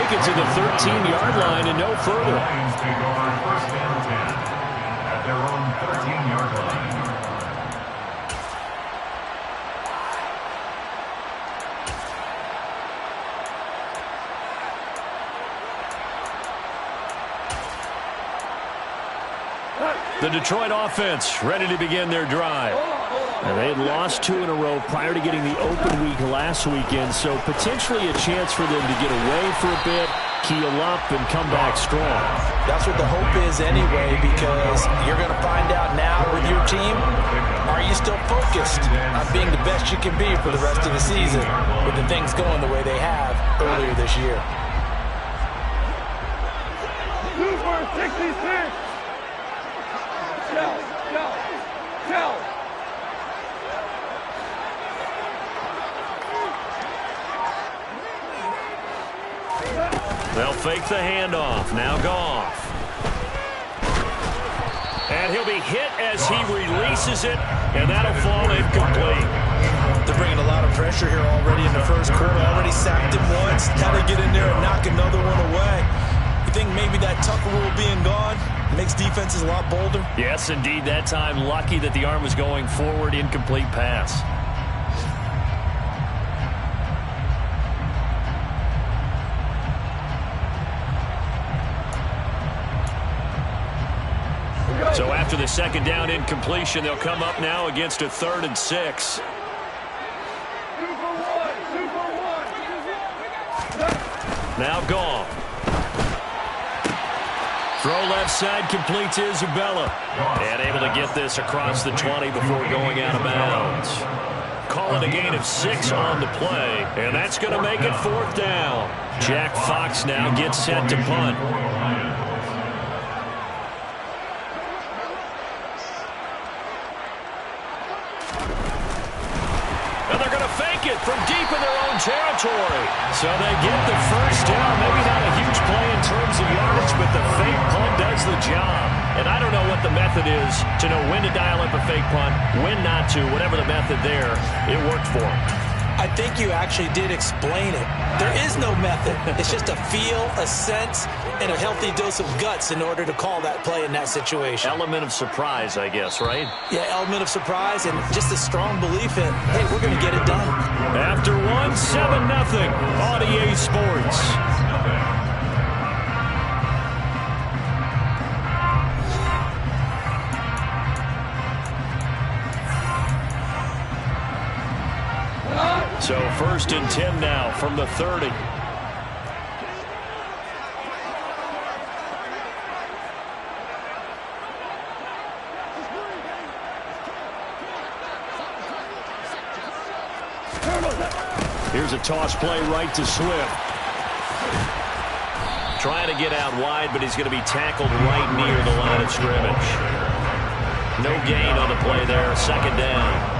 make it to the 13-yard line and no further. Lions take over 1st and 10 at their own 13-yard line. The Detroit offense ready to begin their drive. And they had lost 2 in a row prior to getting the open week last weekend, so potentially a chance for them to get away for a bit, keel up, and come back strong. That's what the hope is anyway, because you're going to find out now with your team, are you still focused on being the best you can be for the rest of the season with the things going the way they have earlier this year? Super 66! Go! They'll fake the handoff. Now Goff. And he'll be hit as he releases it, and that'll fall incomplete. They're bringing a lot of pressure here already in the first quarter. Already sacked him once. Got to get in there and knock another one away. You think maybe that Tucker rule being gone makes defenses a lot bolder? Yes, indeed. That time, lucky that the arm was going forward. Incomplete pass. So after the second down incompletion, they'll come up now against a 3rd and 6. Now Goff. Throw left side, complete to Isabella. And able to get this across the 20 before going out of bounds. Call it a gain of 6 on the play, and that's going to make it 4th down. Jack Fox now gets set to punt. From deep in their own territory. So they get the first down. Maybe not a huge play in terms of yardage, but the fake punt does the job. And I don't know what the method is to know when to dial up a fake punt, when not to. Whatever the method there, it worked for them. I think you actually did explain it. There is no method. It's just a feel, a sense, and a healthy dose of guts in order to call that play in that situation. Element of surprise, I guess, right? Yeah, element of surprise and just a strong belief in, hey, we're going to get it done. After 1, 7-0, on EA Sports. So 1st and 10 now from the 30. Here's a toss play right to Swift. Trying to get out wide, but he's going to be tackled right near the line of scrimmage. No gain on the play there, 2nd down.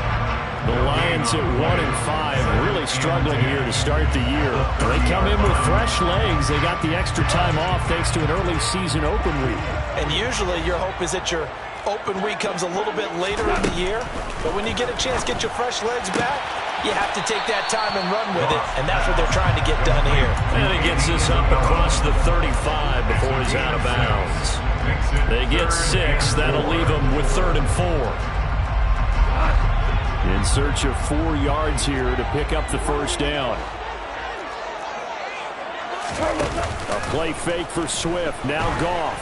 The Lions at 1-5, really struggling here to start the year. They come in with fresh legs. They got the extra time off thanks to an early season open week. And usually your hope is that your open week comes a little bit later in the year. But when you get a chance to get your fresh legs back, you have to take that time and run with it. And that's what they're trying to get done here. And he gets this up across the 35 before he's out of bounds. They get 6. That'll leave them with 3rd and 4. In search of 4 yards here to pick up the first down. A play fake for Swift. Now Goff.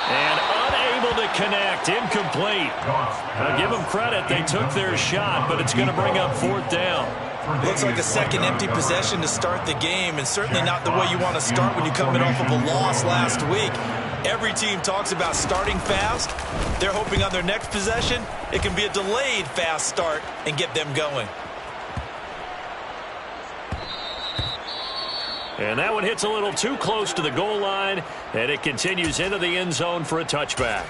And unable to connect. Incomplete. Now give them credit. They took their shot, but it's going to bring up 4th down. Looks like a second empty possession to start the game, and certainly not the way you want to start when you're coming off of a loss last week. Every team talks about starting fast. They're hoping on their next possession, it can be a delayed fast start and get them going. And that one hits a little too close to the goal line, and it continues into the end zone for a touchback.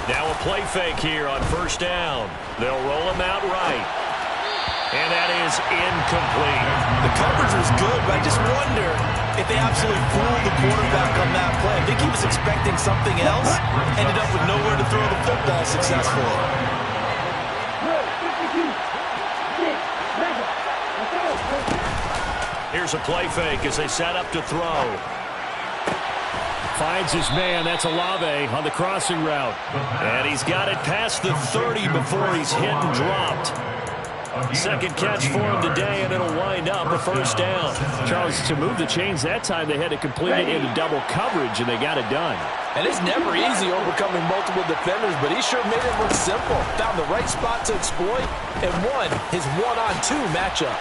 Now a play fake here on 1st down. They'll roll him out right. And that is incomplete. The coverage was good, but I just wonder if they absolutely fooled the quarterback on that play. I think he was expecting something else, ended up with nowhere to throw the football successfully. Here's a play fake as they set up to throw. Finds his man. That's Olave on the crossing route. And he's got it past the 30 before he's hit and dropped. Second catch for him today, and it'll wind up a first down. Charles, to move the chains that time, they had to complete it into double coverage, and they got it done. And it's never easy overcoming multiple defenders, but he sure made it look simple. Found the right spot to exploit and won his one-on-two matchup.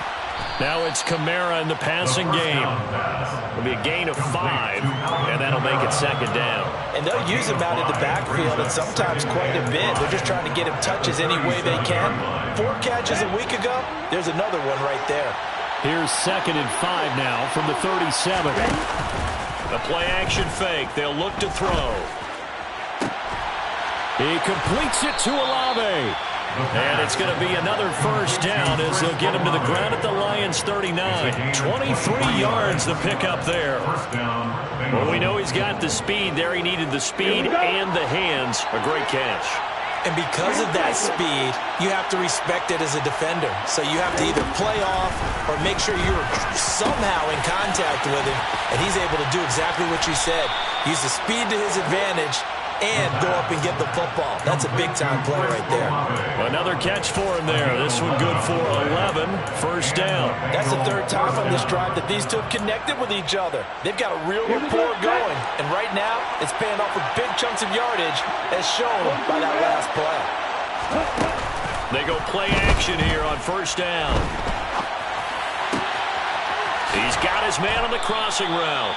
Now it's Kamara in the passing game. It'll be a gain of 5, and that'll make it second down. And they'll use him out in the backfield, and sometimes quite a bit. They're just trying to get him touches any way they can. 4 catches a week ago, there's another one right there. Here's 2nd and 5 now from the 37. A play-action fake. They'll look to throw. He completes it to Olave. And it's going to be another first down as they'll get him to the ground at the Lions' 39. 23 yards the pickup there. Well, we know he's got the speed there. He needed the speed and the hands. A great catch. And because of that speed, you have to respect it as a defender. So you have to either play off or make sure you're somehow in contact with him. And he's able to do exactly what you said. Use the speed to his advantage and go up and get the football. That's a big-time play right there. Another catch for him there. This one good for 11. First down. That's the 3rd time on this drive that these two have connected with each other. They've got a real rapport going. And right now, it's paying off with big chunks of yardage as shown by that last play. They go play action here on first down. He's got his man on the crossing route.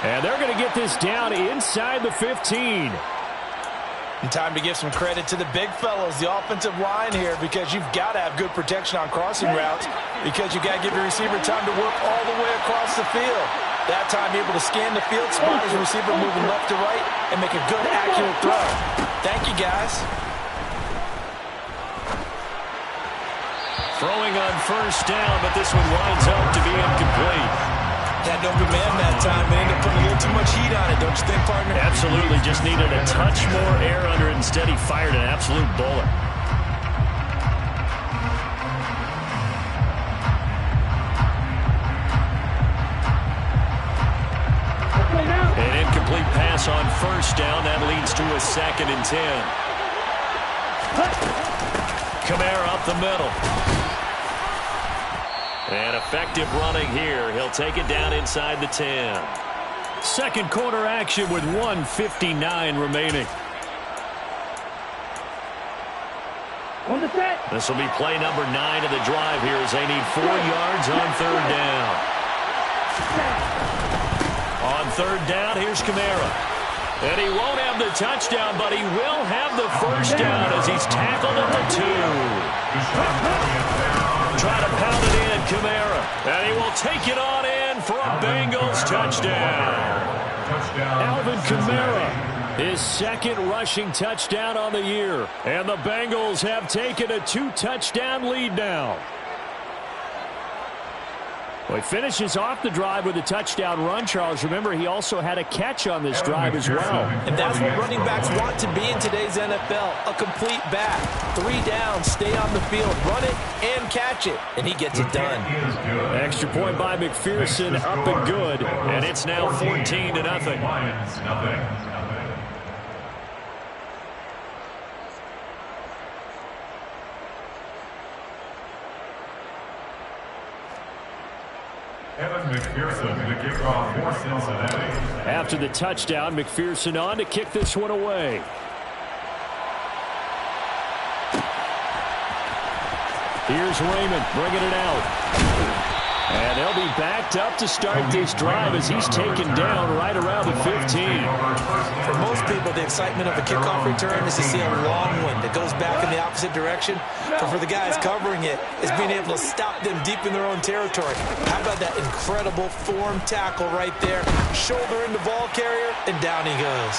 And they're going to get this down inside the 15. And time to give some credit to the big fellows, the offensive line here, because you've got to have good protection on crossing routes because you've got to give your receiver time to work all the way across the field. That time able to scan the field, spot his receiver moving left to right, and make a good, accurate throw. Thank you, guys. Throwing on first down, but this one winds up to be incomplete. Had no command that time, and ended up putting a little too much heat on it, don't you think, partner? Absolutely. Just needed a touch more air under it. Instead, he fired an absolute bullet. An incomplete pass on first down. That leads to a 2nd and 10. Kamara up the middle. And effective running here. He'll take it down inside the 10. Second quarter action with 1:59 remaining. This will be play number 9 of the drive here as they need 4 yards on 3rd down. On 3rd down, here's Kamara. And he won't have the touchdown, but he will have the first down as he's tackled at the 2. Try to pound it in, Kamara. And he will take it on in for a Bengals touchdown. Alvin Kamara, his 2nd rushing touchdown on the year. And the Bengals have taken a 2-touchdown lead now. Well, he finishes off the drive with a touchdown run, Charles. Remember, he also had a catch on this drive as well. And that's what running backs want to be in today's NFL, a complete back. 3 downs, stay on the field, run it, and catch it. And he gets it done. Extra point by McPherson, up and good. And it's now 14-0. McPherson, the kickoff for Cincinnati. After the touchdown, McPherson on to kick this one away. Here's Raymond bringing it out. And they'll be backed up to start this drive as he's taken down right around the 15. For most people, the excitement of a kickoff return is to see a long one that goes back in the opposite direction. But for the guys covering it, it's being able to stop them deep in their own territory. How about that incredible form tackle right there? Shoulder into ball carrier, and down he goes.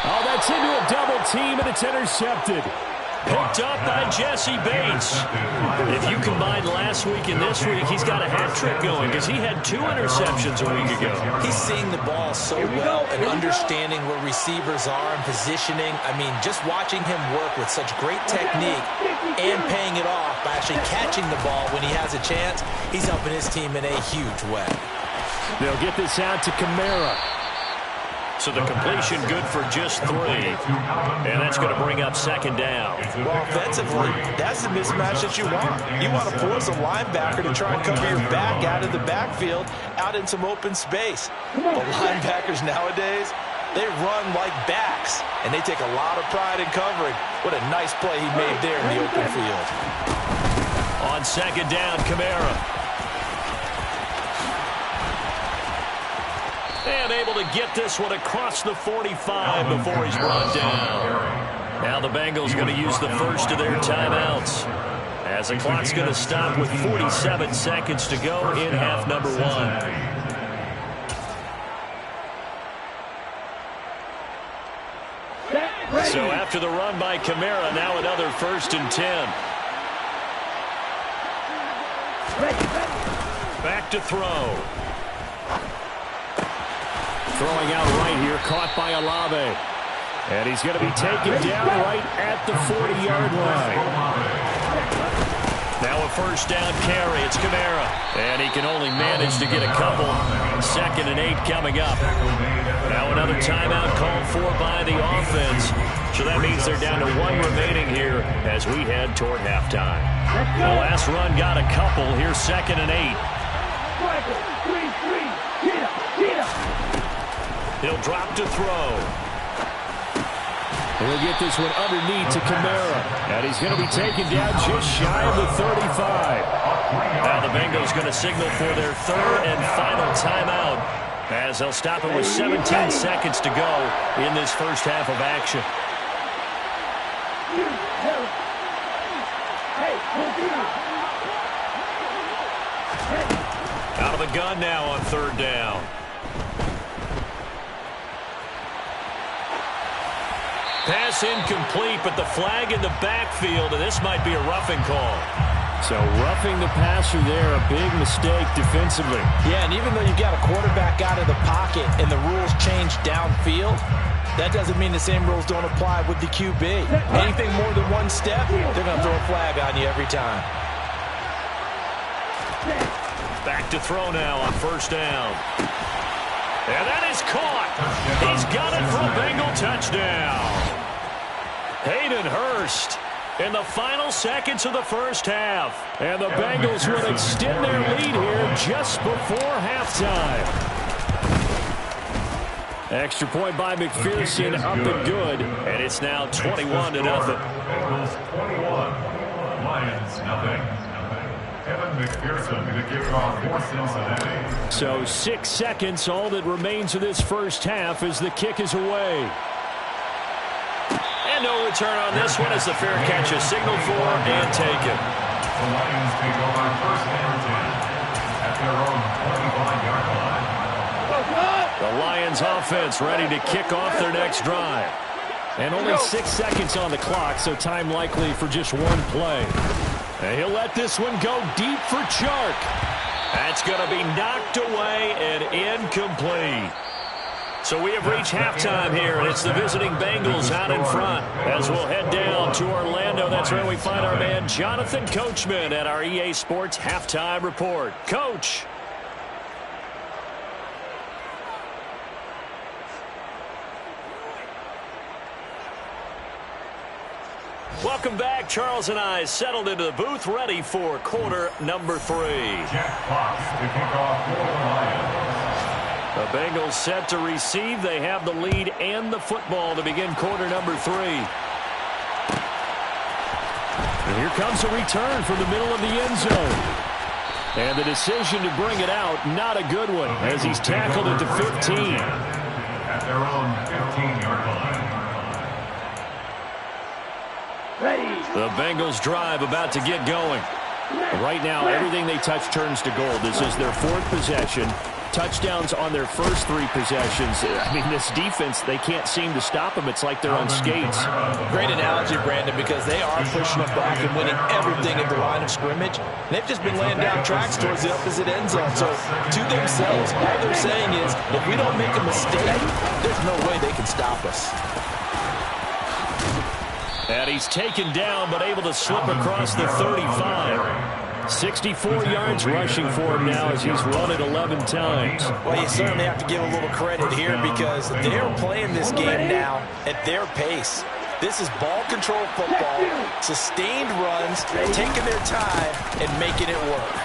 Oh, that's into a double team, and it's intercepted. Picked up by Jesse Bates. If you combine last week and this week, he's got a hat trick going because he had 2 interceptions a week ago. He's seeing the ball so well and understanding where receivers are and positioning. I mean, just watching him work with such great technique and paying it off by actually catching the ball when he has a chance, he's helping his team in a huge way. They'll get this out to Kamara. So the completion good for just 3. And that's going to bring up second down. Well, offensively, that's the mismatch that you want. You want to force a linebacker to try and cover your back out of the backfield, out in some open space. The linebackers nowadays, they run like backs, and they take a lot of pride in covering. What a nice play he made there in the open field. On second down, Kamara. And able to get this one across the 45 before he's brought down. Now the Bengals going to use the first of their timeouts, as the clock's going to stop with 47 seconds to go in half number 1. So after the run by Kamara, now another 1st and 10. Back to throw. Throwing out right here, caught by Olave. And he's going to be taken down right at the 40-yard line. Now a first down carry. It's Kamara. And he can only manage to get a couple. 2nd and 8 coming up. Now another timeout called for by the offense. So that means they're down to 1 remaining here as we head toward halftime. The last run got a couple. Here's 2nd and 8. He'll drop to throw. He'll get this one underneath to Kamara. And he's going to be taken down just shy of the 35. Now the Bengals going to signal for their 3rd and final timeout, as they'll stop it with 17 seconds to go in this first half of action. Out of the gun now on 3rd down. Pass incomplete, but the flag in the backfield, and this might be a roughing call. So roughing the passer there, a big mistake defensively. Yeah, and even though you've got a quarterback out of the pocket and the rules change downfield, that doesn't mean the same rules don't apply with the QB. Anything more than 1 step, they're going to throw a flag on you every time. Back to throw now on 1st down. And that is caught. He's got it for a Bengal touchdown. Hayden Hurst in the final seconds of the first half. And the Bengals will extend their lead here just before halftime. Extra point by McPherson, up and good. And it's now 21-0. Bengals 21, Lions nothing. Kevin McPherson to kick off for Cincinnati. So 6 seconds, all that remains of this first half as the kick is away. And no return on this one as the fair catch is signaled for and taken. The Lions take over 1st and 10 at their own 25-yard line. The Lions offense ready to kick off their next drive. And only 6 seconds on the clock, so time likely for just 1 play. And he'll let this one go deep for Chark. That's going to be knocked away and incomplete. So we have reached halftime here, and it's the visiting Bengals out in front. As we'll head down to Orlando, that's where we find our man Jonathan Coachman at our EA Sports Halftime Report. Coach. Welcome back. Charles and I settled into the booth, ready for quarter number 3. Jack Fox to kick off for the Lions. The Bengals set to receive. They have the lead and the football to begin quarter number 3. And here comes a return from the middle of the end zone. And the decision to bring it out, not a good one, as he's tackled at the 15. At their own 15-yard line. The Bengals drive about to get going. Right now, everything they touch turns to gold. This is their 4th possession. touchdowns on their first 3 possessions. I mean, this defense, they can't seem to stop them. It's like they're on skates. Great analogy, Brandon, because they are pushing them back and winning everything at the line of scrimmage. They've just been laying down tracks towards the opposite end zone. So to themselves, all they're saying is, if we don't make a mistake, there's no way they can stop us. And he's taken down, but able to slip across the 35. 64 yards rushing for him now as he's run it 11 times. Well, you certainly have to give a little credit here because they're playing this game now at their pace. This is ball control football, sustained runs, taking their time and making it work.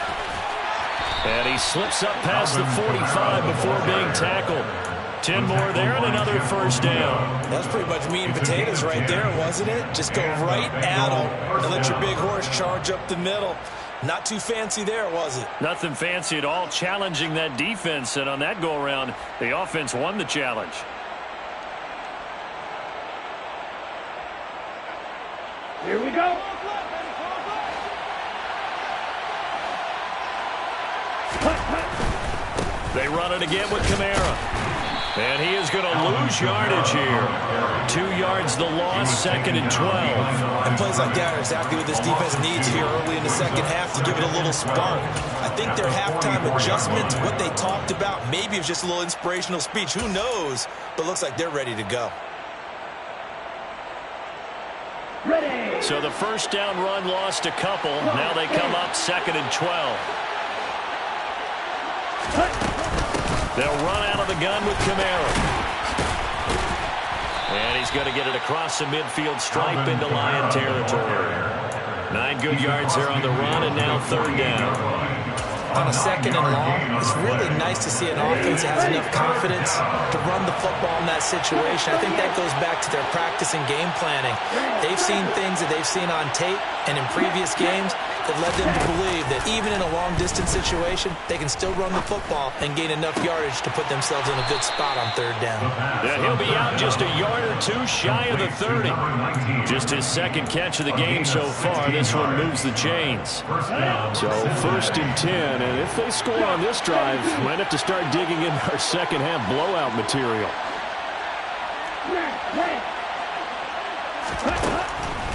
And he slips up past the 45 before being tackled. 10 more there and another first down. That's pretty much meat and potatoes right there, wasn't it? Just go right at them and let your big horse charge up the middle. Not too fancy there, was it? Nothing fancy at all, challenging that defense. And on that go-around, the offense won the challenge. Here we go. They run it again with Kamara. And he is going to lose yardage here. 2 yards the loss, 2nd and 12. And plays like that are exactly what this defense needs here early in the second half to give it a little spark. I think their halftime adjustments, what they talked about, maybe it was just a little inspirational speech. Who knows? But looks like they're ready to go. Ready. So the first down run lost a couple. Now they come up 2nd and 12. They'll run out of the gun with Kamara. And he's going to get it across the midfield stripe into Lion territory. 9 good yards there on the run, and now 3rd down. On a 2nd and long, it's really nice to see an offense that has enough confidence to run the football in that situation. I think that goes back to their practice and game planning. They've seen things that they've seen on tape and in previous games that led them to believe that even in a long-distance situation, they can still run the football and gain enough yardage to put themselves in a good spot on 3rd down. Yeah, he'll be out just a yard or 2 shy of the 30. Just his 2nd catch of the game so far. This one moves the chains. So 1st and 10, and if they score on this drive, might have to start digging in our second half blowout material.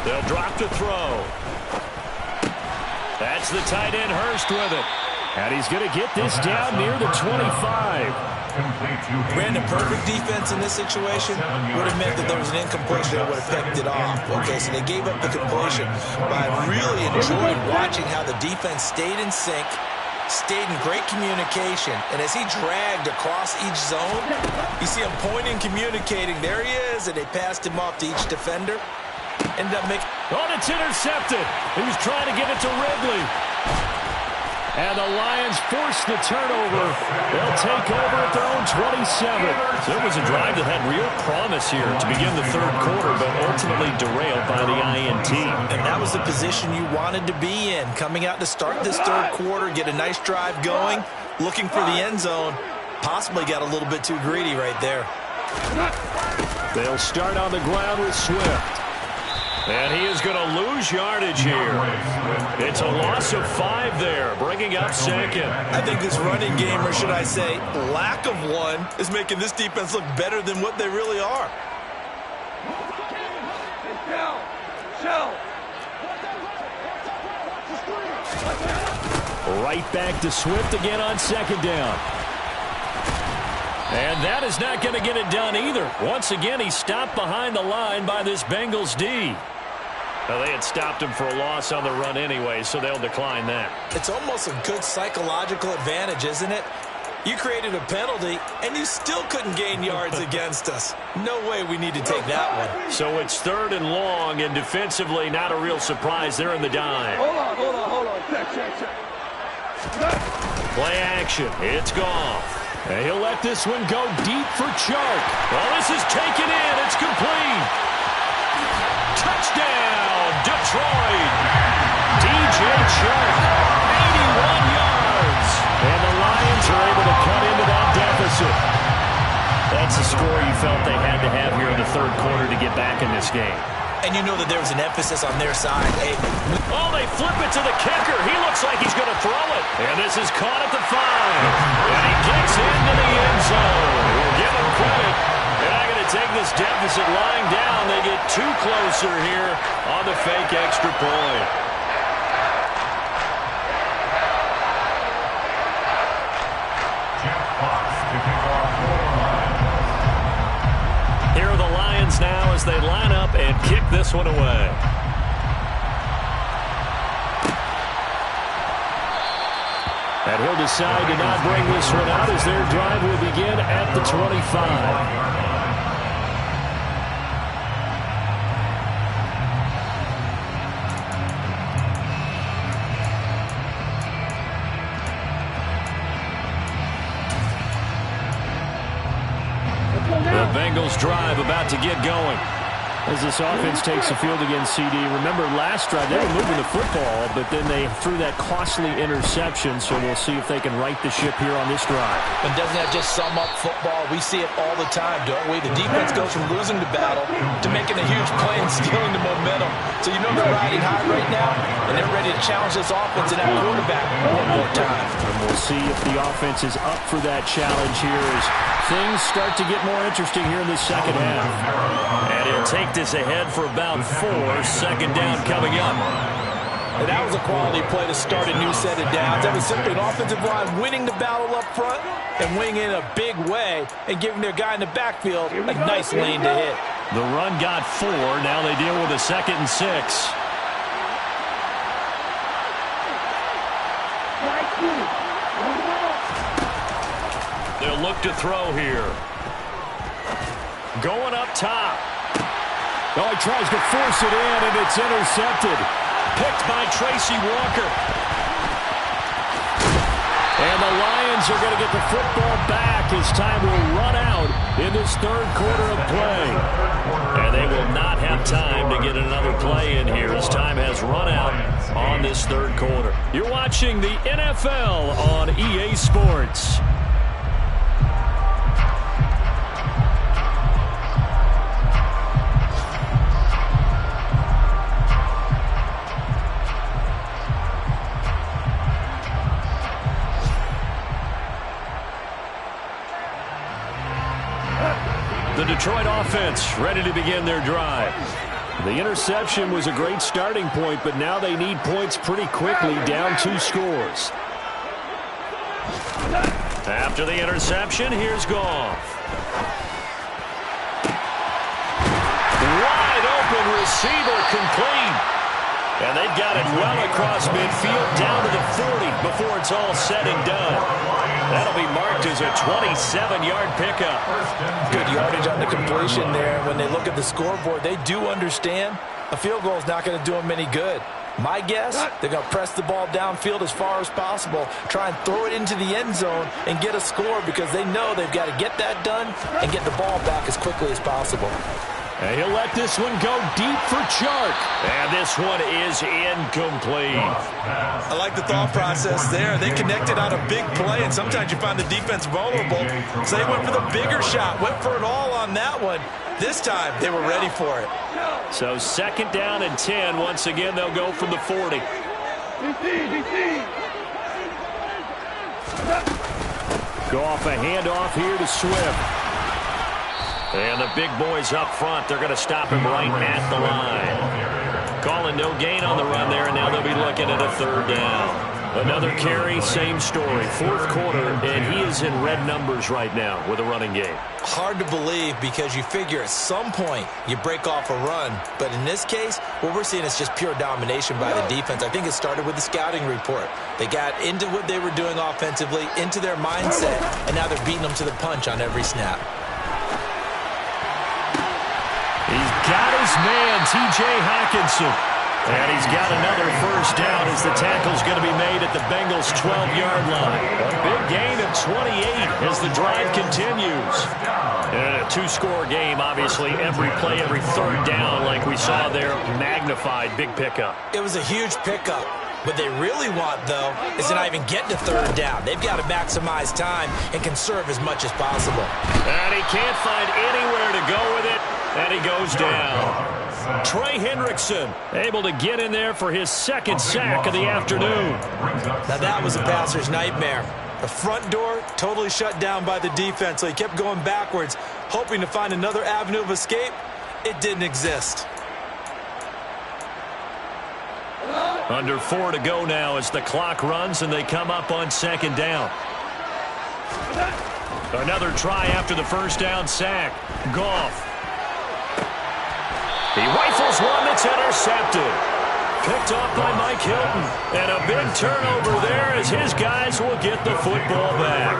They'll drop the throw. That's the tight end Hurst with it. And he's going to get this down near the 25. Brandon, perfect defense in this situation would have meant that there was an incompletion that would have picked it off. Okay, so they gave up the completion. But I really enjoyed watching how the defense stayed in sync, stayed in great communication. And as he dragged across each zone, you see him pointing, communicating. There he is, and they passed him off to each defender. Ended up making... Oh, it's intercepted. He was trying to get it to Ridley. And the Lions force the turnover. They'll take over at their own 27. So it was a drive that had real promise here to begin the 3rd quarter, but ultimately derailed by the INT. And that was the position you wanted to be in. Coming out to start this 3rd quarter, get a nice drive going, looking for the end zone. Possibly got a little bit too greedy right there. They'll start on the ground with Swift. And he is going to lose yardage here. It's a loss of 5 there, bringing up 2nd. I think this running game, or should I say lack of one, is making this defense look better than what they really are. Right back to Swift again on 2nd down. And that is not going to get it done either. Once again, he's stopped behind the line by this Bengals D. Well, they had stopped him for a loss on the run anyway, so they'll decline that. It's almost a good psychological advantage, isn't it? You created a penalty, and you still couldn't gain yards against us. No way we need to take that one. So it's 3rd and long, and defensively, not a real surprise. They're in the dime. Hold on. Check. Play action. It's Goff. And he'll let this one go deep for Chark. Well, this is taken in. It's complete. Touchdown, Detroit. DJ Chark, 81 yards. And the Lions are able to cut into that deficit. That's a score you felt they had to have here in the 3rd quarter to get back in this game. And you know that there was an emphasis on their side. Hey. Oh, they flip it to the kicker. He looks like he's going to throw it. And this is caught at the 5. And he gets deficit lying down. They get too closer here on the fake extra point. Jeff Fox to kick off for the Lions. Here are the Lions now as they line up and kick this one away. And he'll decide to not bring this one out as their drive will begin at the 25. The Bengals drive about to get going. As this offense takes the field against CD. Remember, last drive, they were moving the football, but then they threw that costly interception, so we'll see if they can right the ship here on this drive. And doesn't that just sum up football? We see it all the time, don't we? The defense goes from losing the battle to making a huge play and stealing the momentum. So you know they're riding high right now, and they're ready to challenge this offense and that quarterback one more time. And we'll see if the offense is up for that challenge here as things start to get more interesting here in the second half. And he'll take this ahead for about 4. Second down coming up. And that was a quality play to start a new set of downs. That was simply an offensive line winning the battle up front and winning in a big way and giving their guy in the backfield a nice lane to hit. The run got 4. Now they deal with a 2nd and 6. They'll look to throw here. Going up top. Oh, he tries to force it in, and it's intercepted. Picked by Tracy Walker. And the Lions are going to get the football back as time will run out in this third quarter of play. And they will not have time to get another play in here as time has run out on this third quarter. You're watching the NFL on EA Sports. The Detroit offense ready to begin their drive. The interception was a great starting point, but now they need points pretty quickly, down 2 scores. After the interception, here's Goff. Wide open receiver complete. And they've got it well across midfield down to the 40 before it's all said and done. That'll be marked as a 27-yard pickup. Good yardage on the completion there. When they look at the scoreboard, they do understand a field goal is not going to do them any good. My guess, they're going to press the ball downfield as far as possible, try and throw it into the end zone and get a score because they know they've got to get that done and get the ball back as quickly as possible. And he'll let this one go deep for Chark. And this one is incomplete. I like the thought process there. They connected on a big play, and sometimes you find the defense vulnerable. So they went for the bigger shot, went for it all on that one. This time, they were ready for it. So 2nd down and 10. Once again, they'll go from the 40. Go off a handoff here to Swift. And the big boys up front, they're going to stop him right at the line. Calling no gain on the run there, and now they'll be looking at a 3rd down. Another carry, same story. 4th quarter, and he is in red numbers right now with a running game. Hard to believe because you figure at some point you break off a run. But in this case, what we're seeing is just pure domination by the defense. I think it started with the scouting report. They got into what they were doing offensively, into their mindset, and now they're beating them to the punch on every snap. He's got his man, T.J. Hockenson. And he's got another 1st down as the tackle's going to be made at the Bengals' 12-yard line. A big gain of 28 as the drive continues. And a 2-score game, obviously, every play, every 3rd down, like we saw there, magnified, big pickup. It was a huge pickup. What they really want, though, is to not even get to 3rd down. They've got to maximize time and conserve as much as possible. And he can't find anywhere to go with it, and he goes down. Trey Hendrickson able to get in there for his 2nd sack of the afternoon. Now that was a passer's nightmare. The front door totally shut down by the defense, so he kept going backwards. hoping to find another avenue of escape. It didn't exist. Under 4 to go now as the clock runs and they come up on second down. Another try after the first down sack. Goff. He rifles one that's intercepted. Picked off by Mike Hilton. And a big turnover there as his guys will get the football back.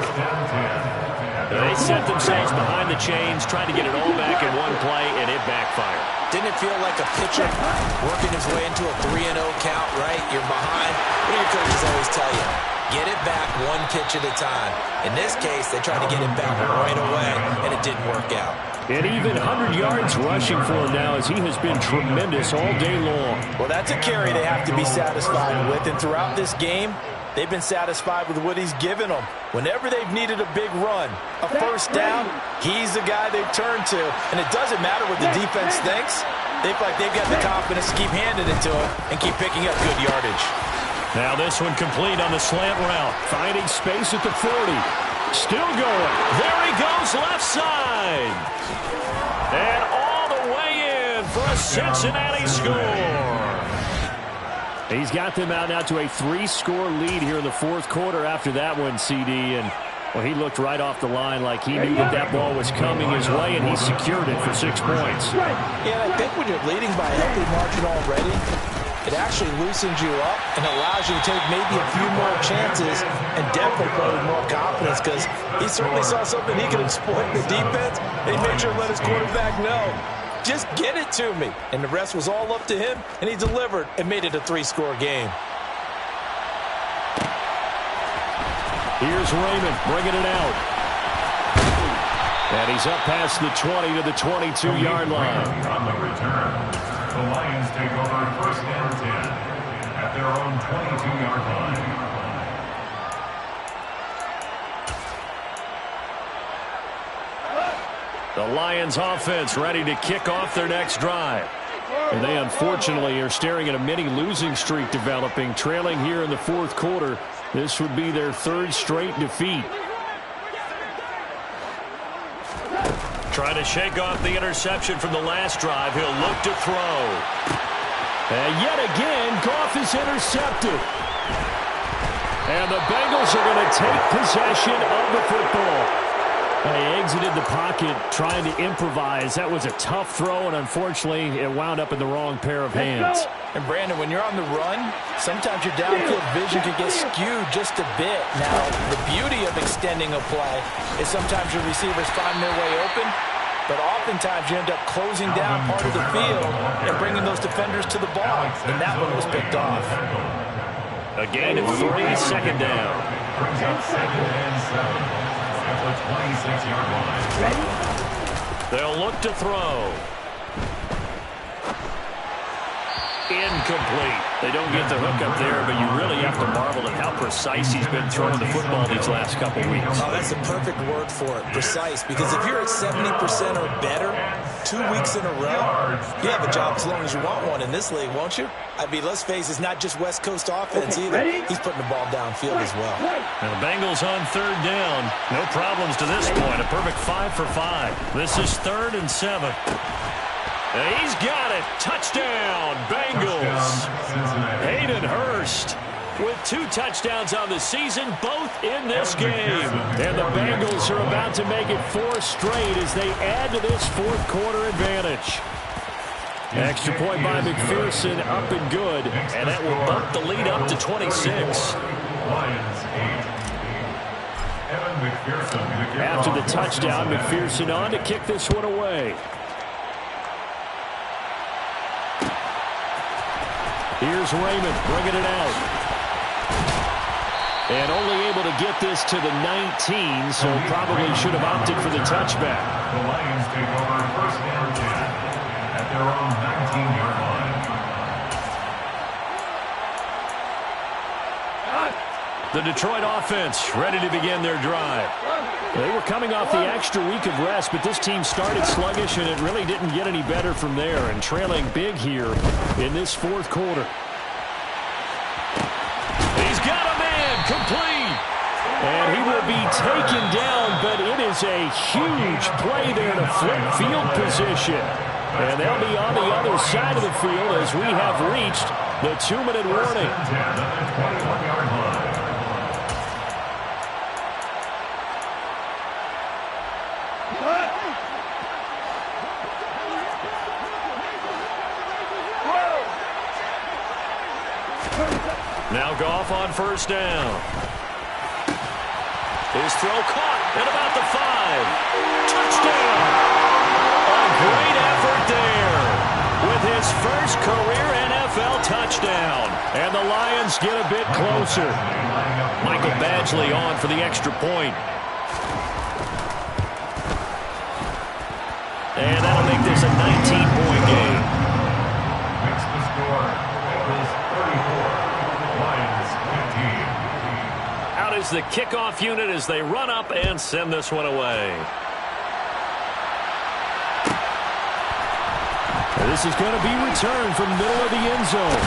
They set themselves behind the chains, trying to get it all back in one play, and it backfired. Didn't it feel like a pitcher working his way into a 3-0 count, right? You're behind. What do your coaches always tell you? Get it back one pitch at a time. In this case, they tried to get it back right away, and it didn't work out. And even 100 yards rushing for him now as he has been tremendous all day long. Well, that's a carry they have to be satisfied with, and throughout this game, they've been satisfied with what he's given them. Whenever they've needed a big run, a first down, he's the guy they've turned to. And it doesn't matter what the defense thinks. They feel like they've got the confidence to keep handing it to him and keep picking up good yardage. Now this one complete on the slant route. Finding space at the 40. Still going. There he goes left side. And all the way in for a Cincinnati score. He's got them out now to a 3-score lead here in the fourth quarter after that one, CD. And, well, he looked right off the line like he knew that that ball was coming his way, and he secured it for 6 points. Yeah, I think when you're leading by a healthy margin already, it actually loosens you up and allows you to take maybe a few more chances and definitely play with more confidence because he certainly saw something he could exploit in the defense, and he made sure to let his quarterback know. Just get it to me. And the rest was all up to him, and he delivered and made it a 3-score game. Here's Raymond bringing it out. And he's up past the 20 to the 22-yard line. On the return, the Lions take over first and 10 at their own 22-yard line. The Lions offense ready to kick off their next drive. And they unfortunately are staring at a mini losing streak developing, trailing here in the fourth quarter. This would be their 3rd straight defeat. Trying to shake off the interception from the last drive. He'll look to throw. And yet again, Goff is intercepted. And the Bengals are going to take possession of the football. They exited the pocket trying to improvise. That was a tough throw, and unfortunately, it wound up in the wrong pair of hands. And, Brandon, when you're on the run, sometimes your downfield vision can get skewed just a bit. Now, the beauty of extending a play is sometimes your receivers find their way open, but oftentimes you end up closing down part of the field and bringing those defenders to the ball, and that one was picked off. Again, 3, second down. Brings up second and 7. At the 26-yard line. They'll look to throw. Incomplete. They don't get the hook up there, but you really have to marvel at how precise he's been throwing the football these last couple weeks. Oh, that's the perfect word for it, precise, because if you're at 70% or better 2 weeks in a row, you have a job as long as you want one in this league, won't you? I mean, let's face it, it's not just West Coast offense either. He's putting the ball downfield as well. And the Bengals on 3rd down. No problems to this point. A perfect 5 for 5. This is 3rd and 7. And he's got it. Touchdown, Bengals. Hayden Hurst with 2 touchdowns on the season, both in this game. And the Bengals are about to make it 4 straight as they add to this fourth quarter advantage. Extra point by McPherson, up and good. And that will bump the lead up to 26. After the touchdown, McPherson on to kick this one away. Here's Raymond bringing it out. And only able to get this to the 19, so probably should have opted for the touchback. The Lions take over first and 10 at their own 19-yard line. The Detroit offense ready to begin their drive. They were coming off the extra week of rest, but this team started sluggish, and it really didn't get any better from there, and trailing big here in this fourth quarter. He's got a man complete. And he will be taken down, but it is a huge play there to flip field position. And they'll be on the other side of the field as we have reached the 2-minute warning. Now Goff on first down. His throw caught at about the 5. Touchdown! A great effort there with his first career NFL touchdown. And the Lions get a bit closer. Michael Badgley on for the extra point. And that'll make this a 19-point game. Makes the score. Eagles 34. Lions 15. Out is the kickoff unit as they run up and send this one away. This is going to be returned from the middle of the end zone.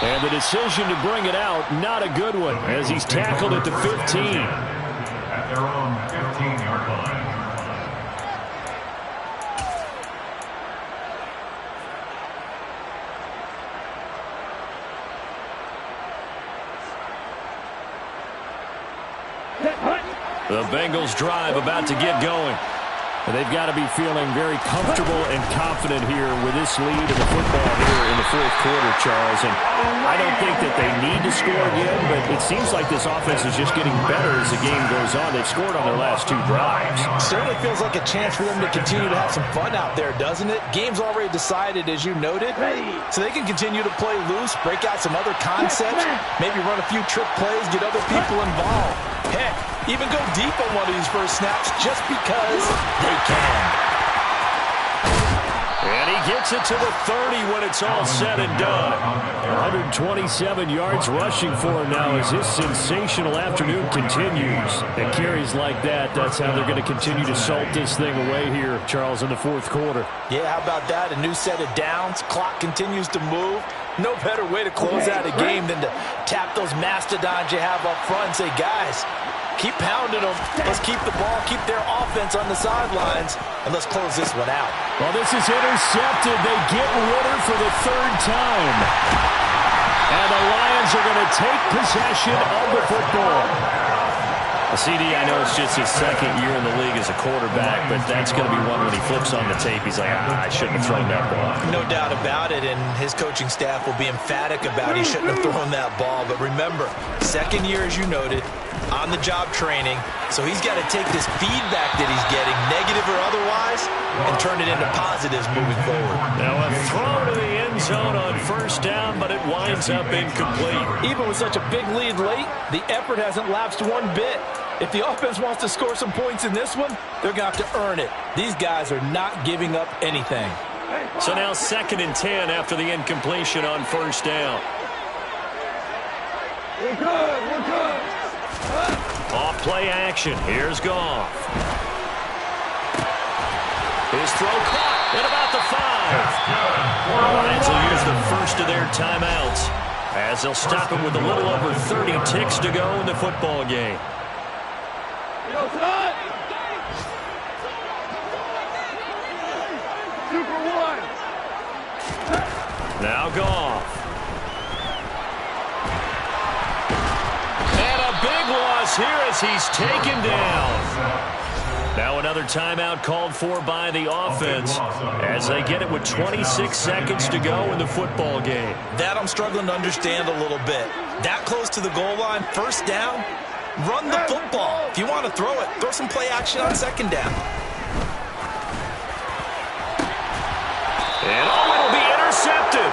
And the decision to bring it out, not a good one, as he's tackled at the 15. At their own 15-yard line. The Bengals drive about to get going. They've got to be feeling very comfortable and confident here with this lead of the football here in the fourth quarter, Charles. And I don't think that they need to score again, but it seems like this offense is just getting better as the game goes on. They've scored on their last 2 drives. Certainly feels like a chance for them to continue to have some fun out there, doesn't it? Game's already decided, as you noted, so they can continue to play loose, break out some other concepts, maybe run a few trick plays, get other people involved. Heck, even go deep on one of these first snaps just because they can. And he gets it to the 30 when it's all said and done. 127 yards rushing for him now as his sensational afternoon continues. And carries like that, that's how they're going to continue to salt this thing away here, Charles, in the fourth quarter. Yeah, how about that? A new set of downs. Clock continues to move. No better way to close out a game than to tap those mastodons you have up front and say, guys, keep pounding them. Let's keep the ball, keep their offense on the sidelines, and let's close this one out. Well, this is intercepted. They get Ritter for the 3rd time. And the Lions are going to take possession of the football. CD, I know it's just his 2nd year in the league as a quarterback, but that's going to be one when he flips on the tape. He's like, I shouldn't have thrown that ball. No doubt about it, and his coaching staff will be emphatic about he shouldn't have thrown that ball. But remember, 2nd year, as you noted, on-the-job training, so he's got to take this feedback that he's getting, negative or otherwise, and turn it into positives moving forward. Now a throw to the end zone on first down, but it winds up incomplete. Even with such a big lead late, the effort hasn't lapsed one bit. If the offense wants to score some points in this one, they're going to have to earn it. These guys are not giving up anything. So now 2nd and 10 after the incompletion on first down. We're good. Off play action. Here's Goff. His throw caught at about the 5. The Lions will use the first of their timeouts as they'll stop it with a little over 30 ticks to go in the football game. Now Goff. And a big loss here as he's taken down. Now another timeout called for by the offense as they get it with 26 seconds to go in the football game. That I'm struggling to understand a little bit. That close to the goal line, first down, run the football. If you want to throw it, throw some play action on 2nd down. And it'll be intercepted.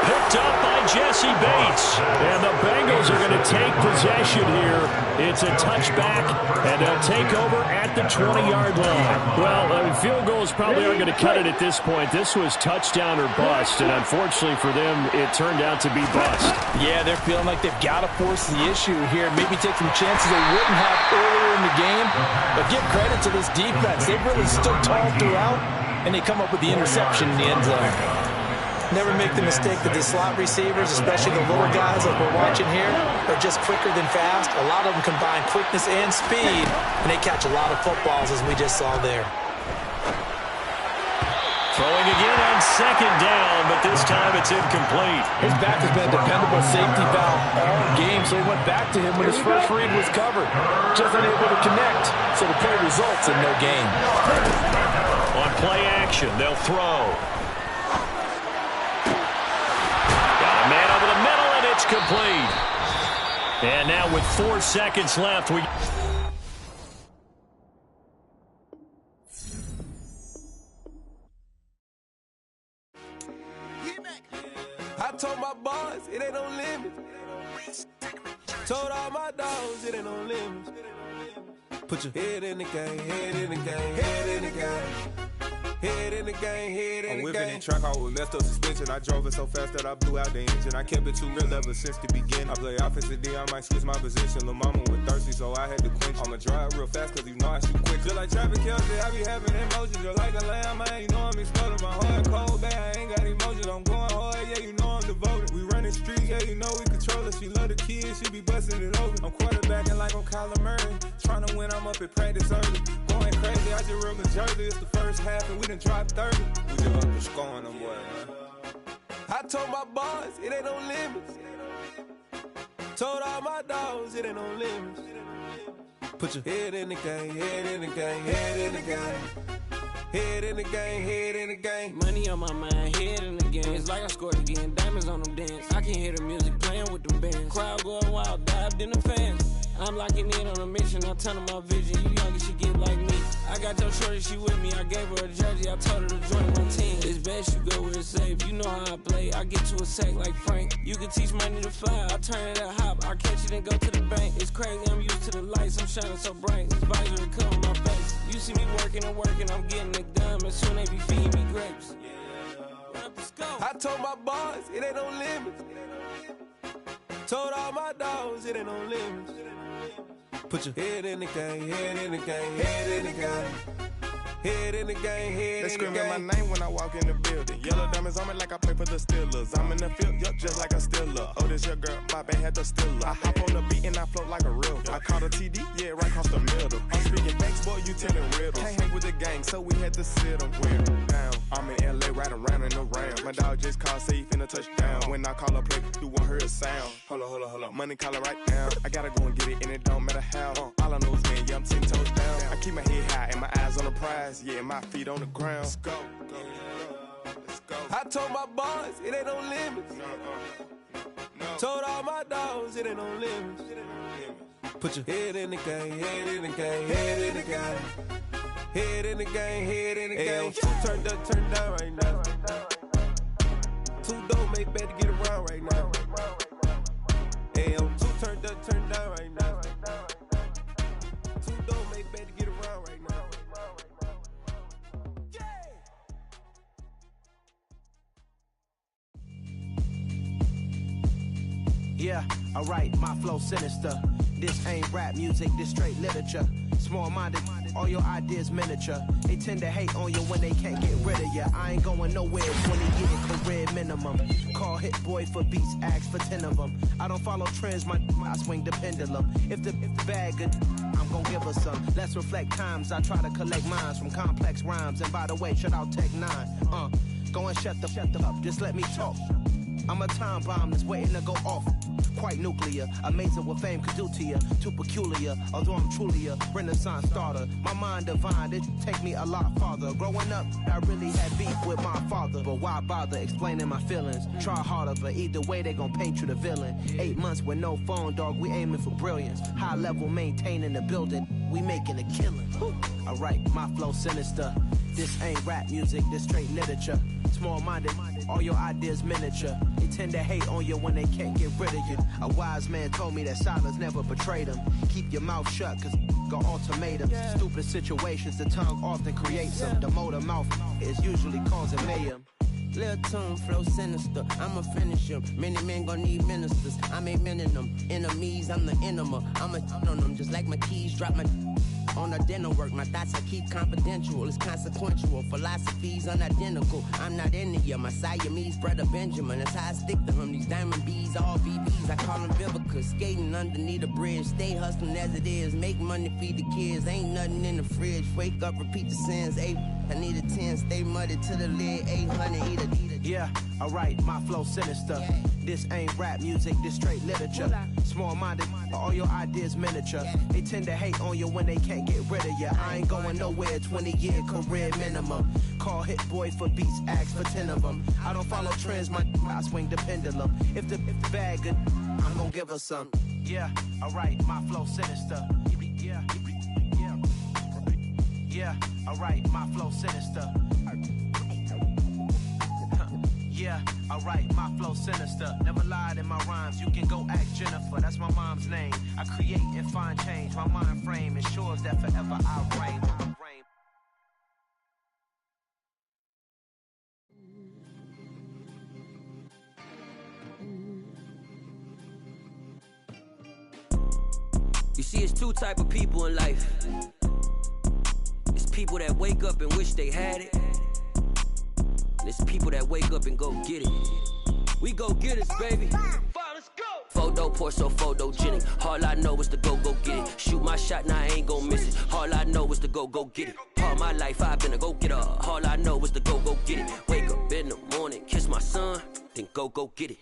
Picked up by Jesse Bates. And the Bengals are going to take possession here. It's a touchback, and they'll take over at the 20-yard line. Well, field goals probably aren't going to cut it at this point. This was touchdown or bust, and unfortunately for them, it turned out to be bust. Yeah, they're feeling like they've got to force the issue here. Maybe take some chances they wouldn't have earlier in the game. But give credit to this defense. They've really stood tall throughout, and they come up with the interception in the end zone. Never make the mistake that the slot receivers, especially the little guys like we're watching here, are just quicker than fast. A lot of them combine quickness and speed, and they catch a lot of footballs, as we just saw there. Throwing again on second down, but this time it's incomplete. His back has been a dependable safety valve all game, so he went back to him when his first read was covered. Just unable to connect, so the play results in no gain. On play action, they'll throw. Man over the middle, and it's complete. And now with 4 seconds left, I told my boys it ain't no limit. Told all my dogs it ain't no limit. Put your head in the game, head in the game, head in the game. Head in the game, head in the game. I'm whipping in track, I was left up suspension. I drove it so fast that I blew out the engine. I kept it too real ever since the beginning. I play offensive D, I might switch my position. Lil' mama was thirsty, so I had to quench. I'ma drive real fast, cause you know I shoot quick. Just like traffic Kelsey, I be having emotions. Just like a lamb, man, you know I'm exploding. My heart cold, bad, I ain't got emotions. I'm going hard, yeah, you know I'm devoted. We running streets, yeah, you know we control it. She love the kids, she be busting it over. I'm quarterbacking like I'm Kyler Murray. Trying to win, I'm up at practice early. Going crazy, I just rode the jersey. It's the first half, and we done dropped 30. We just up to scoring them, boy, man. I told my boys, it ain't no limits. Told all my dogs, it ain't no limits. Put your head in the game, head in the game, head in the game. Head in the game, head in the game. Money on my mind, head in the game. It's like I scored again, diamonds on them dance. I can hear the music playing with them bands. Crowd going wild, dived in the fans. I'm locking in on a mission, I tell her my vision. You young and she get like me. I got your shorty, she with me. I gave her a jersey, I told her to join my team. It's best you go where it's safe. You know how I play. I get to a sack like Frank. You can teach money to fly. I turn it up hop. I catch it and go to the bank. It's crazy, I'm used to the lights. I'm shining so bright. This visor will cover my face. You see me working and working. I'm getting it done. And soon they be feeding me grapes. I told my boys, it ain't no limits. Told all my dogs, it ain't no limits. Put your head in the game, head in the game, head in the game. Head in the game, head they in the game. They screaming my name when I walk in the building. Yellow diamonds on me like I play for the Steelers. I'm in the field, yup, just like a Steeler. Oh, this your girl, my band had the Steeler. I hop on the beat and I float like a real. I caught a TD, yeah, right across the middle. I'm speaking facts, boy, you telling riddles. Can't hang with the gang, so we had to sit them down. I'm in LA, riding around and around. My dog just called, say he finna touchdown. When I call a play, you won't hear a sound. Hold up, money calling right now. I gotta go and get it, and it don't matter how. All I know is, man, yeah, I'm 10 toes down. I keep my head high and my eyes on the prize. Yeah, my feet on the ground. Let's go. Let's go. I told my boys, it ain't no limits. No. Told all my dogs, it ain't no limits. Put your head in the game, head in the game, head in the game. Head in the game, head in the game. Turned up, turned down right now. Too dope, make better get around right now. Hey, I'm too turned up, turned down right now. Too dope, make better get around right now. Yeah, alright, my flow sinister. This ain't rap music, this straight literature. Small-minded, all your ideas miniature. They tend to hate on you when they can't get rid of you. I ain't going nowhere, 20 year career minimum. Call Hit Boy for beats, ask for 10 of them. I don't follow trends, I swing the pendulum. If the bag good, I'm gon' give her some. Let's reflect times, I try to collect minds from complex rhymes. And by the way, shout out Tech 9. Go and shut the up, just let me talk. I'm a time bomb that's waiting to go off. Quite nuclear, amazing what fame could do to you. Too peculiar, although I'm truly a renaissance starter. My mind divine, it take me a lot farther. Growing up, I really had beef with my father. But why bother explaining my feelings? Try harder, but either way they gon' paint you the villain. 8 months with no phone, dog, we aiming for brilliance. High level maintaining the building, we making a killing. Alright, my flow sinister. This ain't rap music, this straight literature. Small-minded, all your ideas miniature. They tend to hate on you when they can't get rid of you. A wise man told me that silence never betrayed him. Keep your mouth shut, cause got ultimatums. Stupid situations, the tongue often creates them. The motor mouth is usually causing mayhem. Lil' tune, flow sinister, I'ma finish him. Many men gon' need ministers, I'm a men in them. Enemies, I'm the enema. I'ma on them, just like my keys, drop my On the dinner work, my thoughts I keep confidential. It's consequential. Philosophies unidentical. I'm not India. My Siamese brother Benjamin. That's how I stick to him. These diamond bees, all BBs. I call them Vivica. Skating underneath the bridge. Stay hustling as it is. Make money, feed the kids. Ain't nothing in the fridge. Wake up, repeat the sins. I need a 10. Stay muddy to the lid. 800, eat it. Yeah, alright, my flow sinister. This ain't rap music, this straight literature. Small-minded, all your ideas miniature. They tend to hate on you when they can't get rid of you. I ain't going nowhere, 20-year career minimum. Call Hit Boy for beats, ask for 10 of them. I don't follow trends, I swing the pendulum. If the bag good, I'm gonna give her some. Yeah, alright, my flow sinister. Yeah, alright, my flow sinister. Yeah, alright, my flow sinister. Never lied in my rhymes, you can go ask Jennifer. That's my mom's name. I create and find change. My mind frame ensures that forever I reign. You see, it's two type of people in life. It's people that wake up and wish they had it. It's people that wake up and go get it. We go get it, baby. Let's go. Photo pour so photogenic. All I know is to go get it. Shoot my shot, now I ain't gon' miss it. All I know is to go get it. All my life I've been a go getter. All I know is to go get it. Wake up in the morning, kiss my son, then go get it.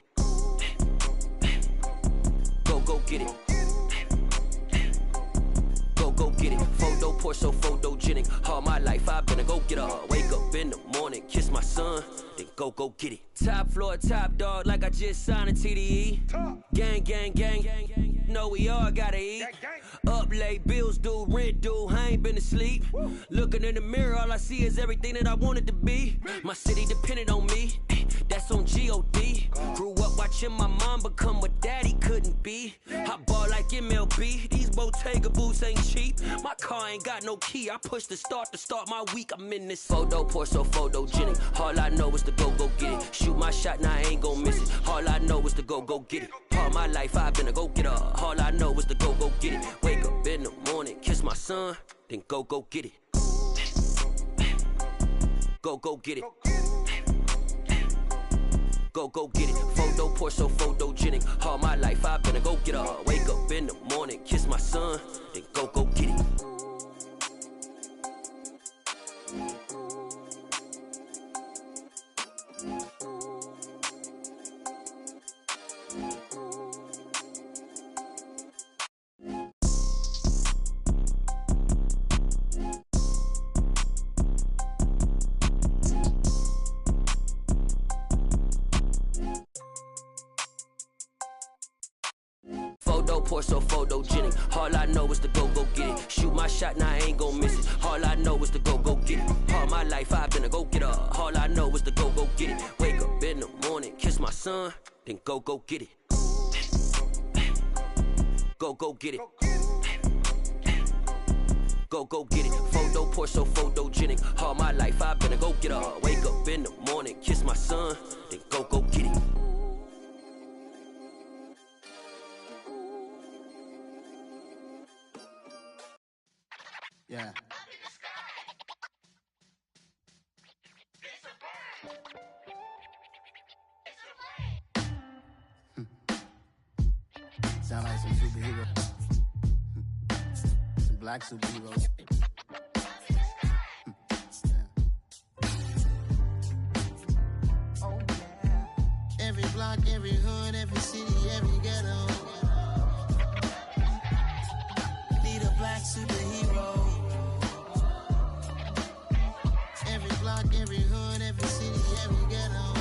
Go get it. Go get it. Photo pour so photogenic. All my life I've been a go getter. Wake up in the morning, kiss my son, then go get it. Top floor, top dog, like I just signed a TDE. Gang. Know we all gotta eat. Up late, bills due, rent due, I ain't been asleep. Looking in the mirror, all I see is everything that I wanted to be. My city depended on me, that's on G.O.D. Grew up watching my mom become what daddy couldn't be. I ball like MLB, these Bottega boots ain't cheap. My car ain't got no key, I push the start to start my week. I'm in this photo pour so photogenic. All I know is to go get it. Shoot my shot, now I ain't gon' miss it. All I know is to go get it. All my life I've been a go getter. All I know is to go get it. Wake up in the morning, kiss my son, then go get it. Go get it. Go get it. Photo pour so photogenic. All my life I've been a go getter. Wake up in the morning, kiss my son, then go get it. Pour so photogenic. All I know is to go get it. Shoot my shot, now I ain't gon' miss it. All I know is to go get it. All my life I've been a go getter. All I know is to go get it. Wake up in the morning, kiss my son, then go get it. Go get it. Go get it. Photo pour so photogenic. All my life I've been a go getter. Wake up in the morning, kiss my son, then go get it. Yeah. Sound like some superheroes. Some black superheroes. Oh, yeah. Every block, every hood, every city, every ghetto. Need a black superhero. Every block, every hood, every city, every ghetto.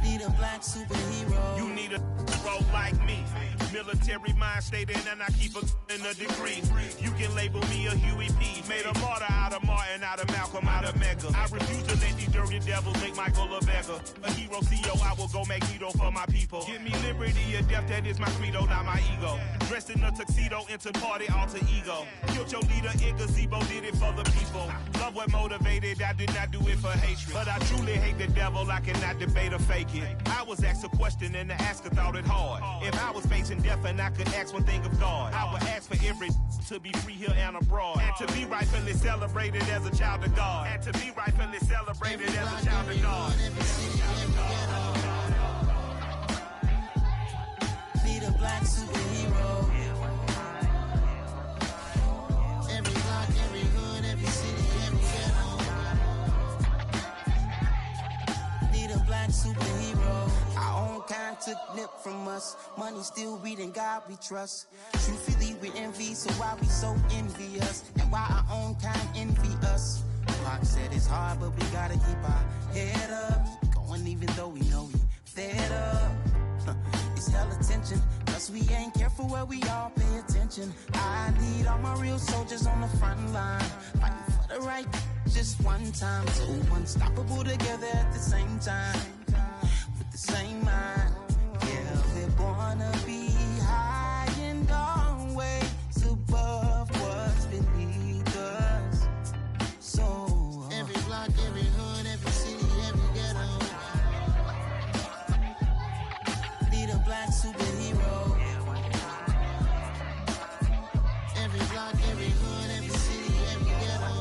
Need a black superhero. You need a hero like me. Military mind stated, and I keep in a degree. You can label me a Huey P. Made a martyr out of Martin, out of Malcolm, out of Mecca. I refuse to let these dirty devils make Michael a beggar. A hero CEO, I will go Magneto for my people. Give me liberty or death, that is my credo, not my ego. Dressed in a tuxedo, into party, alter ego. Killed your leader in gazebo, did it for the people. Love what motivated, I did not do it for hatred. But I truly hate the devil, I cannot debate or fake it. I was asked a question and the asker thought it hard. If I was facing death and I could ask one thing of God. I would ask for every to be free here and abroad, and to be rightfully celebrated as a child of God, and to be rightfully celebrated as a child of God. Need a black superhero. Every block, every hood, every city, every ghetto. Need a black superhero. Our own kind took nip from us. Money still reading God we trust. Truthfully we envy, so why we so envious? And why our own kind envy us? Pac said it's hard, but we gotta keep our head up. Going even though we know we fed up. It's hella tension, cause we ain't careful where we all pay attention. I need all my real soldiers on the front line, fighting for the right just one time. So unstoppable together at the same time, with the same mind. Yeah, we're born to be high and always above what's beneath us. So every block, every hood, every city, every ghetto. Need a black superhero. Every block, every hood, every city, every ghetto.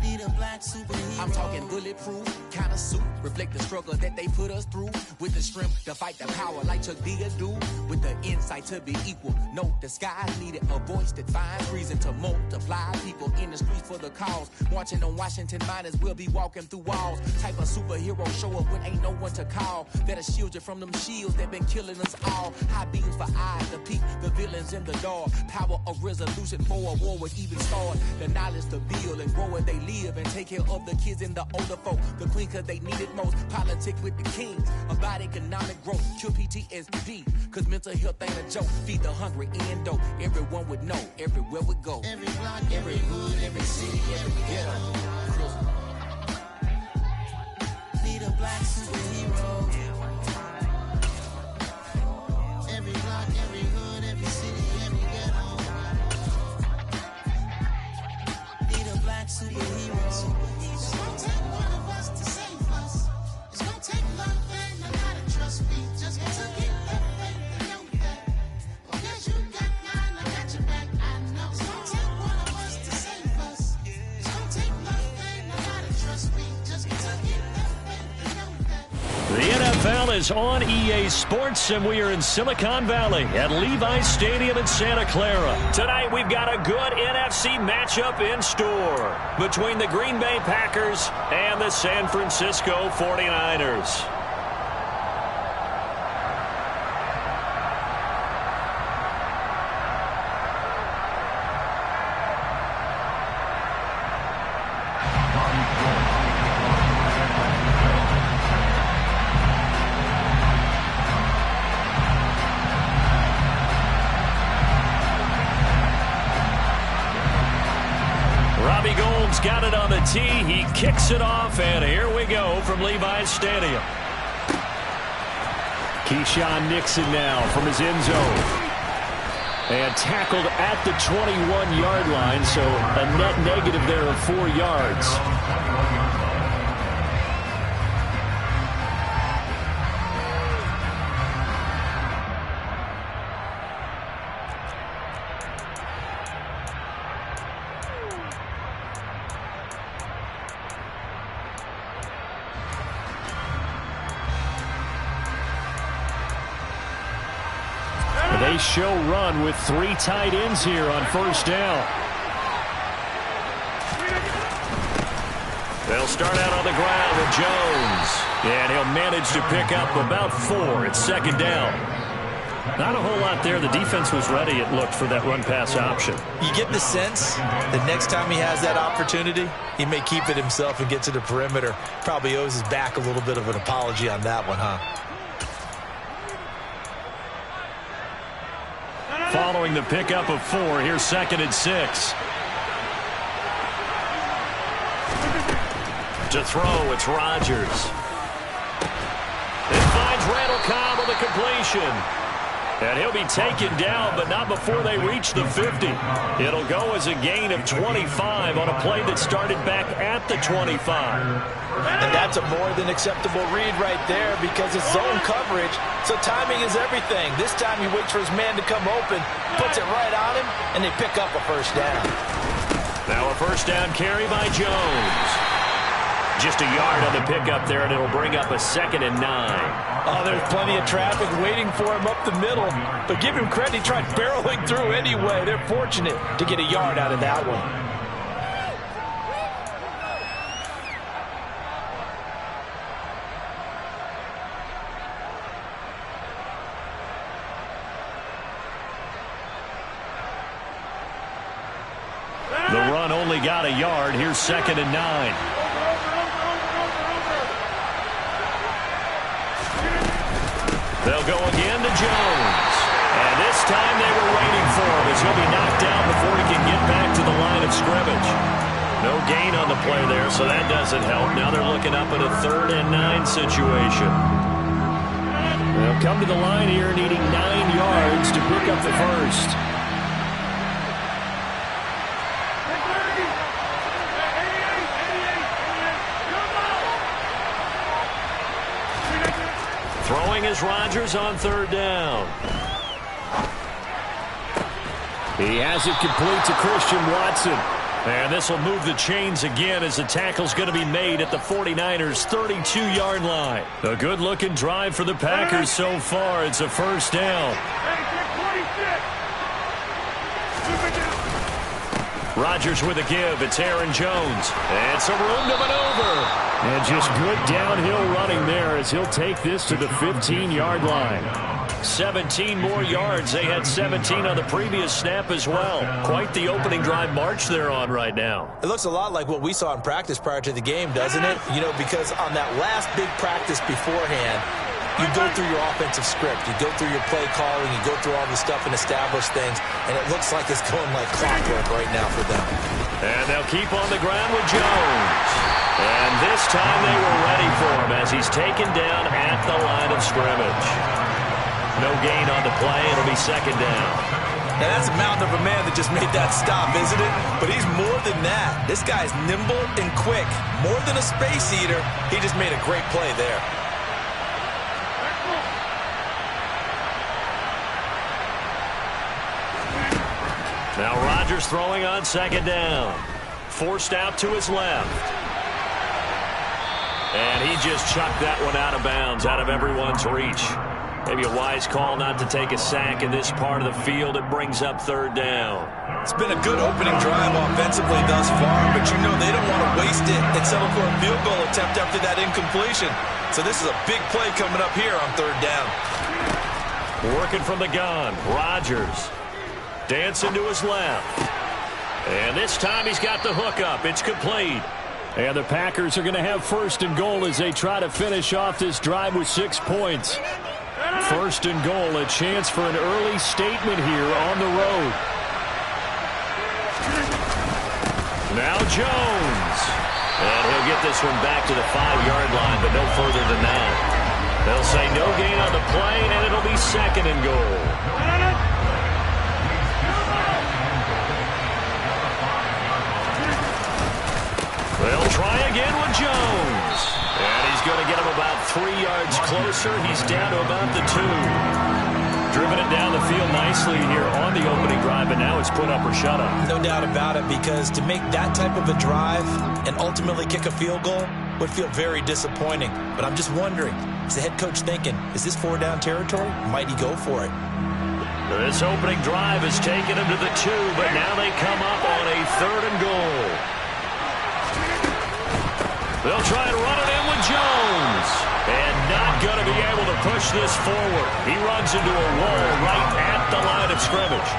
Need a black superhero. I'm talking bulletproof kind of suit, reflect the struggle that they put us through, with the strength to fight the power like Chuck D do, with the insight to be equal. No disguise needed, a voice that finds reason to multiply. People in the streets for the cause, marching on Washington might as well be walking through walls. Type of superhero show up when ain't no one to call, that'll shield you from them shields that been killing us all. High beams for eyes to peek the villains in the dark. Power of resolution for a war would even start. The knowledge to build and grow where they live and take care of the kids and the older folk. The queen cause they need it most. Politic with the kings about economic growth. Cure PTSD cause mental health ain't a joke. Feed the hungry and dope. Everyone would know everywhere we go. Every block, every hood, every city, every ghetto. Need a black superhero. Every block, every hood, every city, every ghetto. Need a black superhero. It's gonna take one of us to save us. It's gonna take love and a lot of trust. We just got to get that faith and know that. Because you got mine, I got your back. I know. It's gonna take one of us to save us. It's gonna take love and a lot of trust. We just got to get that faith and know that. The NFL is on EA Sports, and we are in Silicon Valley at Levi's Stadium in Santa Clara. Tonight, we've got a good NFC matchup in store between the Green Bay Packers and the San Francisco 49ers. Got it on the tee. He kicks it off, and here we go from Levi's Stadium. Keyshawn Nixon now from his end zone. And tackled at the 21-yard line, so a net negative there of 4 yards. They show run with 3 tight ends here on first down. They'll start out on the ground with Jones. And he'll manage to pick up about 4 at second down. Not a whole lot there. The defense was ready, it looked, for that run-pass option. You get the sense that next time he has that opportunity, he may keep it himself and get to the perimeter. Probably owes his back a little bit of an apology on that one, huh? Following the pickup of 4, here's 2nd and 6. To throw, it's Rodgers. It finds Randall Cobb with a completion. And he'll be taken down, but not before they reach the 50. It'll go as a gain of 25 on a play that started back at the 25. And that's a more than acceptable read right there because it's zone coverage, so timing is everything. This time he waits for his man to come open, puts it right on him, and they pick up a first down. Now a first down carry by Jones. Just a yard on the pickup there, and it'll bring up a 2nd and 9. Oh, there's plenty of traffic waiting for him up the middle. But give him credit, he tried barreling through anyway. They're fortunate to get a yard out of that one. The run only got a yard. Here's 2nd and 9. They'll go again to Jones. And this time they were waiting for him as he'll be knocked down before he can get back to the line of scrimmage. No gain on the play there, so that doesn't help. Now they're looking up at a 3rd and 9 situation. They'll come to the line here needing 9 yards to pick up the first. Throwing is Rodgers on 3rd down. He has it complete to Christian Watson. And this will move the chains again as the tackle's going to be made at the 49ers' 32-yard line. A good-looking drive for the Packers so far. It's a first down. Rodgers with a give. It's Aaron Jones. And some room to maneuver. And just good downhill running there as he'll take this to the 15-yard line. 17 more yards. They had 17 on the previous snap as well. Quite the opening drive march they're on right now. It looks a lot like what we saw in practice prior to the game, doesn't it? You know, because on that last big practice beforehand, you go through your offensive script. You go through your play calling. You go through all the stuff and establish things. And it looks like it's going like clockwork right now for them. And they'll keep on the ground with Jones. And this time they were ready for him as he's taken down at the line of scrimmage. No gain on the play. It'll be 2nd down. Now that's a mountain of a man that just made that stop, isn't it? But he's more than that. This guy's nimble and quick. More than a space eater. He just made a great play there. Now Rodgers throwing on 2nd down. Forced out to his left. And he just chucked that one out of bounds, out of everyone's reach. Maybe a wise call not to take a sack in this part of the field. It brings up 3rd down. It's been a good opening drive offensively thus far, but you know they don't want to waste it and settle for a field goal attempt after that incompletion. So this is a big play coming up here on 3rd down. Working from the gun, Rodgers. Dancing to his left. And this time he's got the hook up. It's complete. And the Packers are going to have 1st and goal as they try to finish off this drive with 6 points. 1st and goal, a chance for an early statement here on the road. Now Jones. And he'll get this one back to the 5-yard line, but no further than that. They'll say no gain on the play, and it'll be 2nd and goal. They'll try again with Jones. And he's going to get him about 3 yards closer. He's down to about the 2. Driven it down the field nicely here on the opening drive, but now it's put up or shut up. No doubt about it, because to make that type of a drive and ultimately kick a field goal would feel very disappointing. But I'm just wondering, is the head coach thinking, is this 4-down territory? Might he go for it? This opening drive has taken him to the 2, but now they come up on a 3rd and goal. They'll try and run it in with Jones. And not going to be able to push this forward. He runs into a wall right at the line of scrimmage.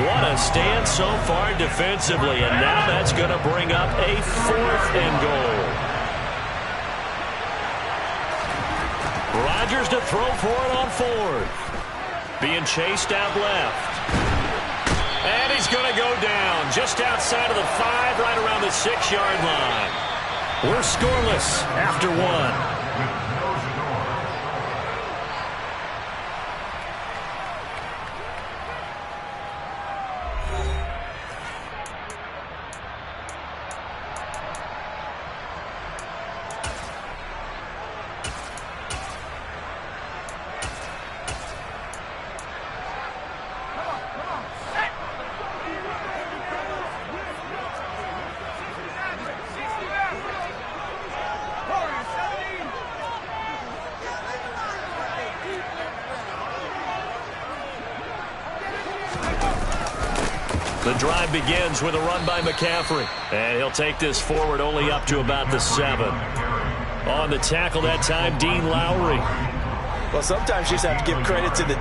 What a stand so far defensively. And now that's going to bring up a 4th and goal. Rodgers to throw for it on 4th. Being chased out left. And he's going to go down just outside of the 5, right around the 6-yard line. We're scoreless after 1. The drive begins with a run by McCaffrey. And he'll take this forward only up to about the 7. On the tackle that time, Dean Lowry. Well, sometimes you just have to give credit to the...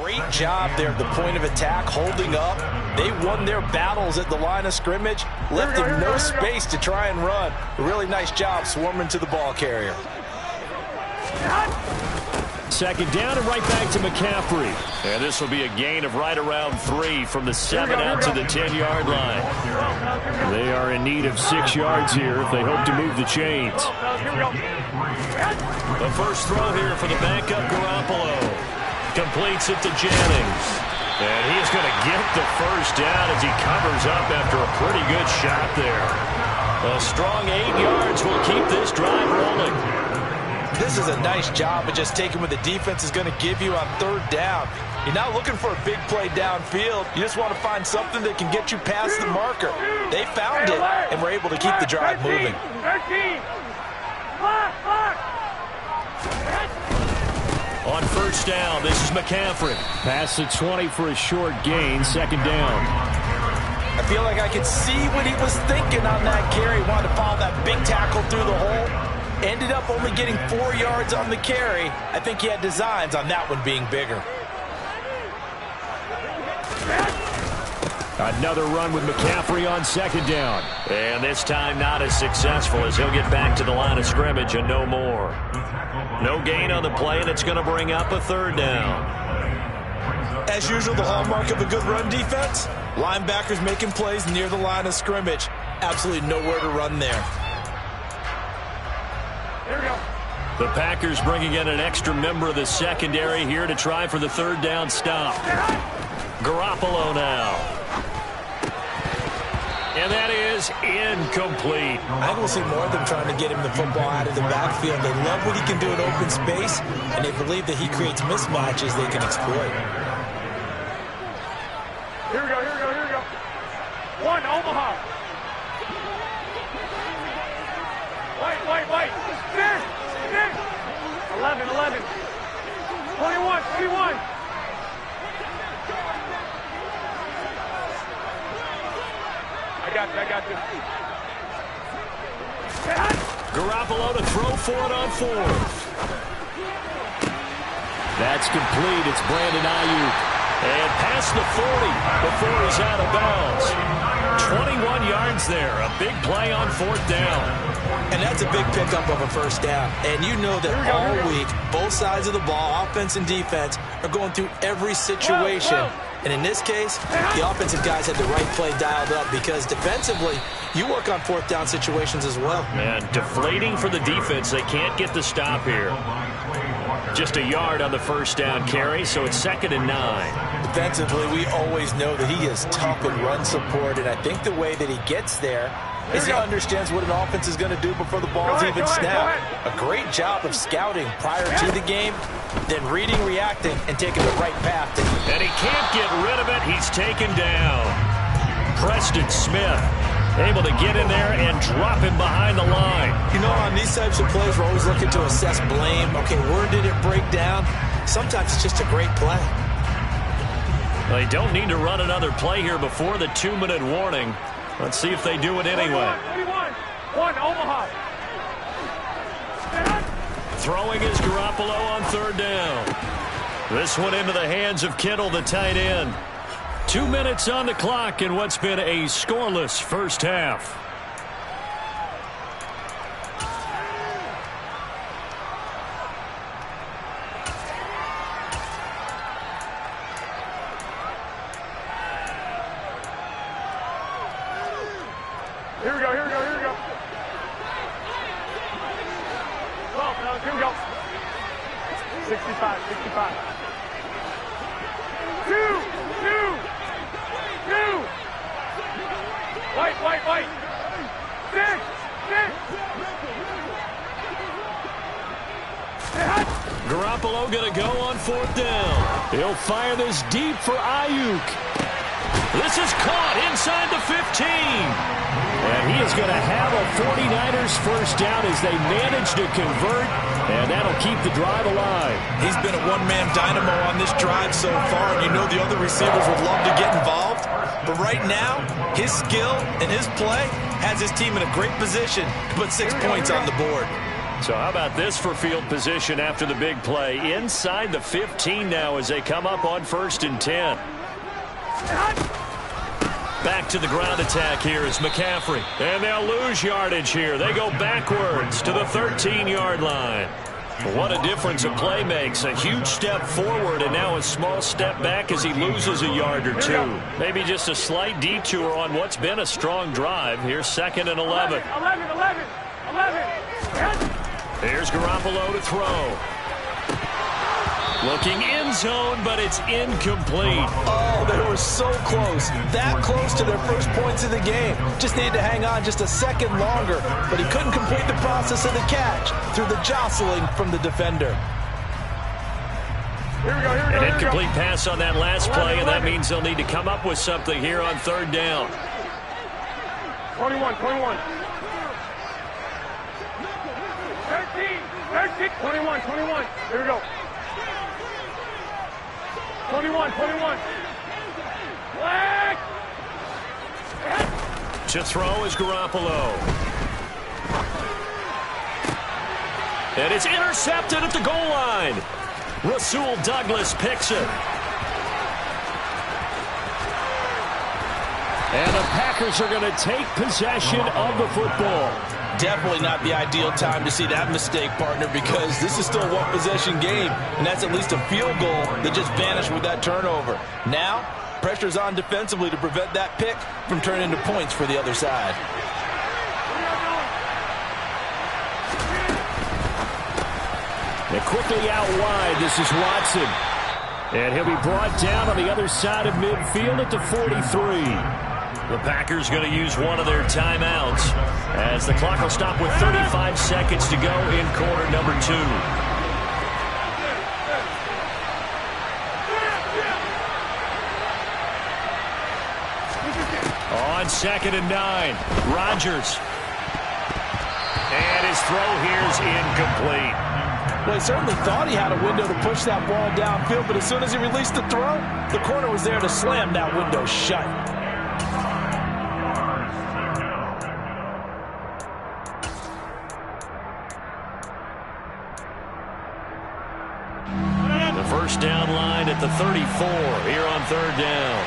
Great job there at the point of attack, holding up. They won their battles at the line of scrimmage, left him no space to try and run. A really nice job swarming to the ball carrier. Second down and right back to McCaffrey. And this will be a gain of right around 3 from the 7 out to the 10-yard line. They are in need of 6 yards here if they hope to move the chains. The first throw here for the backup Garoppolo. Completes it to Jennings. And he is going to get the first down as he covers up after a pretty good shot there. A strong 8 yards will keep this drive rolling. This is a nice job of just taking what the defense is going to give you on 3rd down. You're not looking for a big play downfield. You just want to find something that can get you past the marker. They found it and were able to keep the drive moving. 13. On first down, this is McCaffrey. Pass to 20 for a short gain, 2nd down. I feel like I could see what he was thinking on that carry. Wanted to follow that big tackle through the hole. Ended up only getting 4 yards on the carry. I think he had designs on that one being bigger. Another run with McCaffrey on 2nd down. And this time not as successful as he'll get back to the line of scrimmage and no more. No gain on the play, and it's going to bring up a 3rd down. As usual, the hallmark of a good run defense, linebackers making plays near the line of scrimmage. Absolutely nowhere to run there. The Packers bringing in an extra member of the secondary here to try for the 3rd down stop. Garoppolo now. And that is incomplete. I think we'll see more of them trying to get him the football out of the backfield. They love what he can do in open space, and they believe that he creates mismatches they can exploit. Here we go, here we go, here we go. 1, Omaha. Wait. 11. 21. I got this. Garoppolo to throw for it on 4th. That's complete. It's Brandon Ayuk. And past the 40 before he's out of bounds. 21 yards there. A big play on 4th down. And that's a big pickup of a first down. And you know that all week, both sides of the ball, offense and defense, are going through every situation. And in this case, the offensive guys had the right play dialed up because defensively, you work on 4th down situations as well. And deflating for the defense. They can't get the stop here. Just a yard on the first down carry, so it's 2nd and 9. Defensively, we always know that he is tough in run support, and I think the way that he gets there is he understands what an offense is going to do before the ball's even snapped. A great job of scouting prior to the game, then reading, reacting, and taking the right path. And he can't get rid of it. He's taken down. Preston Smith able to get in there and drop him behind the line. You know, on these types of plays, we're always looking to assess blame. Okay, where did it break down? Sometimes it's just a great play. They don't need to run another play here before the 2-minute warning. Let's see if they do it anyway. 1, Omaha. Throwing is Garoppolo on 3rd down. This one into the hands of Kittle, the tight end. 2 minutes on the clock in what's been a scoreless first half. Here we go. 65. 2. White. 6. Garoppolo going to go on 4th down. He'll fire this deep for Ayuk. This is caught inside the 15. And he is going to have a 49ers first down as they manage to convert, and that'll keep the drive alive. He's been a one-man dynamo on this drive so far, and you know the other receivers would love to get involved. But right now, his skill and his play has his team in a great position to put 6 points on the board. So how about this for field position after the big play? Inside the 15 now as they come up on 1st and 10. Back to the ground attack here is McCaffrey. And they'll lose yardage here. They go backwards to the 13-yard line. What a difference a play makes. A huge step forward and now a small step back as he loses a yard or two. Maybe just a slight detour on what's been a strong drive. Here's 2nd and 11. 11. Here's Garoppolo to throw. Looking end zone, but it's incomplete. Oh, they were so close. That close to their first points of the game. Just needed to hang on just a second longer, but he couldn't complete the process of the catch through the jostling from the defender. Here we go. An incomplete pass on that last play, and that means they'll need to come up with something here on 3rd down. 21. 13. 21. Here we go. 21. Flag! To throw is Garoppolo. And it's intercepted at the goal line. Rasul Douglas picks it. And the Packers are going to take possession of the football. Definitely not the ideal time to see that mistake, partner, because this is still a one-possession game, and that's at least a field goal that just vanished with that turnover. Now, pressure's on defensively to prevent that pick from turning into points for the other side. And quickly out wide, this is Watson. And he'll be brought down on the other side of midfield at the 43. The Packers going to use one of their timeouts as the clock will stop with 35 seconds to go in quarter number 2. On 2nd and 9, Rodgers. And his throw here is incomplete. Well, he certainly thought he had a window to push that ball downfield, but as soon as he released the throw, the corner was there to slam that window shut. The first down line at the 34 here on 3rd down.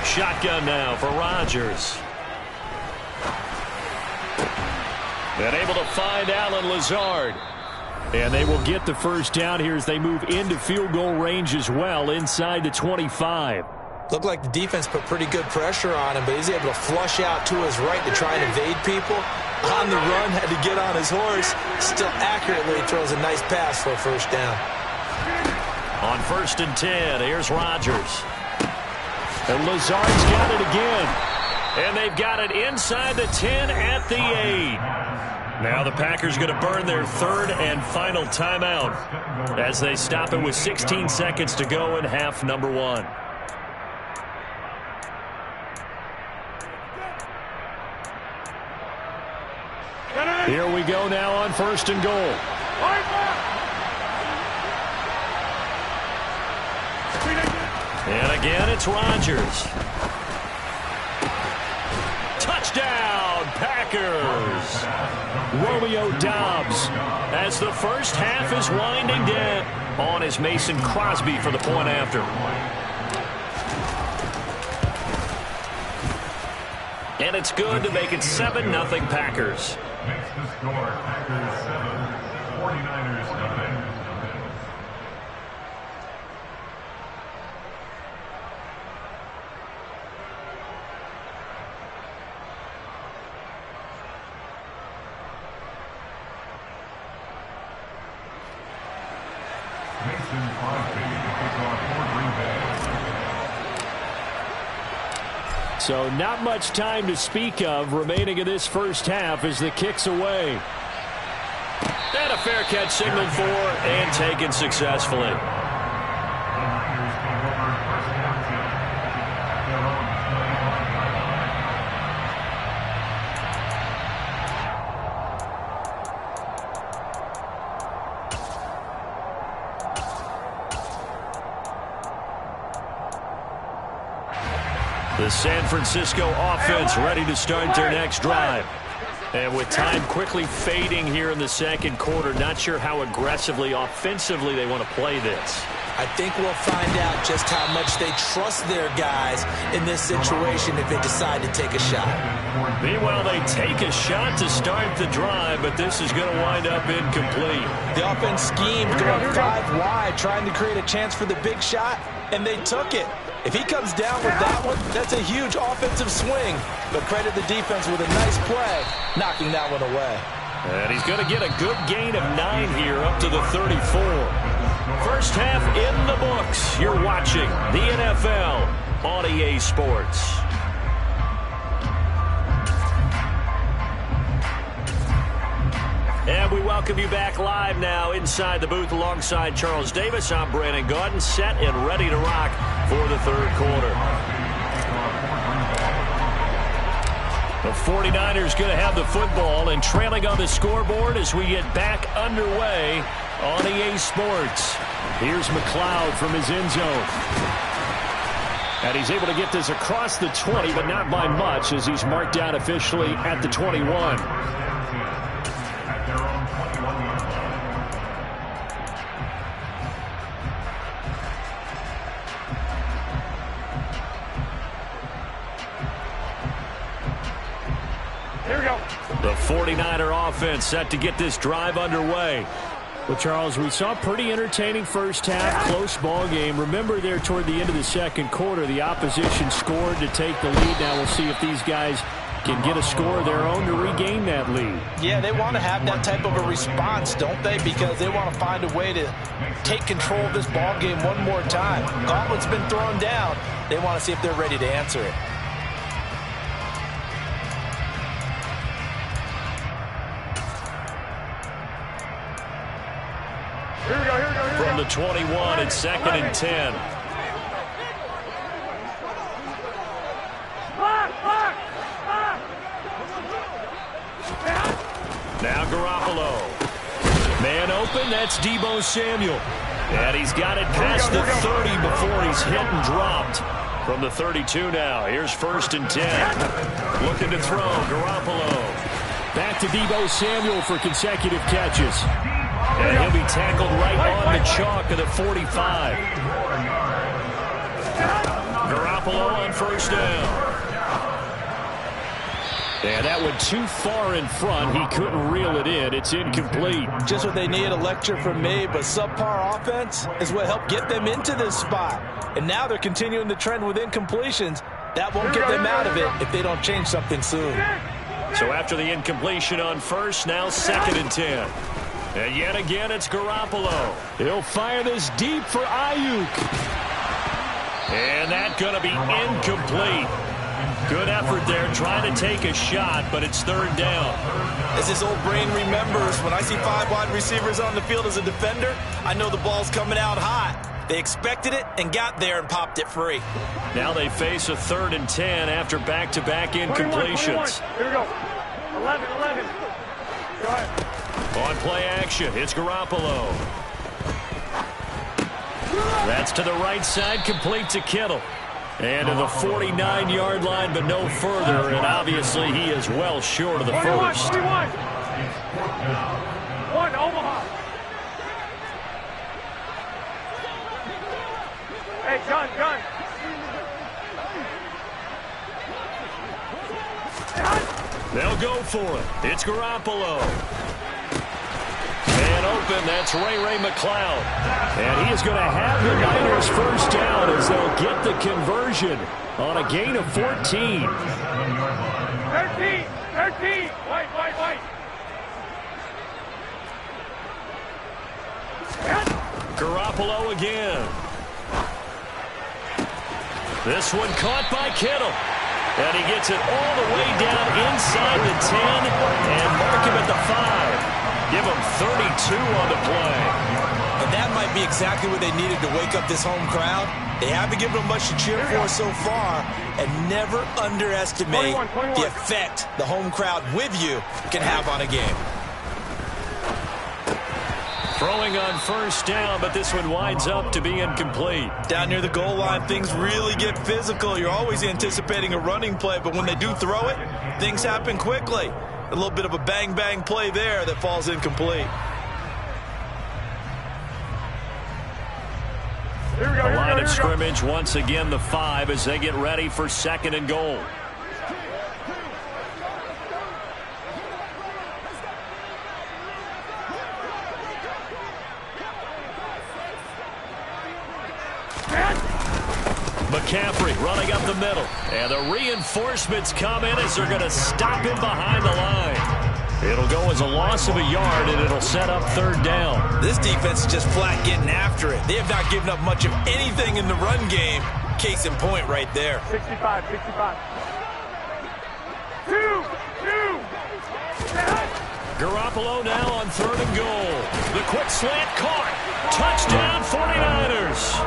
Shotgun now for Rodgers. And able to find Allen Lazard. And they will get the first down here as they move into field goal range as well inside the 25. Looked like the defense put pretty good pressure on him, but he's able to flush out to his right to try and evade people. On the run, had to get on his horse. Still accurately throws a nice pass for a first down. On 1st and 10, here's Rodgers. And Lazard's got it again. And they've got it inside the 10 at the 8. Now the Packers going to burn their 3rd and final timeout as they stop it with 16 seconds to go in half number 1. Here we go now on 1st and goal. And again, it's Rodgers. Touchdown, Packers. Romeo Doubs as the first half is winding down. On is Mason Crosby for the point after. And it's good to make it 7-0 Packers. Makes the score Packers 7, 49ers 9. So not much time to speak of remaining in this first half as the kick's away. And a fair catch signaled for and taken successfully. The San Francisco offense ready to start their next drive. And with time quickly fading here in the second quarter, not sure how aggressively, offensively they want to play this. I think we'll find out just how much they trust their guys in this situation if they decide to take a shot. Meanwhile, they take a shot to start the drive, but this is going to wind up incomplete. The offense schemed going 5 wide, trying to create a chance for the big shot, and they took it. If he comes down with that one, that's a huge offensive swing. But credit the defense with a nice play, knocking that one away. And he's going to get a good gain of 9 here, up to the 34. First half in the books. You're watching the NFL on EA Sports. And we welcome you back live now inside the booth alongside Charles Davis. I'm Brandon Gaudin, set and ready to rock for the third quarter. The 49ers going to have the football and trailing on the scoreboard as we get back underway on EA Sports. Here's McLeod from his end zone. And he's able to get this across the 20, but not by much as he's marked down officially at the 21. The 49er offense set to get this drive underway. Well, Charles, we saw a pretty entertaining first half, close ball game. Remember there toward the end of the second quarter, the opposition scored to take the lead. Now we'll see if these guys can get a score of their own to regain that lead. Yeah, they want to have that type of a response, don't they? Because they want to find a way to take control of this ball game one more time. Gauntlet's been thrown down. They want to see if they're ready to answer it. From the 21, it's 2nd and 10. Now Garoppolo. Man open, that's Deebo Samuel. And he's got it past the 30 before he's hit and dropped. From the 32 now, here's 1st and 10. Looking to throw, Garoppolo. Back to Deebo Samuel for consecutive catches. And he'll be tackled right on the chalk of the 45. Garoppolo on 1st down. And that went too far in front. He couldn't reel it in. It's incomplete. Just what they need, a lecture from me, but subpar offense is what helped get them into this spot. And now they're continuing the trend with incompletions. That won't get them out of it if they don't change something soon. So after the incompletion on 1st, now 2nd and 10. And yet again, it's Garoppolo. He'll fire this deep for Ayuk. And that's going to be incomplete. Good effort there, trying to take a shot, but it's 3rd down. As his old brain remembers, when I see 5 wide receivers on the field as a defender, I know the ball's coming out hot. They expected it and got there and popped it free. Now they face a 3rd and 10 after back-to-back incompletions. 21. Here we go. 11. Go ahead. On play action, it's Garoppolo. That's to the right side, complete to Kittle. And to the 49-yard line, but no further. And obviously, he is well short of the 1st. 21. 1, Omaha. Hey, gun. They'll go for it. It's Garoppolo. And open, that's Ray McLeod. And he is going to have the Niners 1st down as they'll get the conversion on a gain of 14. 13. White. Garoppolo again. This one caught by Kittle. And he gets it all the way down inside the 10 and mark him at the 5. Give him 32 on the play. And that might be exactly what they needed to wake up this home crowd. They haven't given them much to cheer for so far, and never underestimate the effect the home crowd with you can have on a game. Throwing on first down, but this one winds up to be incomplete. Down near the goal line, things really get physical. You're always anticipating a running play, but when they do throw it, things happen quickly. A little bit of a bang-bang play there that falls incomplete. The line of scrimmage once again the 5 as they get ready for 2nd and goal. McCaffrey running up the middle. And the reinforcements come in as they're going to stop him behind the line. It'll go as a loss of a yard, and it'll set up 3rd down. This defense is just flat getting after it. They have not given up much of anything in the run game. Case in point right there. 65. 2. Garoppolo now on 3rd and goal. The quick slant caught. Touchdown 49ers.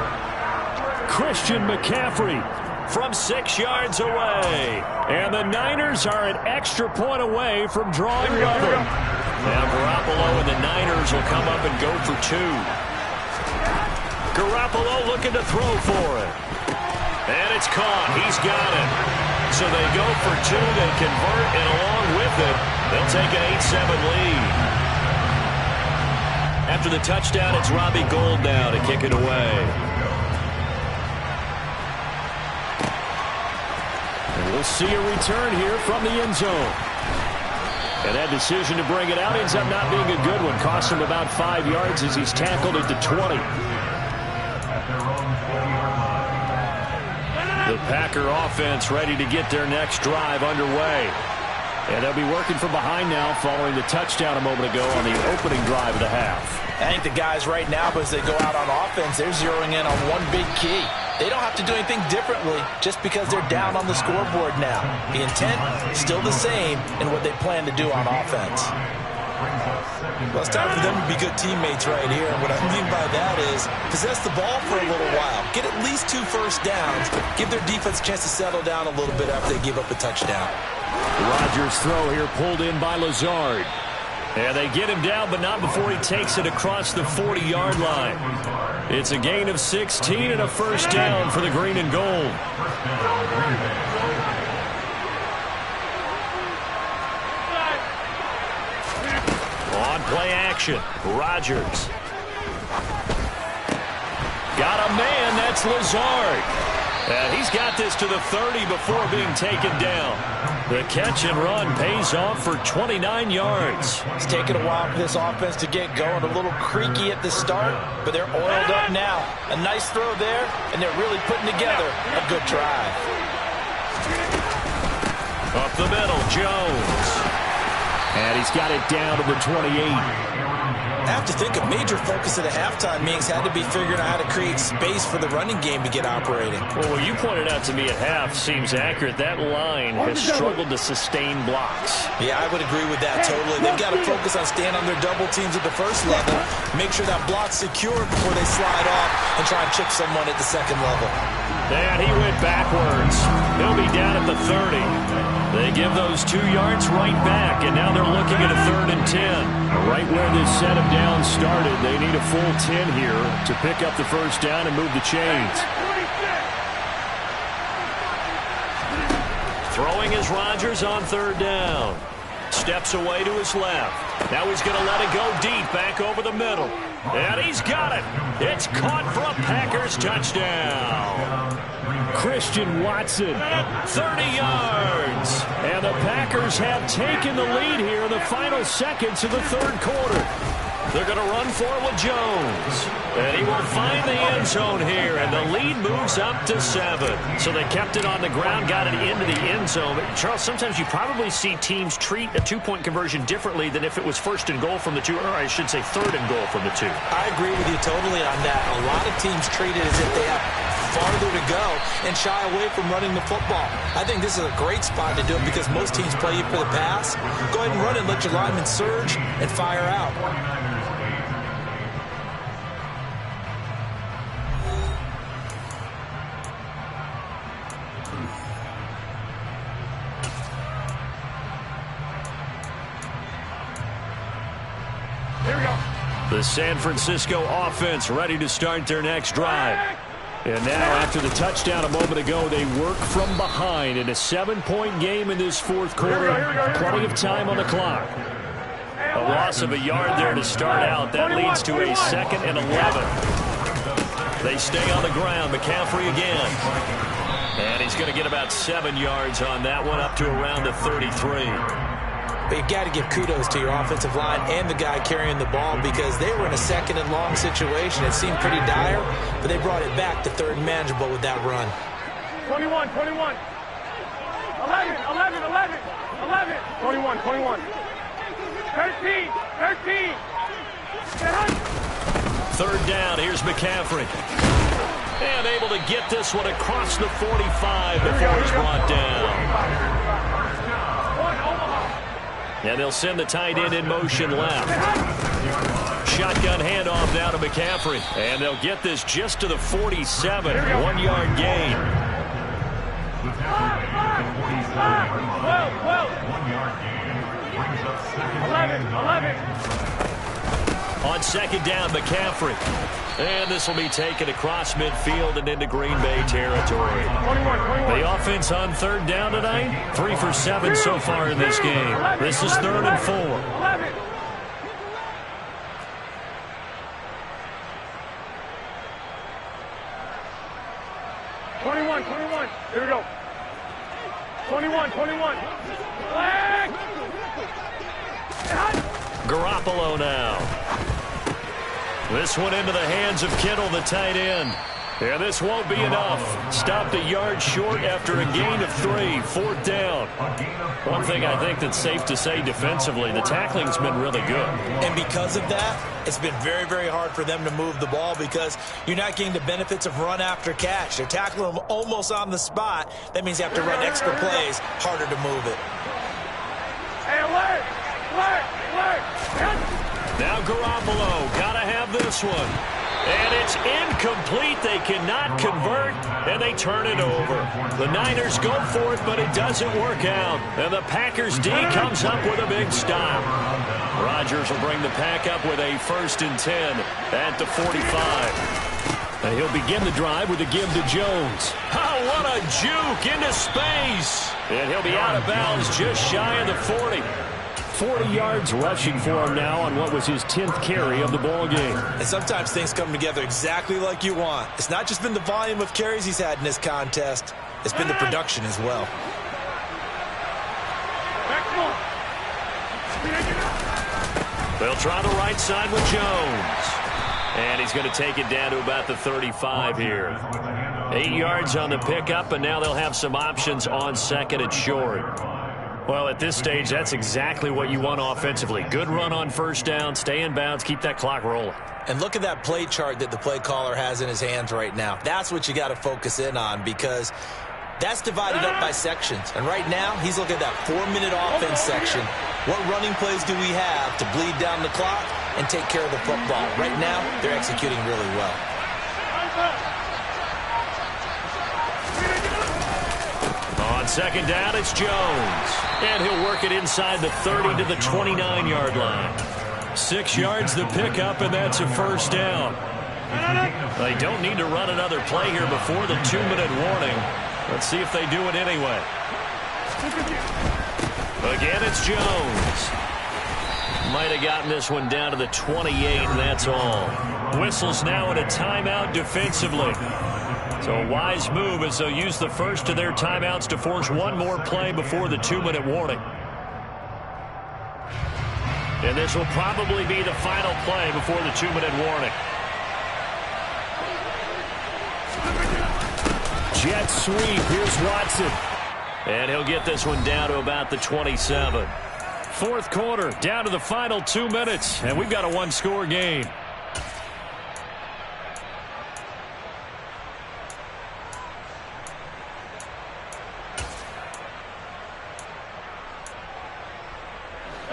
Christian McCaffrey from 6 yards away. And the Niners are an extra point away from drawing level. Now Garoppolo and the Niners will come up and go for 2. Garoppolo looking to throw for it. And it's caught. He's got it. So they go for 2. They convert, and along with it, they'll take an 8-7 lead. After the touchdown, it's Robbie Gould now to kick it away. We'll see a return here from the end zone. And that decision to bring it out ends up not being a good one. Costs him about 5 yards as he's tackled at the 20. The Packer offense ready to get their next drive underway. And they'll be working from behind now following the touchdown a moment ago on the opening drive of the half. I think the guys right now, as they go out on offense, they're zeroing in on one big key. They don't have to do anything differently just because they're down on the scoreboard now. The intent is still the same in what they plan to do on offense. Well, it's time for them to be good teammates right here. And what I mean by that is possess the ball for a little while. Get at least 2 first downs. Give their defense a chance to settle down a little bit after they give up a touchdown. Rodgers' throw here pulled in by Lazard. And they get him down, but not before he takes it across the 40-yard line. It's a gain of 16 and a first down for the green and gold. On play action, Rodgers. Got a man, that's Lazard. And he's got this to the 30 before being taken down. The catch and run pays off for 29 yards. It's taken a while for this offense to get going. A little creaky at the start, but they're oiled up now. A nice throw there, and they're really putting together a good drive. Up the middle, Jones. And he's got it down to the 28. I have to think a major focus at the halftime meetings had to be figuring out how to create space for the running game to get operating. Well, what you pointed out to me at half seems accurate. That line has struggled to sustain blocks. Yeah, I would agree with that totally. They've got to focus on staying on their double teams at the first level, make sure that block's secured before they slide off and try and chip someone at the second level. And he went backwards. He'll be down at the 30. They give those 2 yards right back, and now they're looking at a 3rd and 10. Right where this set of downs started, they need a full 10 here to pick up the first down and move the chains. Throwing is Rodgers on 3rd down. Steps away to his left. Now he's going to let it go deep, back over the middle. And he's got it. It's caught for a Packers touchdown. Christian Watson, 30 yards. And the Packers have taken the lead here in the final seconds of the 3rd quarter. They're going to run for it with Jones. And he will find the end zone here, and the lead moves up to 7. So they kept it on the ground, got it into the end zone. But Charles, sometimes you probably see teams treat a 2-point conversion differently than if it was 1st and goal from the 2, or I should say 3rd and goal from the 2. I agree with you totally on that. A lot of teams treat it as if they have farther to go and shy away from running the football. I think this is a great spot to do it because most teams play you for the pass. Go ahead and run it, let your linemen surge, and fire out. The San Francisco offense ready to start their next drive. And now, after the touchdown a moment ago, they work from behind in a 7-point game in this fourth quarter. Plenty of time on the clock. A loss of a yard there to start out. That leads to a 2nd and 11. They stay on the ground. McCaffrey again. And he's going to get about 7 yards on that one, up to around the 33. But you've got to give kudos to your offensive line and the guy carrying the ball because they were in a 2nd and long situation. It seemed pretty dire, but they brought it back to 3rd and manageable with that run. 21, 21. 11, 11, 11, 11. 21, 21. 13, 13. 3rd down, here's McCaffrey. And able to get this one across the 45 before he's brought down. And they'll send the tight end in motion left. Shotgun handoff now to McCaffrey. And they'll get this just to the 47. 1-yard gain. 11. On 2nd down, McCaffrey. And this will be taken across midfield and into Green Bay territory. The offense on 3rd down tonight, 3 for 7 so far in this game. This is 3rd and 4. 21, 21. Here we go. 21, 21. Garoppolo now. This one into the hands of Kittle, the tight end. And this won't be enough. Stopped a yard short after a gain of 3. 4th down. One thing I think that's safe to say defensively, the tackling's been really good. And because of that, it's been very, very hard for them to move the ball because you're not getting the benefits of run after catch. They're tackling them almost on the spot. That means you have to run extra plays, harder to move it. Hey, alert! Now Garoppolo, gotta have this one. And it's incomplete. They cannot convert, and they turn it over. The Niners go for it, but it doesn't work out. And the Packers D comes up with a big stop. Rodgers will bring the Pack up with a 1st and 10 at the 45. And he'll begin the drive with a give to Jones. Oh, what a juke into space. And he'll be out of bounds just shy of the 40. 40 yards rushing for him now on what was his 10th carry of the ball game. And sometimes things come together exactly like you want. It's not just been the volume of carries he's had in this contest. It's been the production as well. They'll try the right side with Jones. And he's going to take it down to about the 35 here. 8 yards on the pickup, and now they'll have some options on 2nd and short. Well, at this stage, that's exactly what you want offensively. Good run on 1st down, stay in bounds, keep that clock rolling. And look at that play chart that the play caller has in his hands right now. That's what you got to focus in on because that's divided up by sections. And right now, he's looking at that 4-minute offense section. What running plays do we have to bleed down the clock and take care of the football? Right now, they're executing really well. On 2nd down, it's Jones. And he'll work it inside the 30 to the 29-yard line. 6 yards the pickup, and that's a 1st down. They don't need to run another play here before the 2-minute warning. Let's see if they do it anyway. Again, it's Jones. Might have gotten this one down to the 28, and that's all. Whistles now in a timeout defensively. So a wise move as they'll use the first of their timeouts to force one more play before the 2-minute warning. And this will probably be the final play before the 2-minute warning. Jet sweep. Here's Watson. And he'll get this one down to about the 27. 4th quarter, down to the final 2 minutes, and we've got a 1-score game.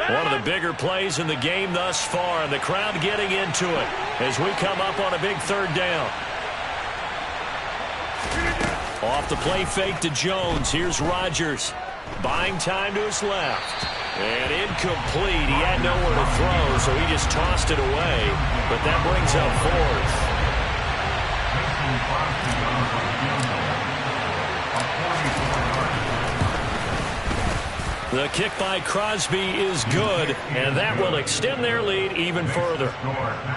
One of the bigger plays in the game thus far, and the crowd getting into it as we come up on a big third down. Off the play fake to Jones. Here's Rodgers. Buying time to his left. And incomplete. He had nowhere to throw, so he just tossed it away. But that brings up fourth. The kick by Crosby is good, and that will extend their lead even further.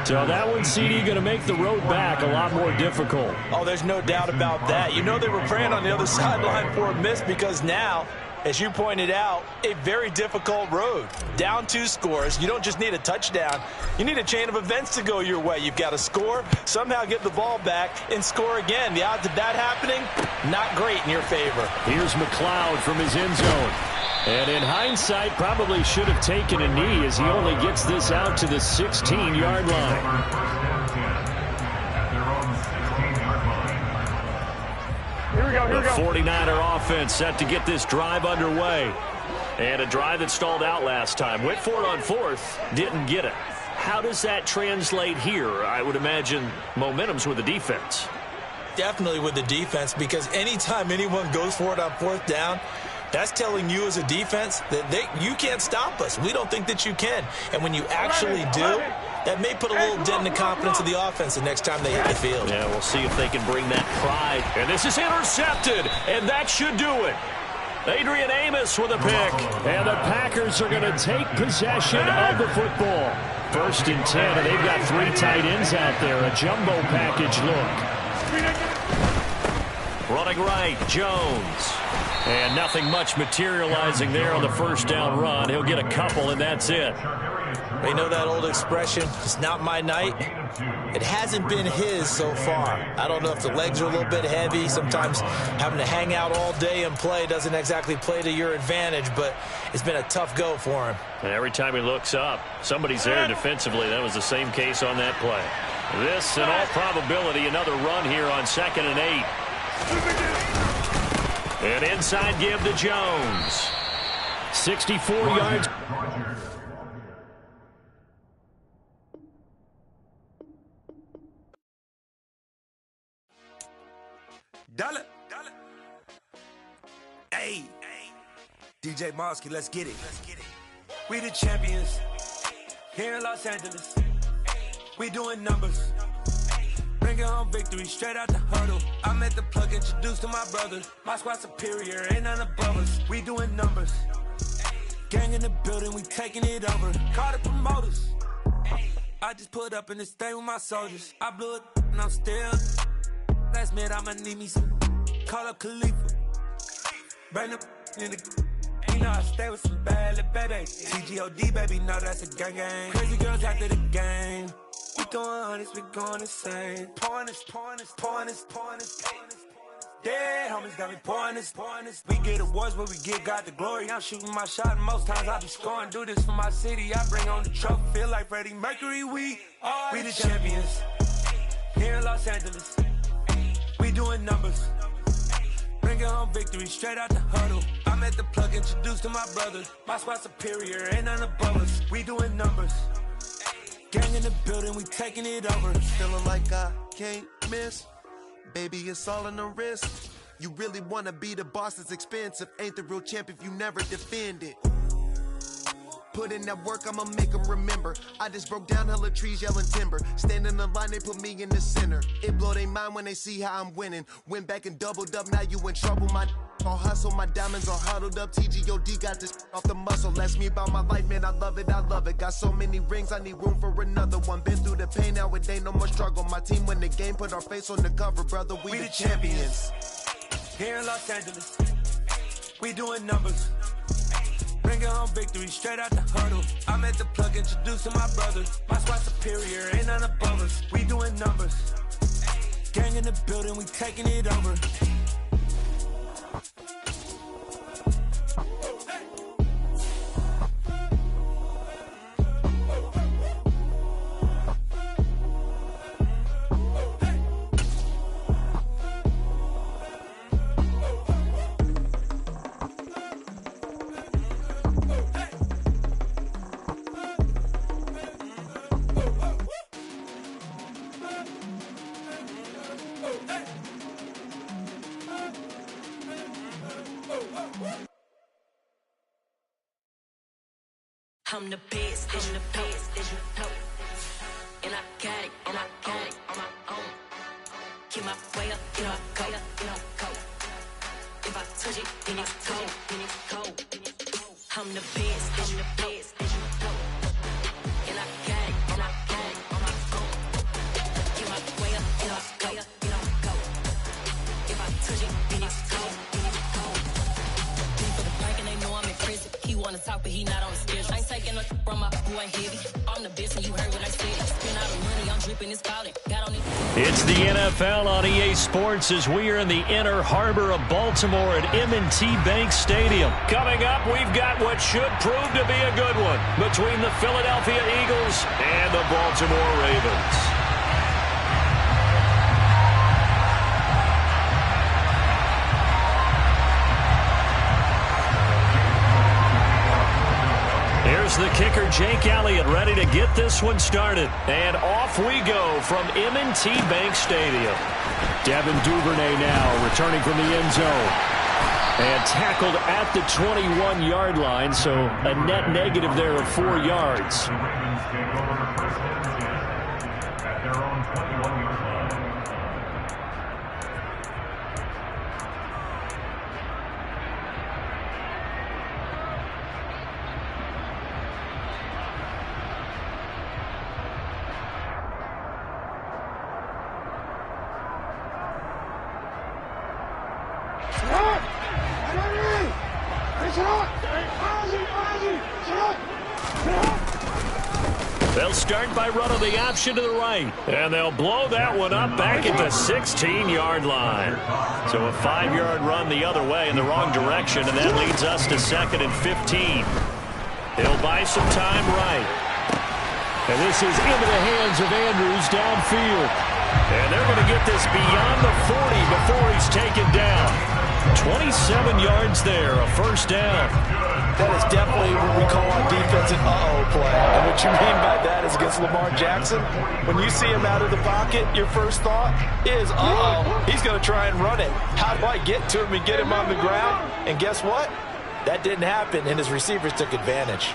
So that one, CD, going to make the road back a lot more difficult. Oh, there's no doubt about that. You know they were praying on the other sideline for a miss because now, as you pointed out, a very difficult road. Down 2 scores. You don't just need a touchdown. You need a chain of events to go your way. You've got to score, somehow get the ball back, and score again. The odds of that happening, not great in your favor. Here's McLeod from his end zone. And in hindsight, probably should have taken a knee as he only gets this out to the 16-yard line. The 49er offense set to get this drive underway. And a drive that stalled out last time. Went for it on fourth, didn't get it. How does that translate here? I would imagine momentum's with the defense. Definitely with the defense, because anytime anyone goes for it on fourth down, that's telling you as a defense that you can't stop us. We don't think that you can. And when you actually do, that may put a little dent in the confidence of the offense the next time they hit the field. Yeah, we'll see if they can bring that pride. And this is intercepted, and that should do it. Adrian Amos with a pick. And the Packers are going to take possession of the football. 1st and 10, and they've got 3 tight ends out there. A jumbo package look. Running right, Jones. And nothing much materializing there on the first down run. He'll get a couple, and that's it. They know that old expression, it's not my night. It hasn't been his so far. I don't know if the legs are a little bit heavy. Sometimes having to hang out all day and play doesn't exactly play to your advantage, but it's been a tough go for him. And every time he looks up, somebody's there defensively. That was the same case on that play. This, in all probability, another run here on 2nd and 8. An inside give to Jones. 64 yards. Dollar. Hey. DJ Mosky, let's get it. We the champions here in Los Angeles. We doing numbers. Bringing home victory straight out the huddle. I'm at the plug, introduced to my brother. My squad superior, ain't none above us. We doing numbers. Gang in the building, we taking it over. Call the promoters. I just put up in this thing with my soldiers. I blew it and I'm still. Last minute, I'ma need me some. Call up Khalifa. Bring the in the. You know I stay with some bad little babies. TGOD, baby, know that's a gang gang. Crazy girls after the game. We going honest, we going insane. Pouring this. Dead homies got me pouring this. We get awards, but we give God the glory. I'm shooting my shot, and most times I be scoring. Do this for my city, I bring on the trophy. Feel like Freddie Mercury, we the champions. Here in Los Angeles, we doing numbers. Bringing home victory straight out the huddle. I'm at the plug, introduced to my brother. My squad superior, ain't none above us. We doing numbers. Gang in the building, we taking it over. Feeling like I can't miss. Baby, it's all in the wrist. You really wanna be the boss, it's expensive. Ain't the real champ if you never defend it. Put in that work, I'ma make them remember. I just broke down hella trees, yelling timber. Stand in the line, they put me in the center. It blow their mind when they see how I'm winning. Went back and doubled up, now you in trouble. My all hustle, my diamonds all huddled up. TGOD got this off the muscle. Ask me about my life, man, I love it. Got so many rings, I need room for another one. Been through the pain, now it ain't no more struggle. My team win the game, put our face on the cover, brother. We the champions. Here in Los Angeles, we doing numbers. Bringing home victory straight out the huddle. I'm at the plug, introduced to my brother. My squad superior, ain't none above us. We doing numbers. Gang in the building, we taking it over. I'm the best, as you know. And I got it on my own. Get my way up, get up, go. If I touch it, then it's cold. I'm the best, as you know. And I got it on my own. Get my way up, get up, go. If I touch it, then it's cold. People the park and they know I'm in prison. He wanna talk, but he not on the schedule. I ain't taking no from my boy heavy. I'm the best, and you heard what I said. Spend all the money, I'm dripping, it's falling. Got on it. It's the NFL on EA Sports as we are in the inner harbor of Baltimore at M&T Bank Stadium. Coming up, we've got what should prove to be a good one between the Philadelphia Eagles and the Baltimore Ravens. Here's the kicker, Jake Elliott, ready to get this one started. And off we go from M&T Bank Stadium. Devin Duvernay now returning from the end zone. And tackled at the 21-yard line, so a net negative there of 4 yards. The Ravens take over first and 10 at their own 21-yard line. They'll start by running the option to the right. And they'll blow that one up back at the 16-yard line. So a 5-yard run the other way in the wrong direction, and that leads us to 2nd and 15. He'll buy some time right. And this is into the hands of Andrews downfield. And they're going to get this beyond the 40 before he's taken down. 27 yards there, a first down. That is definitely what we call on defense an uh-oh play. And what you mean by that is against Lamar Jackson, when you see him out of the pocket, your first thought is, uh-oh, he's going to try and run it. How do I get to him and get him on the ground? And guess what? That didn't happen, and his receivers took advantage.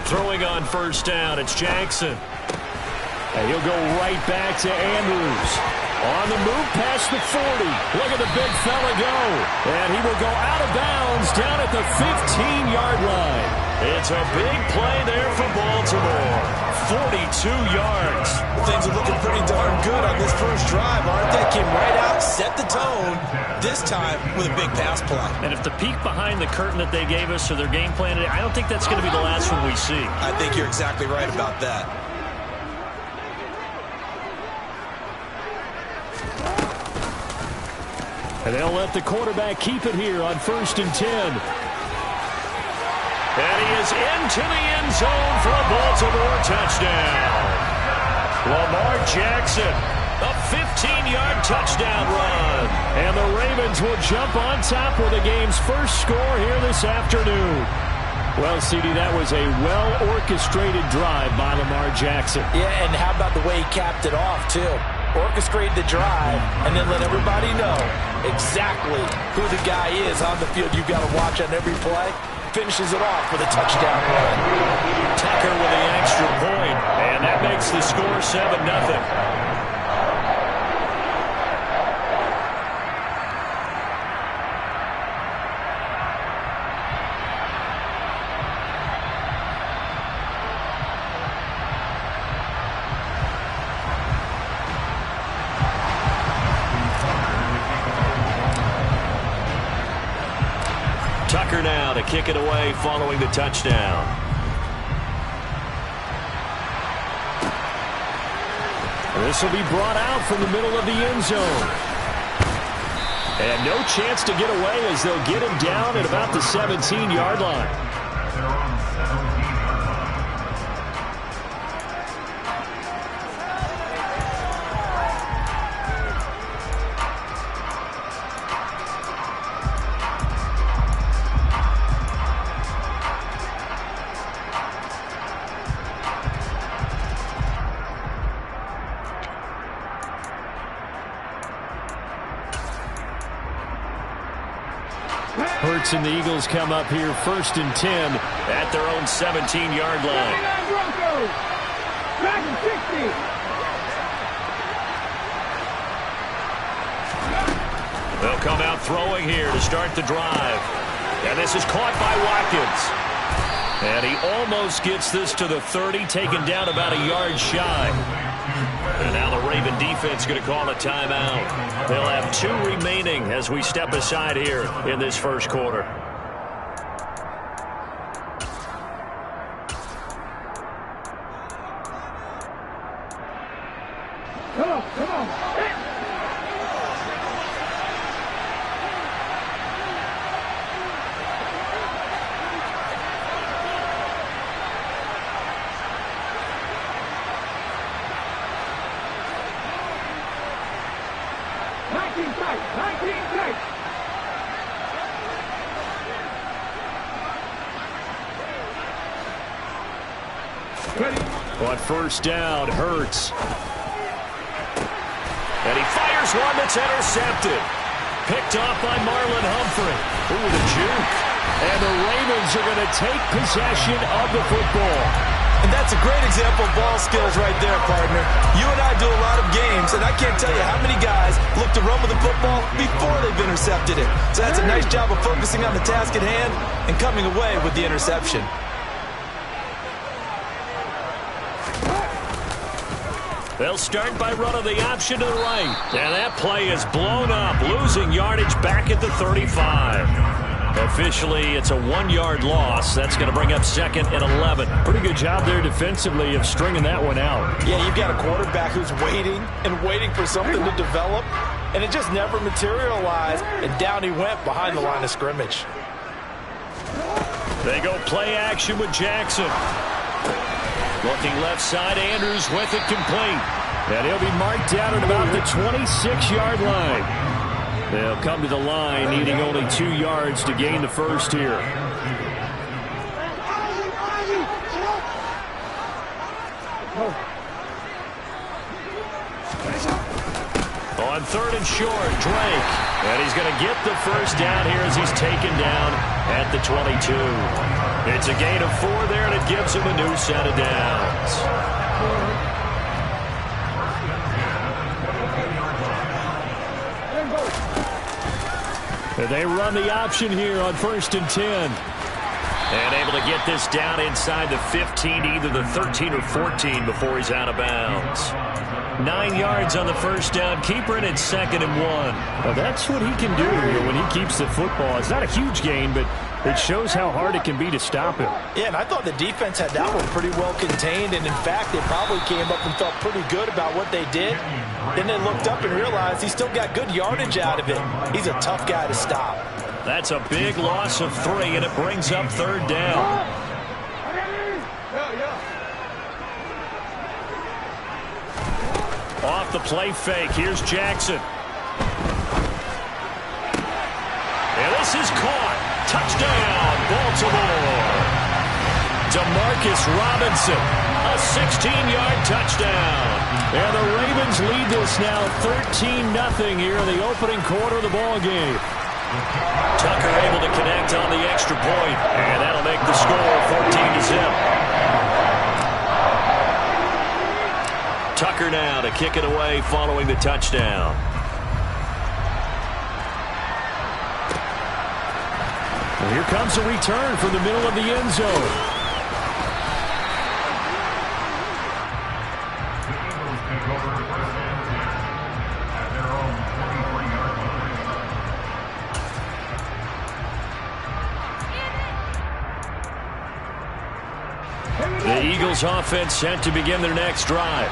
Throwing on first down, it's Jackson. And he'll go right back to Andrews. On the move past the 40. Look at the big fella go. And he will go out of bounds down at the 15-yard line. It's a big play there for Baltimore. 42 yards. Things are looking pretty darn good on this first drive, aren't they? Came right out, set the tone, this time with a big pass play. And if the peek behind the curtain that they gave us or their game plan, I don't think that's going to be the last one we see. I think you're exactly right about that. And they'll let the quarterback keep it here on 1st and 10. And he is into the end zone for a Baltimore touchdown. Lamar Jackson, a 15-yard touchdown run. And the Ravens will jump on top with the game's first score here this afternoon. Well, CD, that was a well-orchestrated drive by Lamar Jackson. Yeah, and how about the way he capped it off, too? Orchestrate the drive, and then let everybody know exactly who the guy is on the field you've got to watch on every play. Finishes it off with a touchdown run. Tucker with the extra point, and that makes the score 7-0. Tucker now to kick it away following the touchdown. This will be brought out from the middle of the end zone. And no chance to get away as they'll get him down at about the 17-yard line. Hurts and the Eagles come up here 1st and 10 at their own 17-yard line. Back in 60. They'll come out throwing here to start the drive. And this is caught by Watkins. And he almost gets this to the 30, taken down about a yard shy. And now the Raven defense going to call a timeout. They'll have 2 remaining as we step aside here in this first quarter. Come on, come on. On first down, Hurts. And he fires one that's intercepted. Picked off by Marlon Humphrey. Ooh, the juke. And the Ravens are going to take possession of the football. And that's a great example of ball skills right there, partner. You and I do a lot of games, and I can't tell you how many guys look to run with the football before they've intercepted it. So that's a nice job of focusing on the task at hand and coming away with the interception. They'll start by running the option to the right. And that play is blown up, losing yardage back at the 35. Officially, it's a 1-yard loss. That's going to bring up 2nd and 11. Pretty good job there defensively of stringing that one out. Yeah, you've got a quarterback who's waiting and waiting for something to develop, and it just never materialized, and down he went behind the line of scrimmage. They go play action with Jackson. Looking left side, Andrews with it complete. And he'll be marked down at about the 26-yard line. They'll come to the line, needing only 2 yards to gain the first here. On 3rd and short, Drake. And he's going to get the first down here as he's taken down at the 22. It's a gain of 4 there, and it gives him a new set of downs. They run the option here on 1st and 10. And able to get this down inside the 15, either the 13 or 14 before he's out of bounds. 9 yards on the first down. Keeper in at 2nd and 1. Well, that's what he can do here when he keeps the football. It's not a huge gain, but it shows how hard it can be to stop him. Yeah, and I thought the defense had that one pretty well contained, and in fact, they probably came up and felt pretty good about what they did. Then they looked up and realized he still got good yardage out of it. He's a tough guy to stop. That's a big loss of 3, and it brings up 3rd down. Off the play fake, here's Jackson. And this is caught. Touchdown, Baltimore. Demarcus Robinson, a 16-yard touchdown. And the Ravens lead this now 13-0 here in the opening quarter of the ball game. Tucker able to connect on the extra point, and that'll make the score 14-0. Tucker now to kick it away following the touchdown. Well, here comes a return from the middle of the end zone. The Eagles offense set to begin their next drive.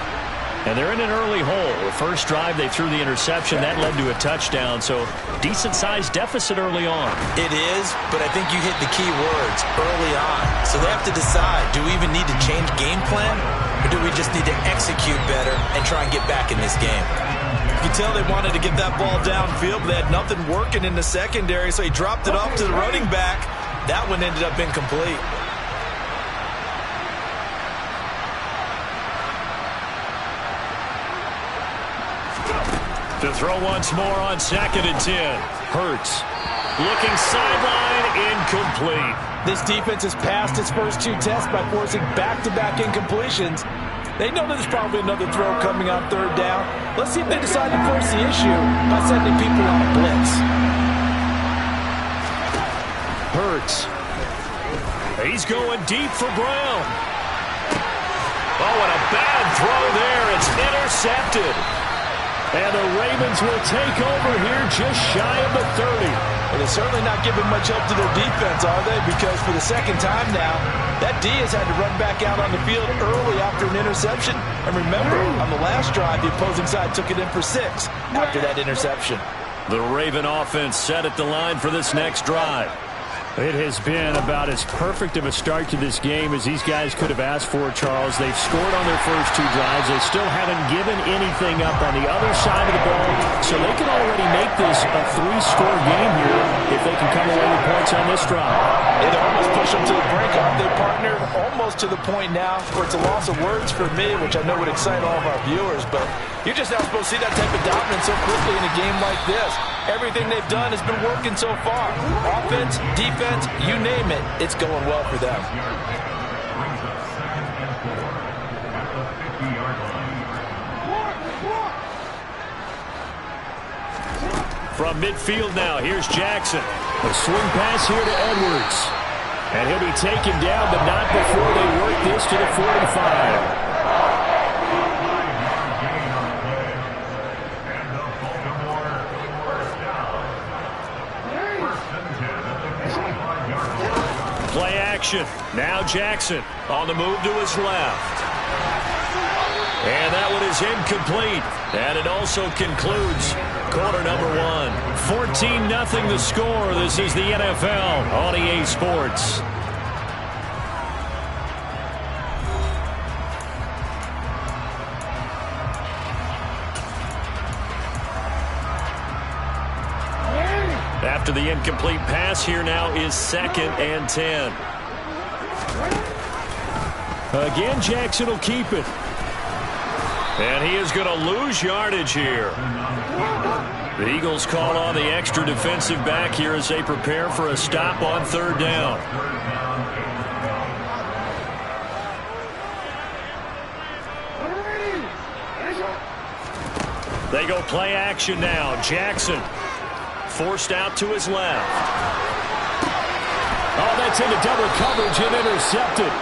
And they're in an early hole. The first drive, they threw the interception. That led to a touchdown, so decent-sized deficit early on. It is, but I think you hit the key words, early on. So they have to decide, do we even need to change game plan, or do we just need to execute better and try and get back in this game? You can tell they wanted to get that ball downfield, but they had nothing working in the secondary, so he dropped it off to the running back. That one ended up incomplete. To throw once more on 2nd and 10. Hurts. Looking sideline, incomplete. This defense has passed its first 2 tests by forcing back-to-back incompletions. They know there's probably another throw coming on 3rd down. Let's see if they decide to force the issue by sending people on a blitz. Hurts. He's going deep for Brown. Oh, and a bad throw there. It's intercepted. And the Ravens will take over here just shy of the 30. Well, they're certainly not giving much help to their defense, are they? Because for the second time now, that D has had to run back out on the field early after an interception. And remember, on the last drive, the opposing side took it in for 6 after that interception. The Raven offense set at the line for this next drive. It has been about as perfect of a start to this game as these guys could have asked for, Charles. They've scored on their first 2 drives. They still haven't given anything up on the other side of the ball, so they can already make this a 3-score game here if they can come away with points on this drive. They almost push them to the brink, aren't they, partner? Almost to the point now where it's a loss of words for me, which I know would excite all of our viewers, but you're just not supposed to see that type of dominance so quickly in a game like this. Everything they've done has been working so far. Offense, defense, you name it, it's going well for them. From midfield now, here's Jackson. A swing pass here to Edwards. And he'll be taken down, but not before they work this to the 45. Play action. Now Jackson on the move to his left. And that one is incomplete. And it also concludes quarter number 1. 14-0 the score. This is the NFL on EA Sports. After the incomplete pass, here now is 2nd and 10. Again, Jackson will keep it. And he is going to lose yardage here. The Eagles call on the extra defensive back here as they prepare for a stop on 3rd down. They go play action now. Jackson forced out to his left. Oh, that's into double coverage and intercepted.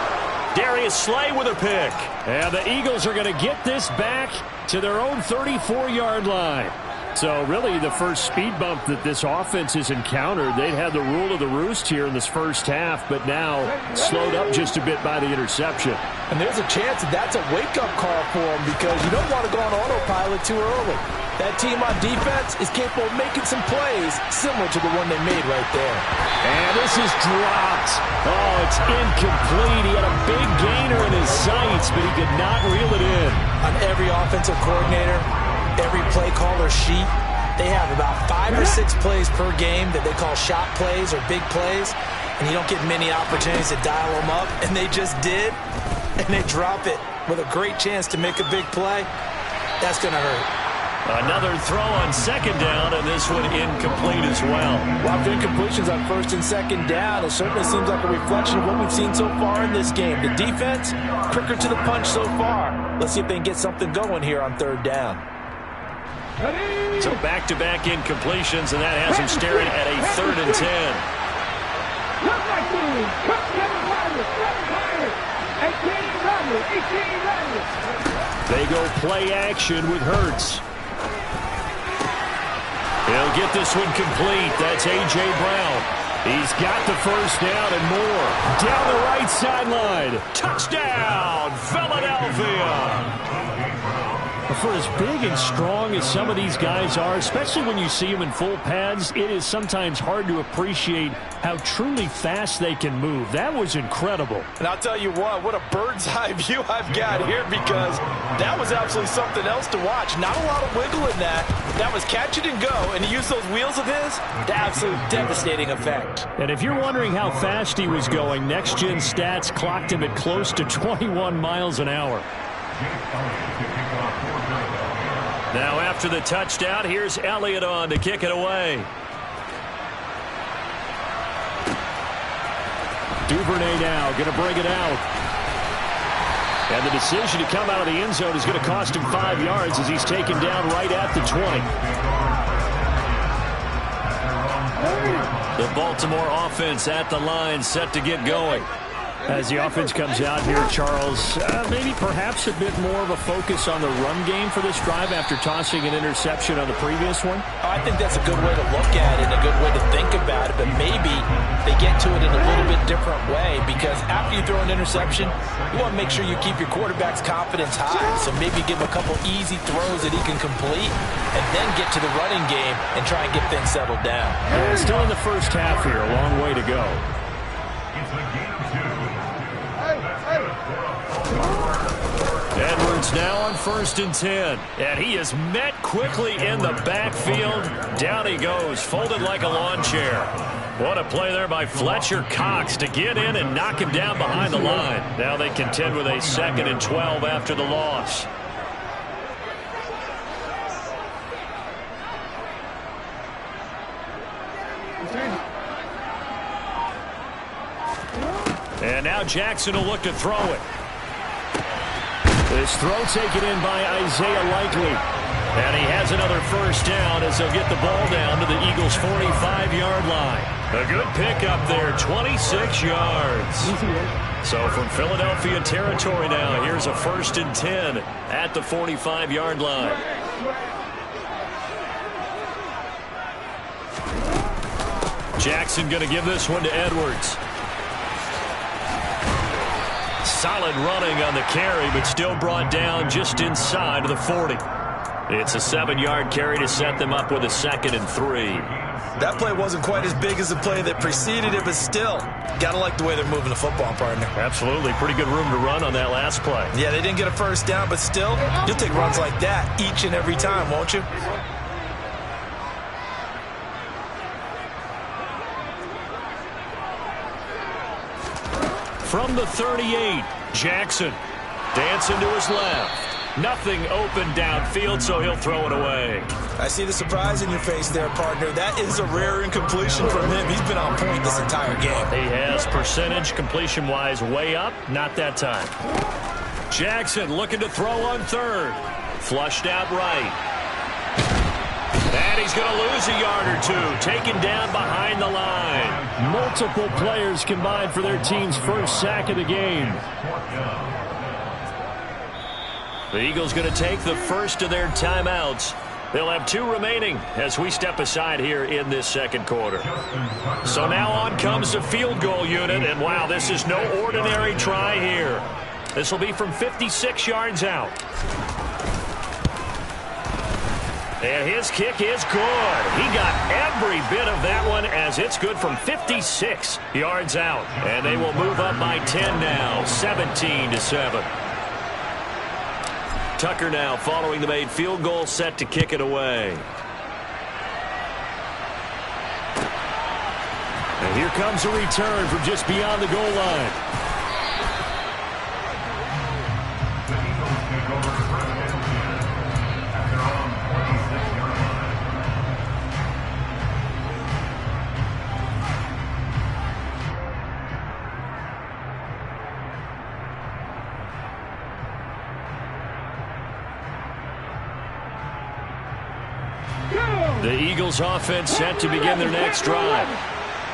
Darius Slay with a pick. And the Eagles are going to get this back to their own 34-yard line. So really the first speed bump that this offense has encountered. They'd had the rule of the roost here in this first half, but now slowed up just a bit by the interception. And there's a chance that that's a wake-up call for them because you don't want to go on autopilot too early. That team on defense is capable of making some plays similar to the one they made right there. And this is dropped. Oh, it's incomplete. He had a big gainer in his sights, but he could not reel it in. On every offensive coordinator, every play caller sheet, they have about 5 or 6 plays per game that they call shot plays or big plays, and you don't get many opportunities to dial them up, and they just did, and they drop it with a great chance to make a big play. That's going to hurt. Another throw on 2nd down, and this one incomplete as well. Well, after incompletions on 1st and 2nd down, it certainly seems like a reflection of what we've seen so far in this game. The defense, quicker to the punch so far. Let's see if they can get something going here on 3rd down. So back-to-back incompletions, and that has him staring at a 3rd and 10. They go play action with Hurts. He'll get this one complete. That's A.J. Brown. He's got the first down and more. Down the right sideline. Touchdown, Philadelphia. For as big and strong as some of these guys are, especially when you see them in full pads, it is sometimes hard to appreciate how truly fast they can move. That was incredible. And I'll tell you what a bird's eye view I've got here because that was absolutely something else to watch. Not a lot of wiggle in that. That was catch it and go, and he used those wheels of his to absolute devastating effect. And if you're wondering how fast he was going, Next Gen Stats clocked him at close to 21 miles an hour. Now after the touchdown, here's Elliott on to kick it away. Duvernay now going to bring it out. And the decision to come out of the end zone is going to cost him 5 yards as he's taken down right at the 20. The Baltimore offense at the line, set to get going. As the offense comes out here, Charles, maybe perhaps a bit more of a focus on the run game for this drive after tossing an interception on the previous one? I think that's a good way to look at it, a good way to think about it, but maybe they get to it in a little bit different way, because after you throw an interception, you want to make sure you keep your quarterback's confidence high. So maybe give him a couple easy throws that he can complete, and then get to the running game and try and get things settled down. Still in the first half here, a long way to go. Edwards now on 1st and 10. And he is met quickly in the backfield. Down he goes, folded like a lawn chair. What a play there by Fletcher Cox to get in and knock him down behind the line. Now they contend with a 2nd and 12 after the loss. And now Jackson will look to throw it. This throw taken in by Isaiah Likely. And he has another first down as they'll get the ball down to the Eagles' 45-yard line. A good pickup there, 26 yards. So from Philadelphia territory now, here's a 1st and 10 at the 45-yard line. Jackson going to give this one to Edwards. Solid running on the carry, but still brought down just inside of the 40. It's a 7-yard carry to set them up with a 2nd and 3. That play wasn't quite as big as the play that preceded it, but still, gotta like the way they're moving the football, partner. Absolutely. Pretty good room to run on that last play. Yeah, they didn't get a first down, but still, you'll take runs like that each and every time, won't you? From the 38, Jackson dancing to his left. Nothing open downfield, so he'll throw it away. I see the surprise in your face there, partner. That is a rare incompletion from him. He's been on point this entire game. He has percentage completion-wise way up. Not that time. Jackson looking to throw on 3rd. Flushed out right. And he's going to lose a yard or two. Taken down behind the line. Multiple players combined for their team's first sack of the game. The Eagles going to take the first of their timeouts. They'll have 2 remaining as we step aside here in this 2nd quarter. So now on comes the field goal unit. And wow, this is no ordinary try here. This will be from 56 yards out. And his kick is good. He got every bit of that one as it's good from 56 yards out. And they will move up by 10 now, 17-7. Tucker now following the made field goal, set to kick it away. And here comes a return from just beyond the goal line. The Eagles offense set to begin their next drive.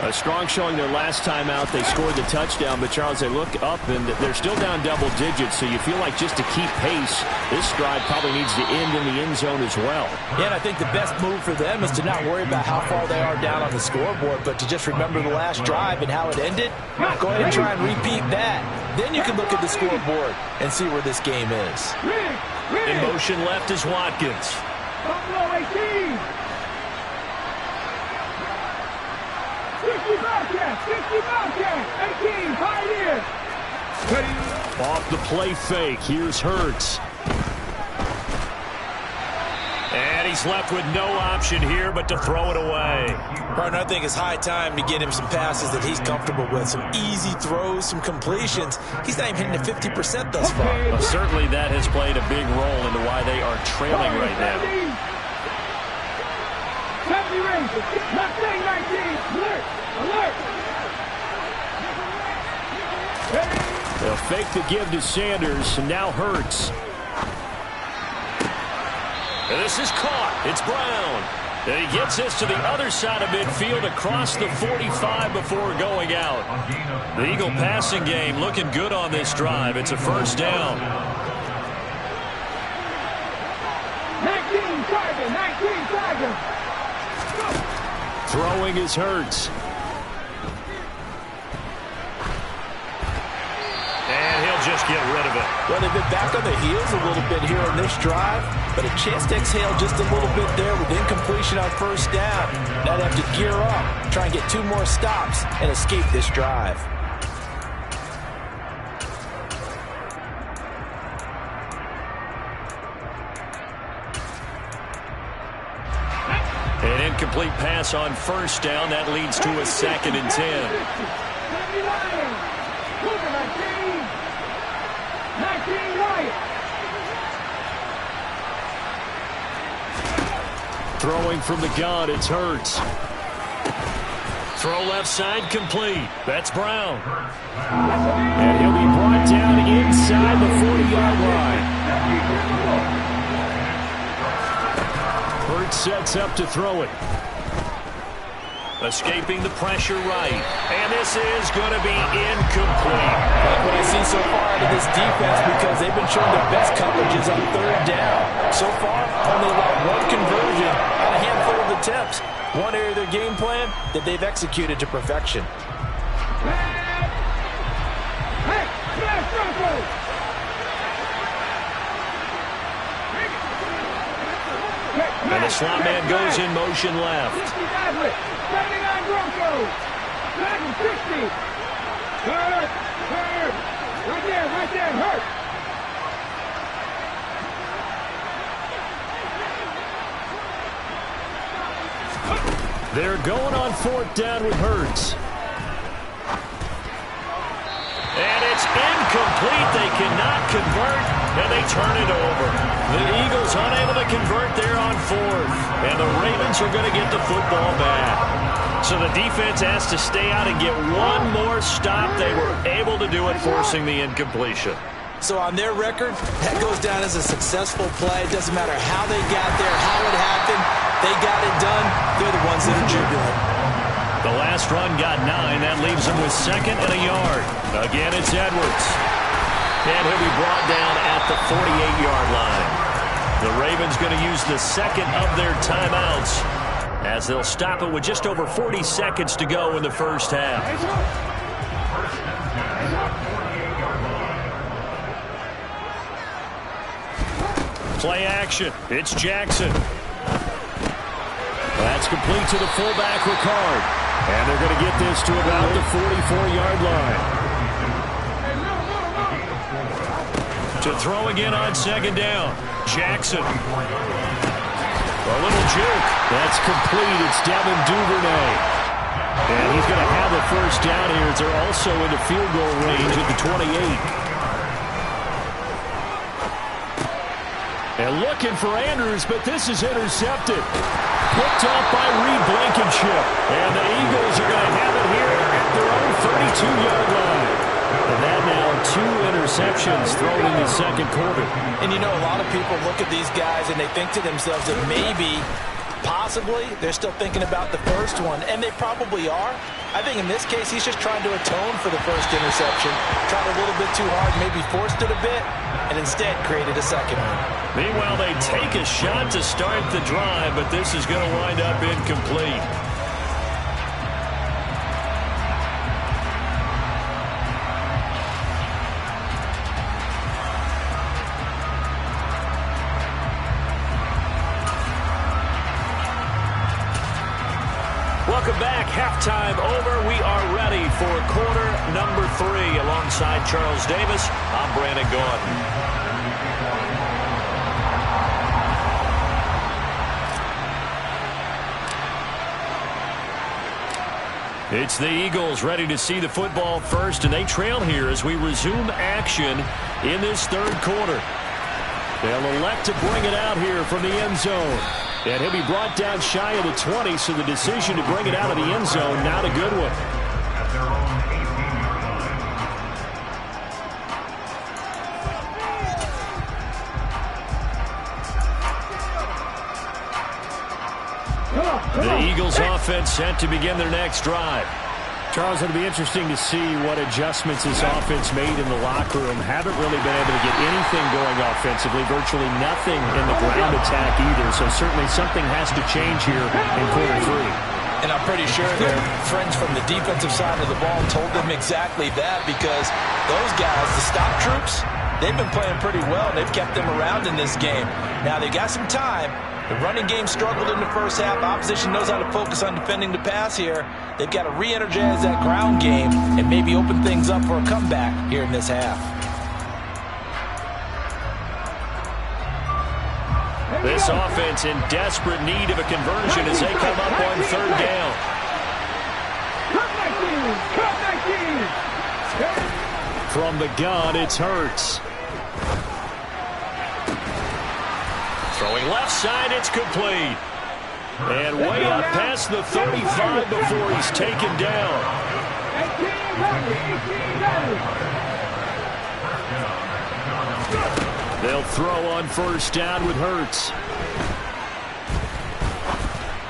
A strong showing their last time out. They scored the touchdown, but Charles, they look up and they're still down double digits, so you feel like just to keep pace, this drive probably needs to end in the end zone as well. Yeah, and I think the best move for them is to not worry about how far they are down on the scoreboard, but to just remember the last drive and how it ended. Go ahead and try and repeat that. Then you can look at the scoreboard and see where this game is. In motion left is Watkins. Buffalo 18. 60 Bobcat, 18, Pioneer. Off the play fake, here's Hurts. And he's left with no option here but to throw it away. Partner, I think it's high time to get him some passes that he's comfortable with. Some easy throws, some completions. He's not even hitting the 50% thus far. Well, certainly that has played a big role into why they are trailing right now. Mustang 19, alert, alert. They'll fake the give to Sanders, and now Hurts. And this is caught. It's Brown. And he gets this to the other side of midfield across the 45 before going out. The Eagle passing game looking good on this drive. It's a first down. 19 Tiger. Throwing is Hurts. And he'll just get rid of it. Well, they've been back on the heels a little bit here on this drive, but a chance to exhale just a little bit there with incompletion on first down. Now they have to gear up, try and get 2 more stops, and escape this drive. An incomplete pass on first down. That leads to a 2nd and 10. Throwing from the gun, it's Hurts. Throw left side, complete. That's Brown. And he'll be brought down inside the 40-yard line. Hurts sets up to throw it. Escaping the pressure right. And this is going to be incomplete. Like what I see so far out of this defense, because they've been showing their best coverages on 3rd down. So far, only allowed 1 conversion on a handful of attempts. One area of their game plan that they've executed to perfection. And the slot man goes in motion left. 79 Broncos. 60. Hurt. Right there, Hurt. They're going on 4th down with Hurts. And it's incomplete. They cannot convert, and they turn it over. The Eagles unable to convert there on 4th, and the Ravens are going to get the football back. So the defense has to stay out and get 1 more stop. They were able to do it, forcing the incompletion. So on their record, that goes down as a successful play. It doesn't matter how they got there, how it happened. They got it done. They're the ones that are jubilant. The last run got 9. That leaves them with 2nd and a yard. Again, it's Edwards. And he'll be brought down at the 48-yard line. The Ravens going to use the 2nd of their timeouts as they'll stop it with just over 40 seconds to go in the first half. Play action. It's Jackson. That's complete to the fullback, Ricard. And they're going to get this to about the 44-yard line. To throw again on 2nd down. Jackson. A little juke. That's complete. It's Devin Duvernay. And he's going to have a first down here as they're also into field goal range at the 28. And looking for Andrews, but this is intercepted. Picked off by Reed Blankenship. And the Eagles are going to have it here at their own 32-yard line. And that now 2 interceptions thrown in the 2nd quarter. And you know, a lot of people look at these guys and they think to themselves that maybe, possibly, they're still thinking about the first one. And they probably are. I think in this case, he's just trying to atone for the first interception. Tried a little bit too hard, maybe forced it a bit, and instead created a 2nd one. Meanwhile, they take a shot to start the drive, but this is going to wind up incomplete. Welcome back. Halftime over. We are ready for quarter number 3. Alongside Charles Davis, I'm Brandon Gaudin. It's the Eagles ready to see the football first, and they trail here as we resume action in this 3rd quarter. They'll elect to bring it out here from the end zone. And he'll be brought down shy of the 20, so the decision to bring it out of the end zone, not a good one. The Eagles offense set to begin their next drive. Charles, it'll be interesting to see what adjustments this offense made in the locker room. Haven't really been able to get anything going offensively, virtually nothing in the ground attack either. So certainly something has to change here in quarter 3. And I'm pretty sure their friends from the defensive side of the ball told them exactly that, because those guys, the stop troops, they've been playing pretty well, and they've kept them around in this game. Now, they got some time. The running game struggled in the first half. Opposition knows how to focus on defending the pass here. They've got to re-energize that ground game and maybe open things up for a comeback here in this half. This offense in desperate need of a conversion as they come up on 3rd down. From the gun, it's Hurts. Throwing left side, it's complete. And way up past the 35 before he's taken down. They'll throw on 1st down with Hurts.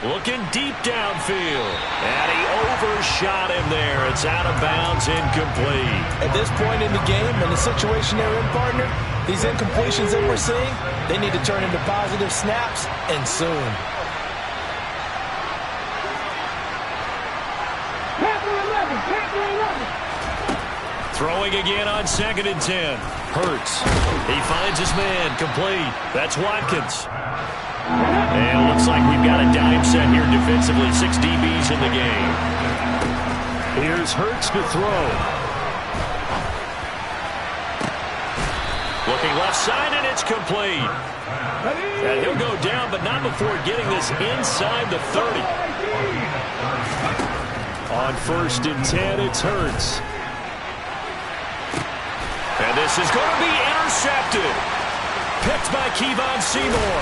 Looking deep downfield. And he overshot him there. It's out of bounds, incomplete. At this point in the game, and the situation they're in, partner, these incompletions that we're seeing, they need to turn into positive snaps, and soon. Throwing again on 2nd and 10. Hurts. He finds his man. Complete. That's Watkins. And it looks like we've got a dime set here defensively. 6 DBs in the game. Here's Hurts to throw. Looking left side, and it's complete. And he'll go down, but not before getting this inside the 30. On 1st and 10, it's Hurts. And this is going to be intercepted. Picked by Kevon Seymour.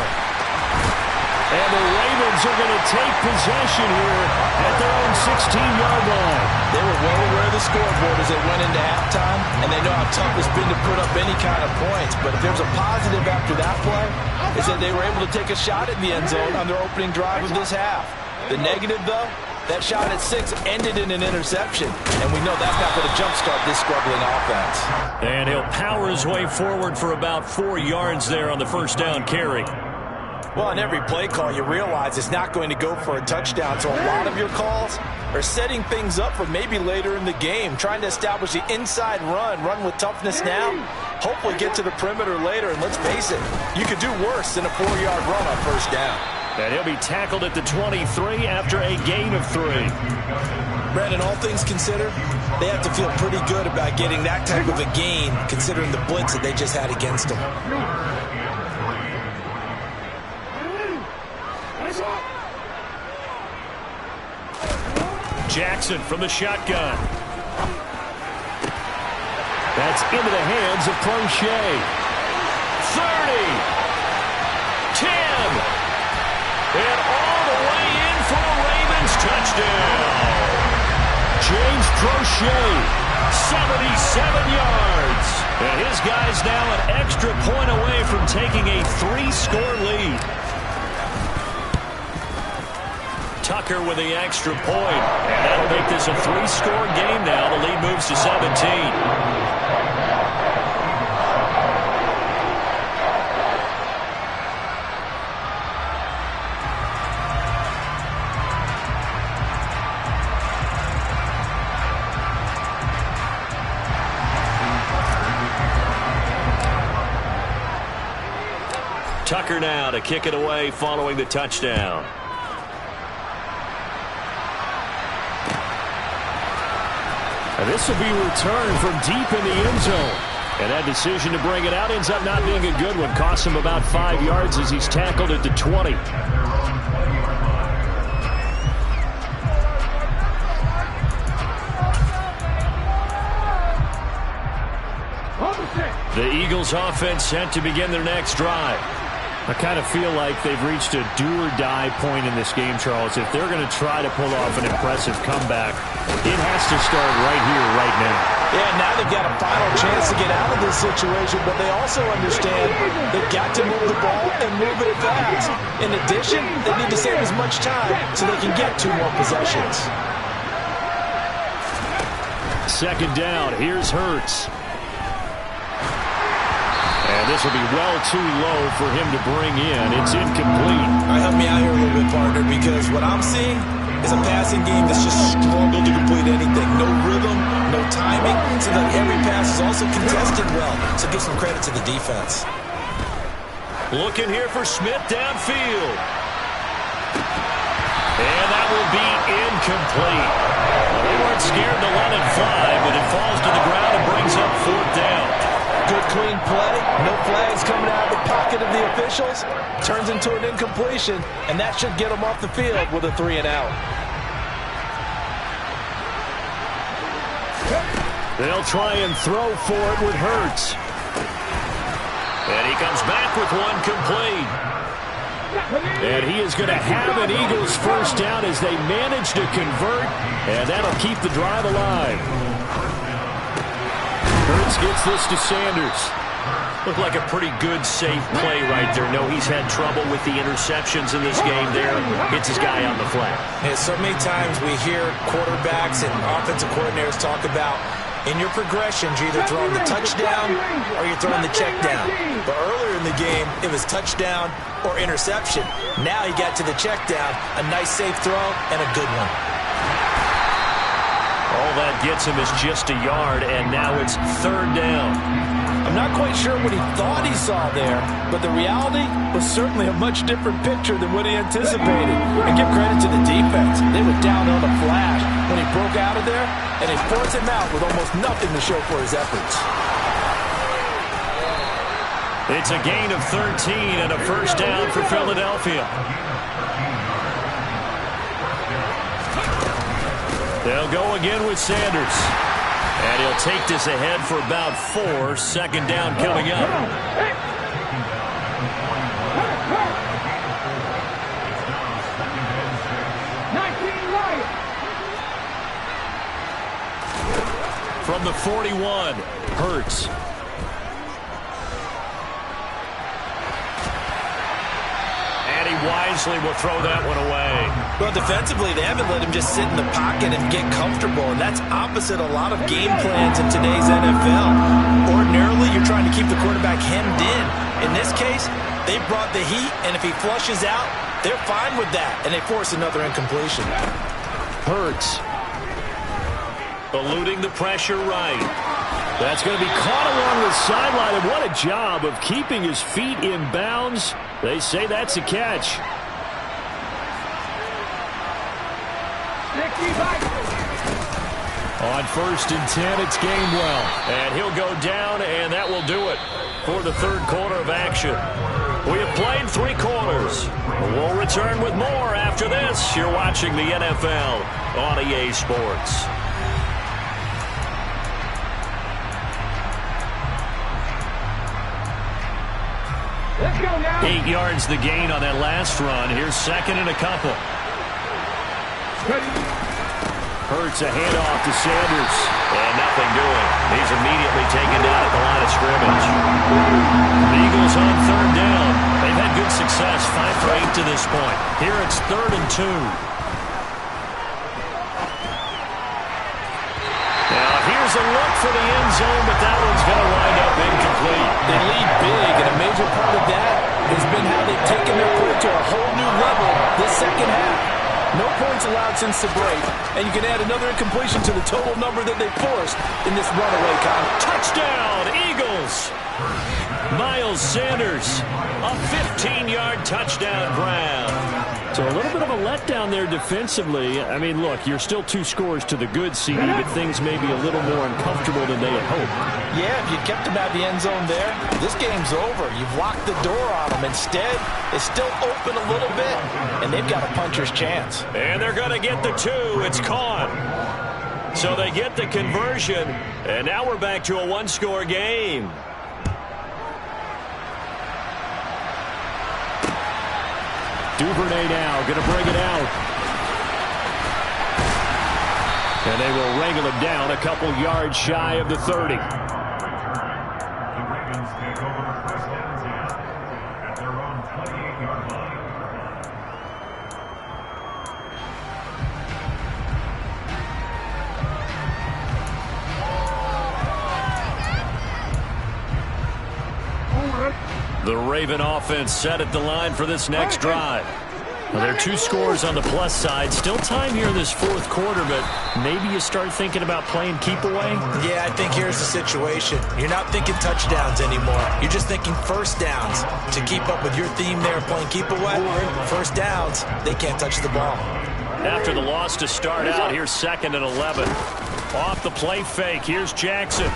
And the Ravens are going to take possession here at their own 16-yard line. They were well aware of the scoreboard as they went into halftime, and they know how tough it's been to put up any kind of points. But if there's a positive after that play, is that they were able to take a shot at the end zone on their opening drive of this half. The negative, though, that shot at 6 ended in an interception, and we know that's not going to jumpstart this struggling offense. And he'll power his way forward for about 4 yards there on the 1st down carry. Well, on every play call, you realize it's not going to go for a touchdown, so a lot of your calls are setting things up for maybe later in the game, trying to establish the inside run with toughness now, hopefully get to the perimeter later, and let's face it, you could do worse than a 4-yard run on 1st down. And he'll be tackled at the 23 after a gain of 3. Brandon, all things considered, they have to feel pretty good about getting that type of a gain, considering the blitz that they just had against them. Jackson from the shotgun. That's into the hands of Crochet. 30. 10. And all the way in for a Ravens touchdown. James Crochet, 77 yards. And his guy's now an extra point away from taking a 3-score lead. Tucker with the extra point. And that'll make this a 3-score game now. The lead moves to 17. Tucker now to kick it away following the touchdown. And this will be returned from deep in the end zone. And that decision to bring it out ends up not being a good one. Costs him about 5 yards as he's tackled at the 20. The Eagles offense set to begin their next drive. I kind of feel like they've reached a do-or-die point in this game, Charles. If they're going to try to pull off an impressive comeback, it has to start right here, right now. Yeah, now they've got a final chance to get out of this situation, but they also understand they've got to move the ball and move it fast. In addition, they need to save as much time so they can get 2 more possessions. Second down, here's Hurts. And this will be well too low for him to bring in. It's incomplete. All right, help me out here a little bit, partner, because what I'm seeing is a passing game that's just struggled to complete anything. No rhythm, no timing. Seems like every pass is also contested well. So give some credit to the defense. Looking here for Smith downfield. And that will be incomplete. Well, they weren't scared to let it fly, but it falls to the ground and brings up 4th down. Good, clean play. No flags coming out of the pocket of the officials. Turns into an incompletion, and that should get them off the field with a 3-and-out. They'll try and throw for it with Hurts. And he comes back with one complete. And he is going to have an Eagles first down as they manage to convert, and that'll keep the drive alive. Hurts gets this to Sanders. Looked like a pretty good, safe play right there. No, he's had trouble with the interceptions in this game there. Hits his guy on the flat. And so many times we hear quarterbacks and offensive coordinators talk about in your progressions, you're either throwing the touchdown or you're throwing the check down. But earlier in the game, it was touchdown or interception. Now he got to the check down, a nice safe throw, and a good one. All that gets him is just a yard, and now it's 3rd down. I'm not quite sure what he thought he saw there, but the reality was certainly a much different picture than what he anticipated. And give credit to the defense. They were down on a flash when he broke out of there, and they forced him out with almost nothing to show for his efforts. It's a gain of 13 and a first down for Philadelphia. They'll go again with Sanders. And he'll take this ahead for about 4. 2nd down coming up. From the 41, Hurts. Wisely will throw that one away. Well, defensively, they haven't let him just sit in the pocket and get comfortable, and that's opposite a lot of game plans in today's NFL. Ordinarily, you're trying to keep the quarterback hemmed in. In this case, they brought the heat, and if he flushes out, they're fine with that, and they force another incompletion. Hurts. Eluding the pressure right. That's going to be caught along the sideline, and what a job of keeping his feet in bounds. They say that's a catch. On 1st and 10, it's Gainwell. And he'll go down, and that will do it for the 3rd quarter of action. We have played 3 quarters. We'll return with more after this. You're watching the NFL on EA Sports. 8 yards the gain on that last run. Here's 2nd and a couple. Hurts a handoff to Sanders. And nothing doing. He's immediately taken down at the line of scrimmage. The Eagles on 3rd down. They've had good success, 5 for 8 to this point. Here it's 3rd and 2. Now here's a look for the end zone, but that one's going to wind up incomplete. They lead big, and a major part of that has been how they've taken their play to a whole new level this second half. No points allowed since the break, and you can add another incompletion to the total number that they forced in this runaway contest. Touchdown, Eagles! Miles Sanders, a 15-yard touchdown grab. So a little bit of a letdown there defensively. I mean, look, you're still 2 scores to the good, CD, but things may be a little more uncomfortable than they had hoped. Yeah, if you kept them out of the end zone there, this game's over. You've locked the door on them. Instead, it's still open a little bit, and they've got a puncher's chance. And they're going to get the 2. It's caught. So they get the conversion, and now we're back to a 1-score game. Duvernay now going to bring it out. And they will wrangle him down a couple yards shy of the 30. The Ravens take over first and 10 at their own 28-yard line. The Raven offense set at the line for this next drive. Now, there are 2 scores on the plus side. Still time here in this fourth quarter, but maybe you start thinking about playing keep away? Yeah, I think here's the situation. You're not thinking touchdowns anymore. You're just thinking first downs. To keep up with your theme there, playing keep away, first downs, they can't touch the ball. After the loss to start out, here's 2nd and 11. Off the play fake, here's Jackson.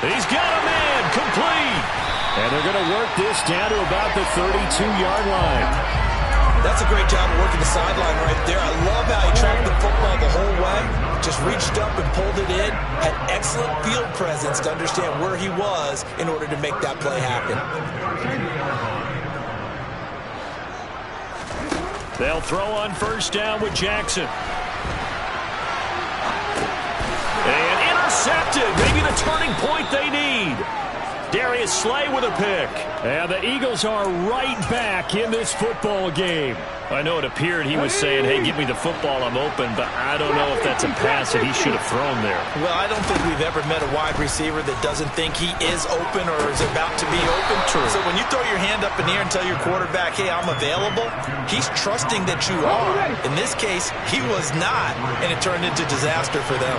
He's got a man, complete. And they're going to work this down to about the 32-yard line. That's a great job of working the sideline right there. I love how he tracked the football the whole way. Just reached up and pulled it in. Had excellent field presence to understand where he was in order to make that play happen. They'll throw on first down with Jackson. And intercepted. Maybe the turning point they need. Darius Slay with a pick. And the Eagles are right back in this football game. I know it appeared he was saying, hey, give me the football, I'm open, but I don't know if that's a pass that he should have thrown there. Well, I don't think we've ever met a wide receiver that doesn't think he is open or is about to be open. True. So when you throw your hand up in the air and tell your quarterback, hey, I'm available, he's trusting that you are. In this case, he was not, and it turned into disaster for them.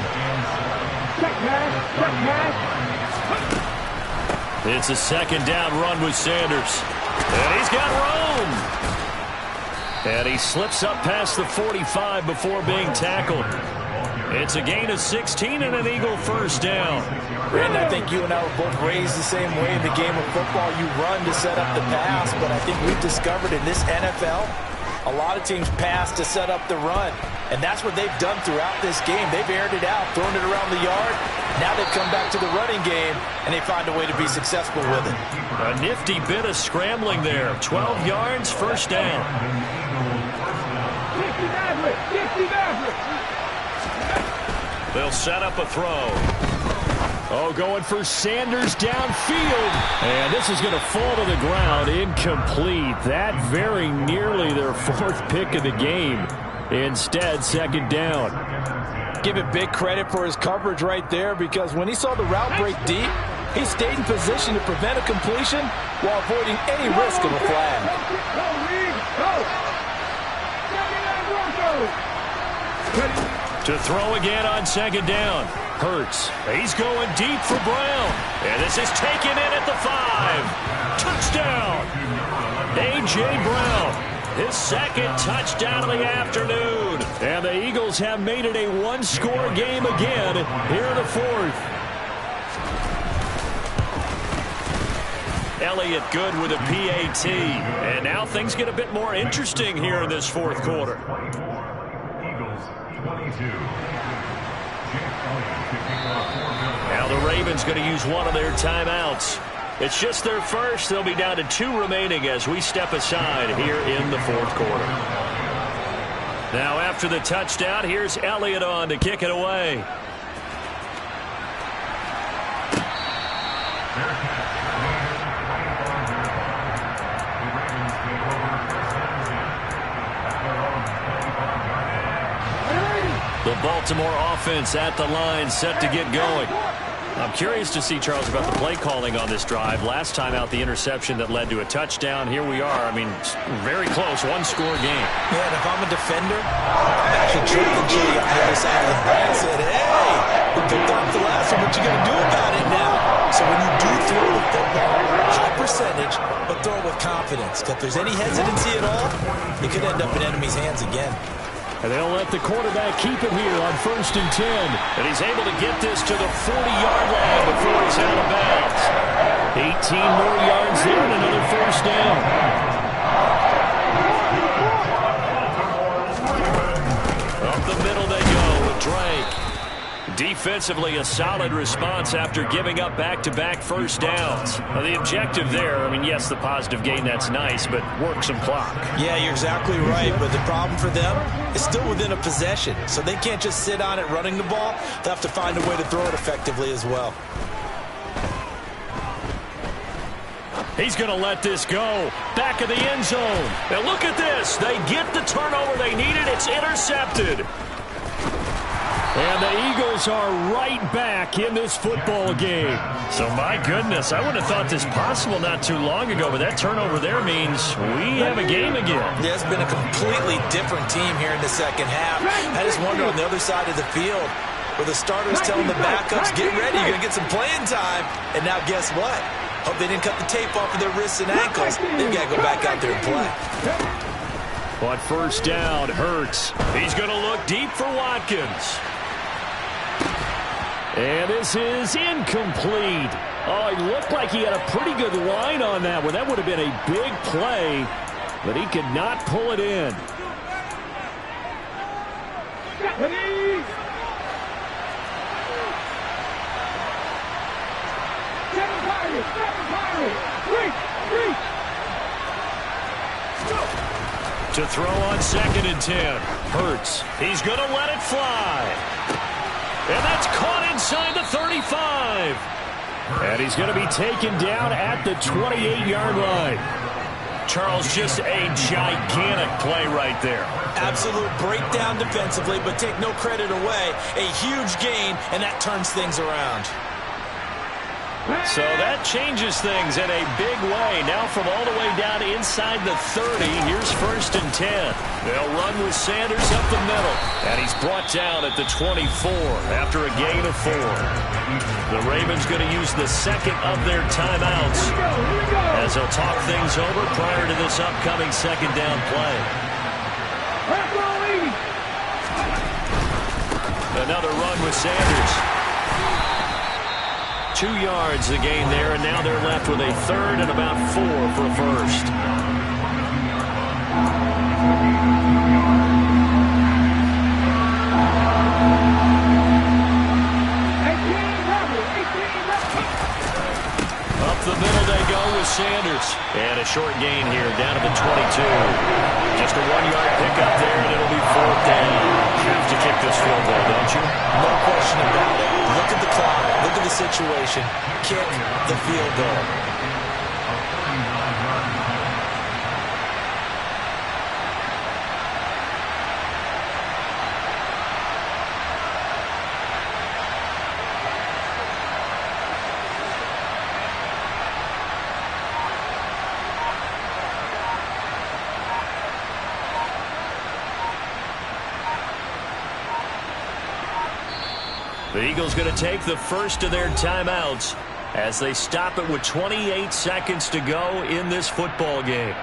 It's a 2nd down run with Sanders. And he's got room. And he slips up past the 45 before being tackled. It's a gain of 16 and an Eagle first down. Brandon, I think you and I were both raised the same way in the game of football. You run to set up the pass, but I think we've discovered in this NFL, a lot of teams pass to set up the run. And that's what they've done throughout this game. They've aired it out, thrown it around the yard. Now they've come back to the running game, and they find a way to be successful with it. A nifty bit of scrambling there. 12 yards, first down. They'll set up a throw. Oh, going for Sanders downfield. And this is going to fall to the ground. Incomplete. That very nearly their 4th pick of the game. Instead, 2nd down. Give it big credit for his coverage right there, because when he saw the route break deep, he stayed in position to prevent a completion while avoiding any risk of a flag. To throw again on 2nd down. Hurts. He's going deep for Brown. And this is taken in at the 5. Touchdown. A.J. Brown. His 2nd touchdown of the afternoon. And the Eagles have made it a 1-score game again here in the 4th. Elliott good with a PAT. And now things get a bit more interesting here in this 4th quarter. Eagles 22. Now the Ravens going to use one of their timeouts. It's just their first. They'll be down to 2 remaining as we step aside here in the 4th quarter. Now after the touchdown, here's Elliott on to kick it away. The Baltimore offense at the line, set to get going. I'm curious to see, Charles, about the play calling on this drive. Last time out, the interception that led to a touchdown. Here we are. I mean, very close, 1-score game. Yeah, and if I'm a defender, I'm actually tripping Jay on the other side of the ball. I said, hey, we picked off the last one. What you going to do about it now? So when you do throw the football, high percentage, but throw it with confidence. If there's any hesitancy at all, it could end up in enemy's hands again. And they'll let the quarterback keep it here on 1st and 10. And he's able to get this to the 40-yard line before he's out of bounds. 18 more yards there and another first down. Up the middle they go with Drake. defensively, a solid response after giving up back-to-back first downs. Now, the objective there, I mean, yes, the positive gain, that's nice, but work some clock. Yeah, you're exactly right, but the problem for them is still within a possession, so they can't just sit on it running the ball. They'll have to find a way to throw it effectively as well. He's going to let this go. Back of the end zone. Now look at this. They get the turnover they needed. It's intercepted. And the Eagles are right back in this football game. So, my goodness, I would have thought this possible not too long ago, but that turnover there means we have a game again. Yeah, it's been a completely different team here in the second half. I just wonder on the other side of the field where the starters telling the backups, get ready, you're going to get some playing time. And now guess what? Hope they didn't cut the tape off of their wrists and ankles. They've got to go back out there and play. On first down, Hurts. He's going to look deep for Watkins. And this is incomplete. Oh, he looked like he had a pretty good line on that one. That would have been a big play, but he could not pull it in. To throw on 2nd and 10. Hurts. He's going to let it fly. And that's caught inside the 35. And he's going to be taken down at the 28-yard line. Charles, just a gigantic play right there. Absolute breakdown defensively, but take no credit away. A huge gain, and that turns things around. So that changes things in a big way. Now from all the way down inside the 30, here's 1st and 10. They'll run with Sanders up the middle. And he's brought down at the 24 after a gain of 4. The Ravens going to use the second of their timeouts as they'll talk things over prior to this upcoming second down play. Another run with Sanders. 2 yards the gain there, and now they're left with a 3rd and about 4 for a first. Up the middle they go with Sanders. And a short gain here down to the 22. Just a 1-yard pickup there, and it'll be 4th down. Have to kick this field goal, don't you? No question about it. Look at the clock. Look at the situation. Kick the field goal. The Eagles going to take the first of their timeouts as they stop it with 28 seconds to go in this football game.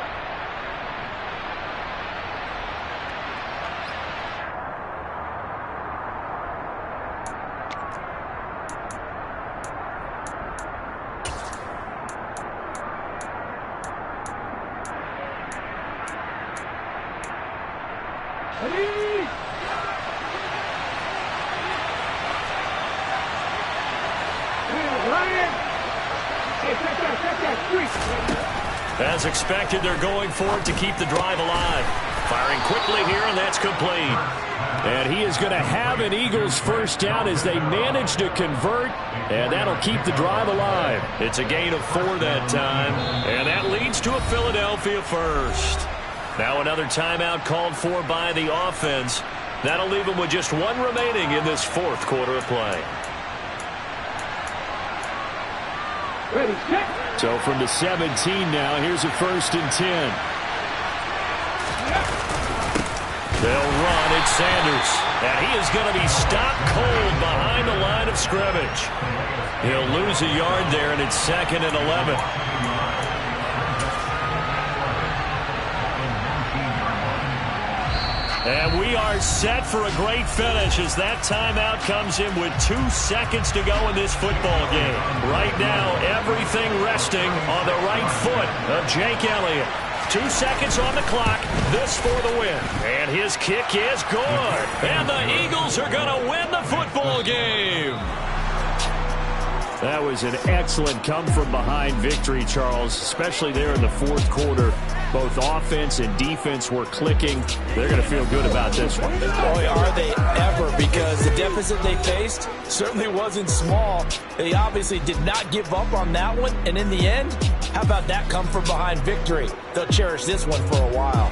As expected, they're going for it to keep the drive alive. Firing quickly here, and that's complete. And he is going to have an Eagles first down as they manage to convert, and that'll keep the drive alive. It's a gain of 4 that time, and that leads to a Philadelphia first. Now another timeout called for by the offense. That'll leave them with just 1 remaining in this 4th quarter of play. Ready, set. So from the 17 now, here's a 1st and 10. They'll run. It's Sanders. And he is going to be stopped cold behind the line of scrimmage. He'll lose a yard there, and it's 2nd and 11. And we are set for a great finish as that timeout comes in with 2 seconds to go in this football game. Right now, everything resting on the right foot of Jake Elliott. 2 seconds on the clock. This for the win. And his kick is good. And the Eagles are going to win the football game. That was an excellent come-from-behind victory, Charles, especially there in the fourth quarter. Both offense and defense were clicking. They're going to feel good about this one. Boy, are they ever, because the deficit they faced certainly wasn't small. They obviously did not give up on that one, and in the end, how about that come-from-behind victory? They'll cherish this one for a while.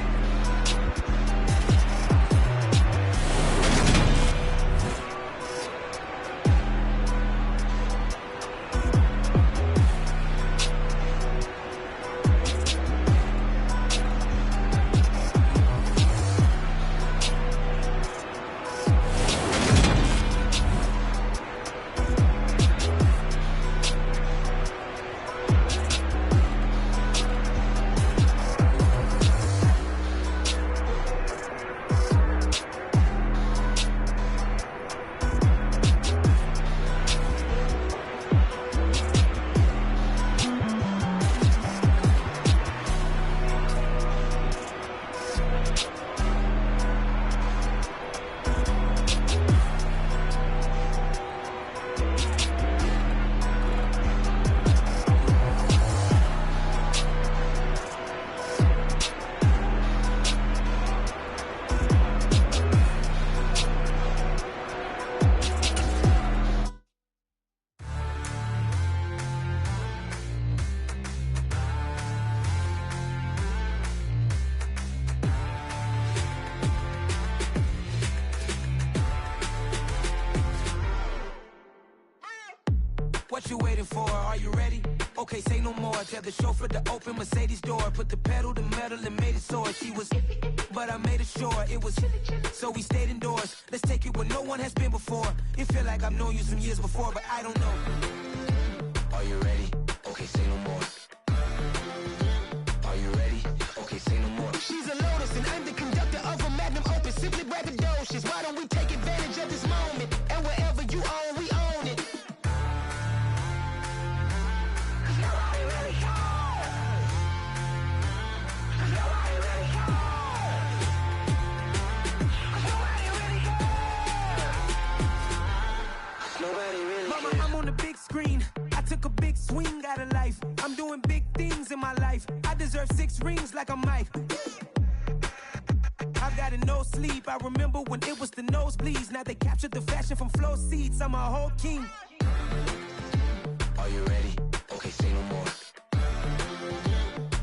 What you waiting for? Are you ready? Okay, say no more. Tell the chauffeur to open Mercedes door. Put the pedal to metal and made it soar. She was, but I made it sure it was. So we stayed indoors. Let's take it where no one has been before. It feel like I've known you some years before, but I don't know. Are you ready? Okay, say no more. Are you ready? Okay, say no more. She's a Lotus and I'm the conductor of a Magnum Opus. Simply braggadocious. Why don't we take advantage of this moment? And wherever you own, we own it. Mama, I'm on the big screen. I took a big swing out of life. I'm doing big things in my life. I deserve 6 rings like I'm Mike. I've got no sleep. I remember when it was the nosebleeds. Now they captured the fashion from flow seats. I'm a whole king. Are you ready? Okay, say no more.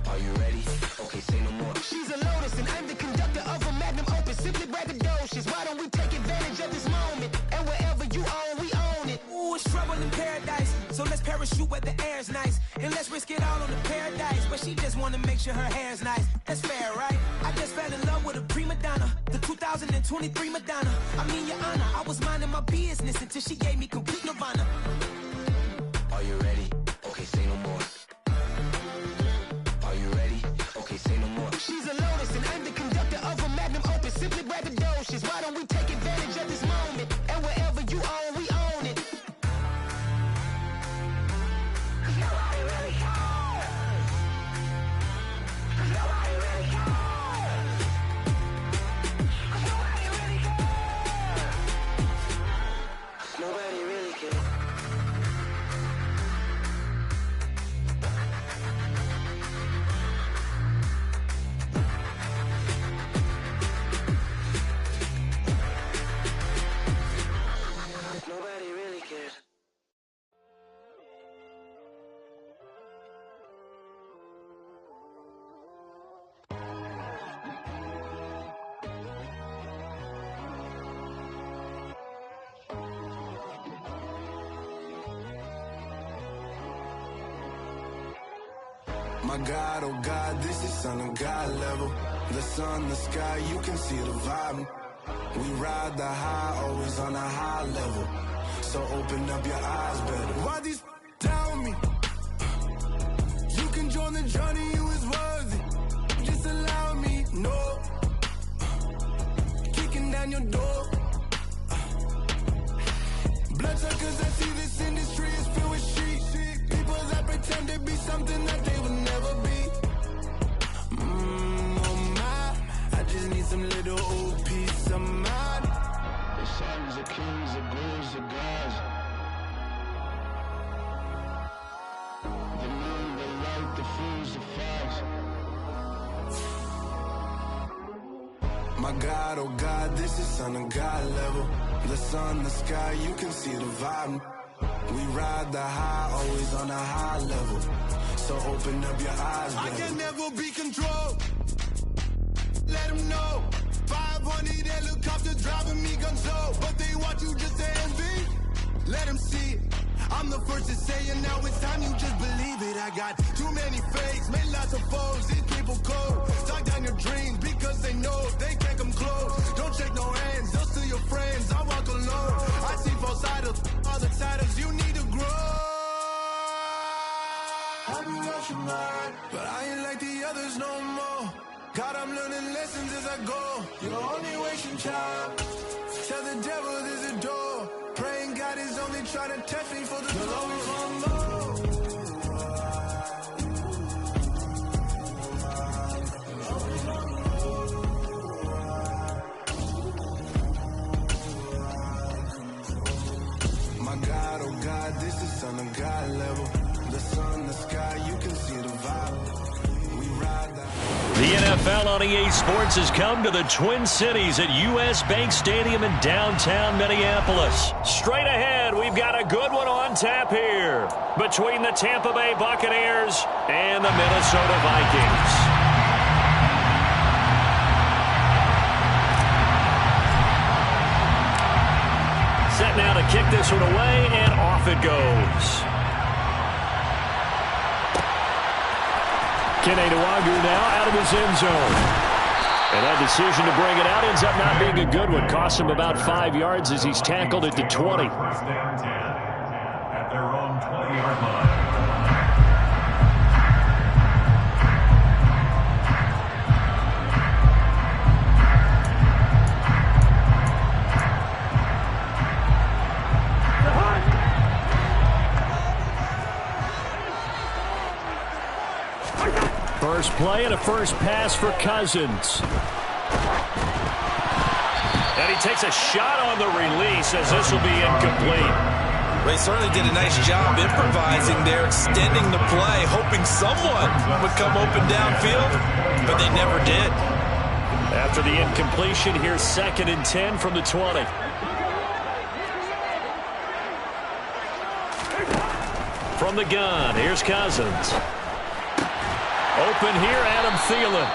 Are you ready? Okay, say no more. She's a Lotus and I'm the conductor of a Magnum Opus. Simply braggadocious. Why don't we take advantage of this moment? And wherever you own, we own it. Ooh, it's trouble in paradise. So let's parachute where the air's nice. And let's risk it all on the paradise. But she just wanna make sure her hair's nice. That's fair, right? I just fell in love with a prima donna. The 2023 Madonna. I mean, your honor, I was minding my business until she gave me complete nirvana. Are you ready? Okay, say no more. Are you ready? Okay, say no more. She's a Lotus and I'm the conductor of a Magnum Opus. Simply braggadocious. Why don't we take advantage of this moment? And wherever you own, we own it. Nobody really cares. Nobody really cares. Nobody really cares. Nobody really cares. Nobody really cares. My God, oh God, this is Son of God level. The sun, the sky, you can see the vibe. We ride the high, always on a high level. So open up your eyes better. Why these tell me? You can join the journey, you is worthy. Just allow me, no. Kicking down your door. Bloodsuckers, I see this industry is filled with sheep. People that pretend to be something that they will never be. peace of mind. The sons, the kings, the ghouls, the gods. The moon, the light, the fools, the fogs. My God, oh God, this is son of God level. The sun, the sky, you can see the vibe. We ride the high, always on a high level. So open up your eyes, baby. I can never be controlled. Let them know. 500 helicopters driving me gonzo. But they want you just to envy. Let them see it. I'm the first to say it, now it's time you just believe it. I got too many fakes, made lots of foes. These people cold. Talk down your dreams because they know they can't come close. Don't shake no hands, they'll steal your friends. I walk alone. I see false idols, all the titles you need to grow. I be watching mine, but I ain't like the others no more. God, I'm learning lessons as I go. You're only wasting time. Tell the devil there's a door. Praying God is only trying to test me for the glory. My God, oh God, this is son of God level. The sun, the sky, you can see the vibe. The NFL on EA Sports has come to the Twin Cities at U.S. Bank Stadium in downtown Minneapolis. Straight ahead, we've got a good one on tap here between the Tampa Bay Buccaneers and the Minnesota Vikings. Set now to kick this one away, and off it goes. Kenny Nwagu now out of his end zone. And that decision to bring it out ends up not being a good one. Cost him about 5 yards as he's tackled at the 20. First down 10 at their own 20-yard line. First play and a first pass for Cousins. And he takes a shot on the release as this will be incomplete. They certainly did a nice job improvising there, extending the play, hoping someone would come open downfield, but they never did. After the incompletion, here's 2nd and 10 from the 20. From the gun, here's Cousins. Open here, Adam Thielen.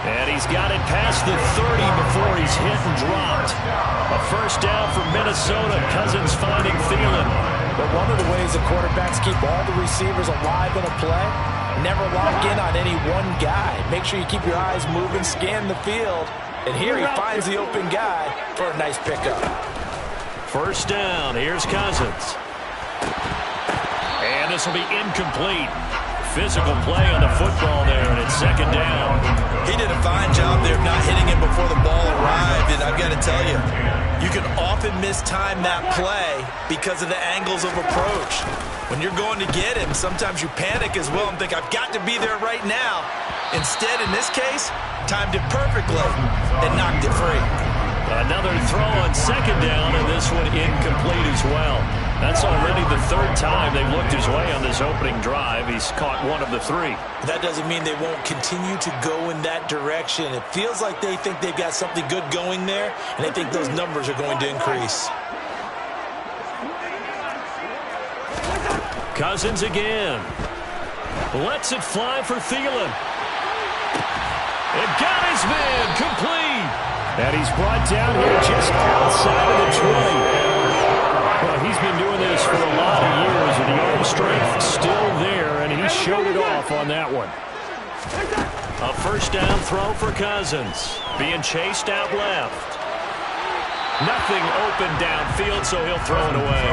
And he's got it past the 30 before he's hit and dropped. A first down for Minnesota. Cousins finding Thielen. But one of the ways the quarterbacks keep all the receivers alive in a play, never lock in on any one guy. Make sure you keep your eyes moving, scan the field. And here he finds the open guy for a nice pickup. First down, here's Cousins. And this will be incomplete. Physical play on the football there, and it's 2nd down. He did a fine job there of not hitting him before the ball arrived, and I've got to tell you, you can often mistime that play because of the angles of approach. When you're going to get him, sometimes you panic as well and think, I've got to be there right now. Instead, in this case, timed it perfectly and knocked it free. Another throw on 2nd down, and this one incomplete as well. That's already the 3rd time they've looked his way on this opening drive. He's caught one of the 3. That doesn't mean they won't continue to go in that direction. It feels like they think they've got something good going there, and they think those numbers are going to increase. Cousins again. Lets it fly for Thielen. It got his man complete. And he's brought down here just outside of the 20. Well, he's been doing this for a lot of years, and the arm strength still there, and he showed it off on that one. A first down throw for Cousins. Being chased out left. Nothing open downfield, so he'll throw it away.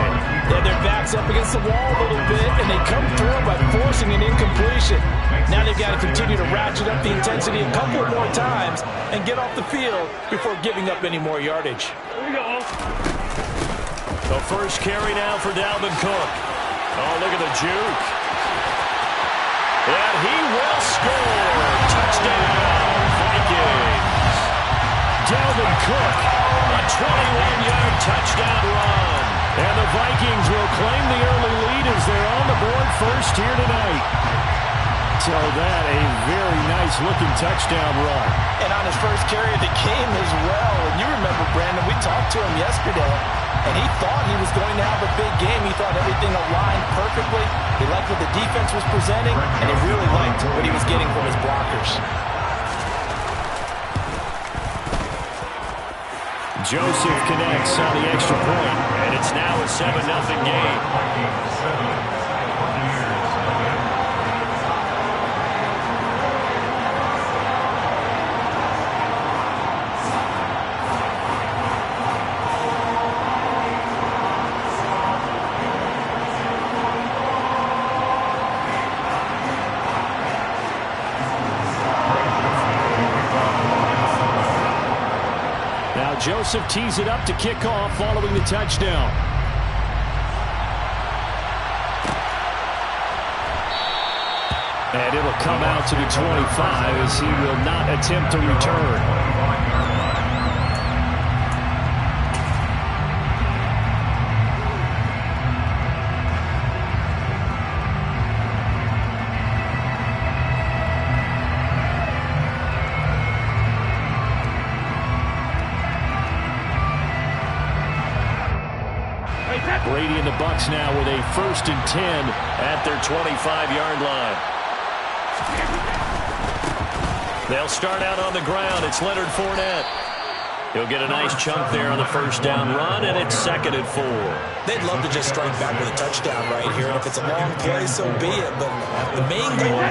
Yeah, their back's up against the wall a little bit, and they come through by forcing an incompletion. Now they've got to continue to ratchet up the intensity a couple more times and get off the field before giving up any more yardage. Here we go. The first carry now for Dalvin Cook. Oh, look at the juke. And he will score. Touchdown, Vikings. Dalvin Cook touchdown run. And the Vikings will claim the early lead as they're on the board first here tonight. So that a very nice-looking touchdown run. And on his first carry of the game as well. And you remember, Brandon, we talked to him yesterday, and he thought he was going to have a big game. He thought everything aligned perfectly. He liked what the defense was presenting, and he really liked what he was getting from his blockers. Joseph connects on the extra point, and it's now a 7-0 game. Joseph tees it up to kick off following the touchdown. And it'll come out to the 25 as he will not attempt to return. Brady and the Bucs now with a 1st and 10 at their 25-yard line. They'll start out on the ground. It's Leonard Fournette. He'll get a nice chunk there on the first down run, and it's 2nd and 4. They'd love to just strike back with a touchdown right here, and if it's a long play, so be it. But the main goal,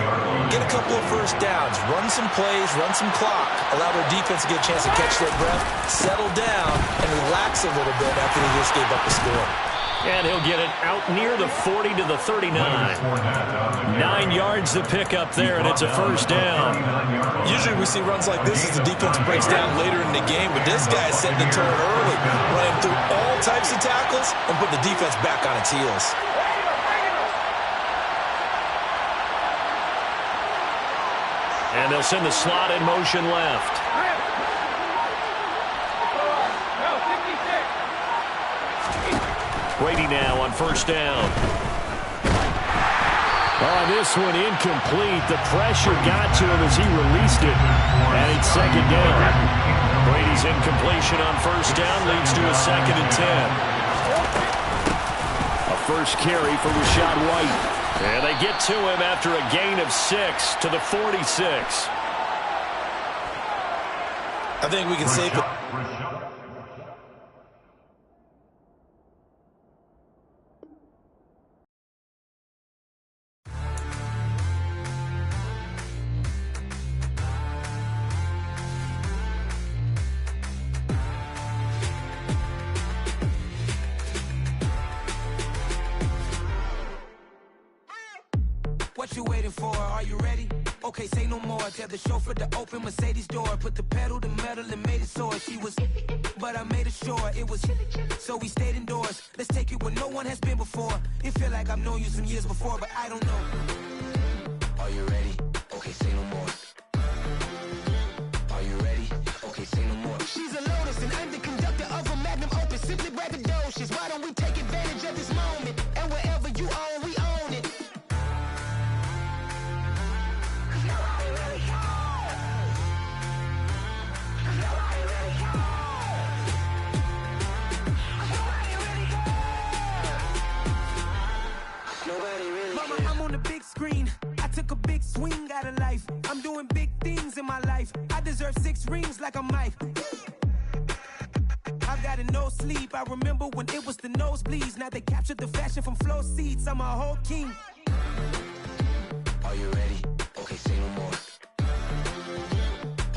get a couple of first downs, run some plays, run some clock, allow their defense to get a chance to catch their breath, settle down, and relax a little bit after they just gave up the score. And he'll get it out near the 40 to the 39. 9 yards to pick up there, and it's a first down. Usually we see runs like this as the defense breaks down later in the game, but this guy is setting the tone early, running through all types of tackles and put the defense back on its heels. And they'll send the slot in motion left. Brady now on first down. Oh, this one incomplete. The pressure got to him as he released it. And it's 2nd down. Brady's incompletion on first down leads to a 2nd and 10. A first carry for Rachaad White. And they get to him after a gain of 6 to the 46. I think we can safely... What you waiting for? Are you ready? Okay, say no more. Tell the chauffeur to open Mercedes door. Put the pedal to metal and made it soar. She was, but I made it sure it was. So we stayed indoors. Let's take it where no one has been before. It feel like I've known you some years before, but I don't know. Are you ready? Okay, say no more. Are you ready? Okay, say no more. She's a Lotus and I'm the conductor of a Magnum Opus. Simply braggadocious. Why don't we take advantage of this moment? And wherever you own, we own it. Mama, I'm on the big screen. I took a big swing out of life. I'm doing big things in my life. I deserve 6 rings like I'm Mike. I've got no sleep. I remember when it was the nosebleeds. Now they captured the fashion from flow seats. I'm a whole king. Are you ready? Okay, say no more.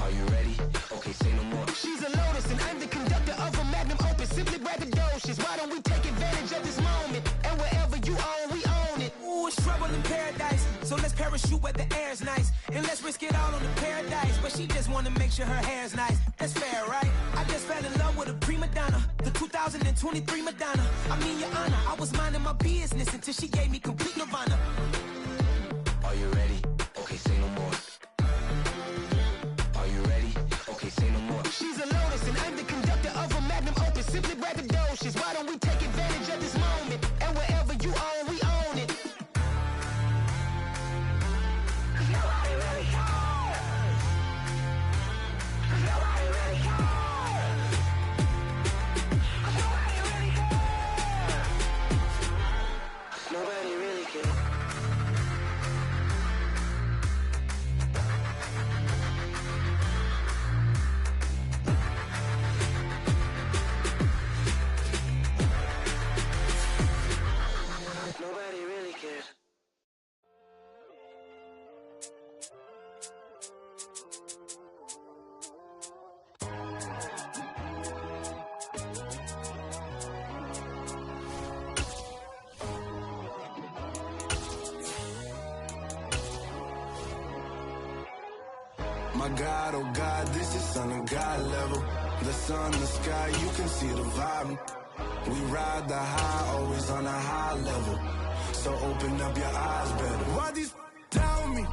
Are you ready? Okay, say no more. She's a Lotus and I'm the conductor of a Magnum Opus. Simply braggadocious. Why don't we take advantage of this moment? And wherever you own, we own it. Ooh, it's trouble in paradise. So let's parachute where the air's nice. And let's risk it all on the paradise. But she just wanna make sure her hair's nice. That's fair, right? I just fell in love with a prima donna. The 2023 Madonna. I mean, your honor, I was minding my business until she gave me complete nirvana. Are you ready? Okay, say no more. Are you ready? Okay, say no more. She's a Lotus and I'm the conductor of a Magnum Opus. Simply braggadocious. my God, oh God, this is Son of God level. The sun, the sky, you can see the vibe. We ride the high, always on a high level. So open up your eyes better. Why these tell me?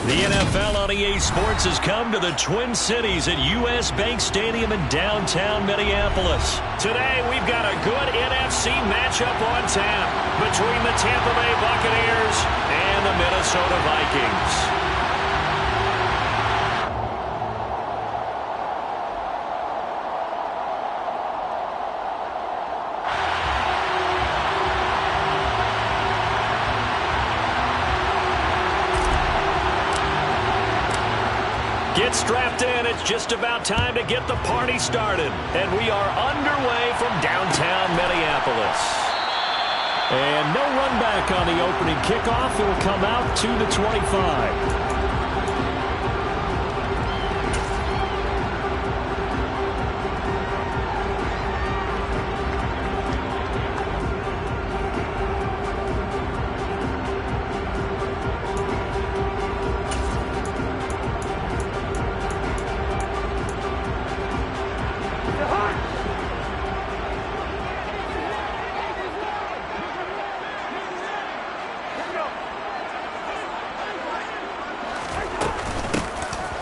The NFL on EA Sports has come to the Twin Cities at U.S. Bank Stadium in downtown Minneapolis. Today, we've got a good NFC matchup on tap between the Tampa Bay Buccaneers and the Minnesota Vikings. Get strapped in. It's just about time to get the party started. And we are underway from downtown Minneapolis. And no run back on the opening kickoff. It'll come out to the 25.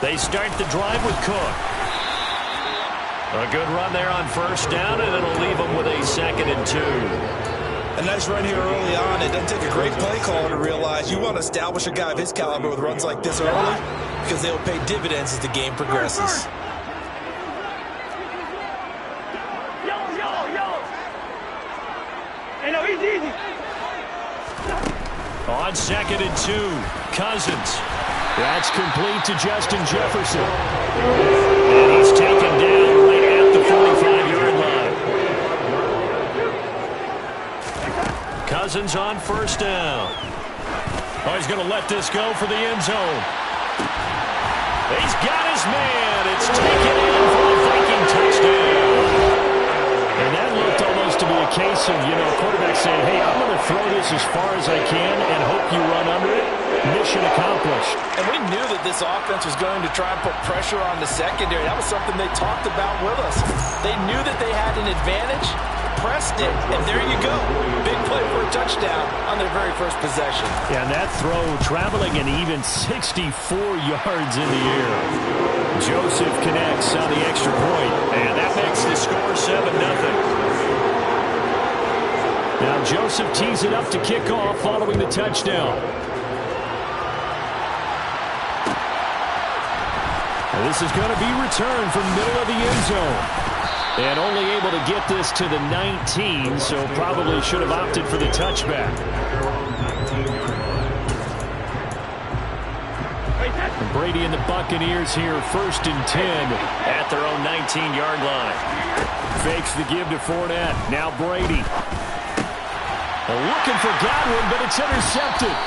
They start the drive with Cook. A good run there on first down, and it'll leave them with a 2nd and 2. A nice run here early on. It doesn't take a great play caller to realize you want to establish a guy of his caliber with runs like this early because they'll pay dividends as the game progresses. Hey, no, easy. On 2nd and 2, Cousins. That's complete to Justin Jefferson. And he's taken down right at the 45-yard line. Cousins on first down. Oh, he's going to let this go for the end zone. He's got his man. It's taken in for a Viking touchdown. And that looked almost to be a case of, a quarterback saying, hey, I'm going to throw this as far as I can and hope you run under it. Mission accomplished. And we knew that this offense was going to try and put pressure on the secondary. That was something they talked about with us. They knew that they had an advantage, pressed it, and there you go. Big play for a touchdown on their very first possession. Yeah, and that throw traveling an even 64 yards in the air. Joseph connects on the extra point. And that makes the score 7-0. Now Joseph tees it up to kick off following the touchdown. And this is going to be returned from middle of the end zone. And only able to get this to the 19, so probably should have opted for the touchback. And Brady and the Buccaneers here, 1st and 10. At their own 19-yard line. Fakes the give to Fournette. Now Brady. Looking for Godwin, but it's intercepted.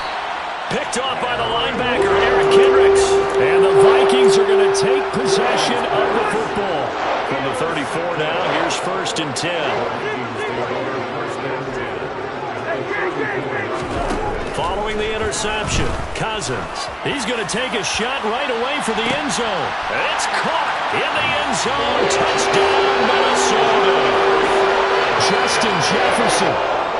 Picked off by the linebacker, Eric Kendricks. And the Vikings are going to take possession of the football. From the 34 now, here's 1st and 10. Following the interception, Cousins. He's going to take a shot right away for the end zone. It's caught in the end zone. Touchdown, Minnesota. Justin Jefferson.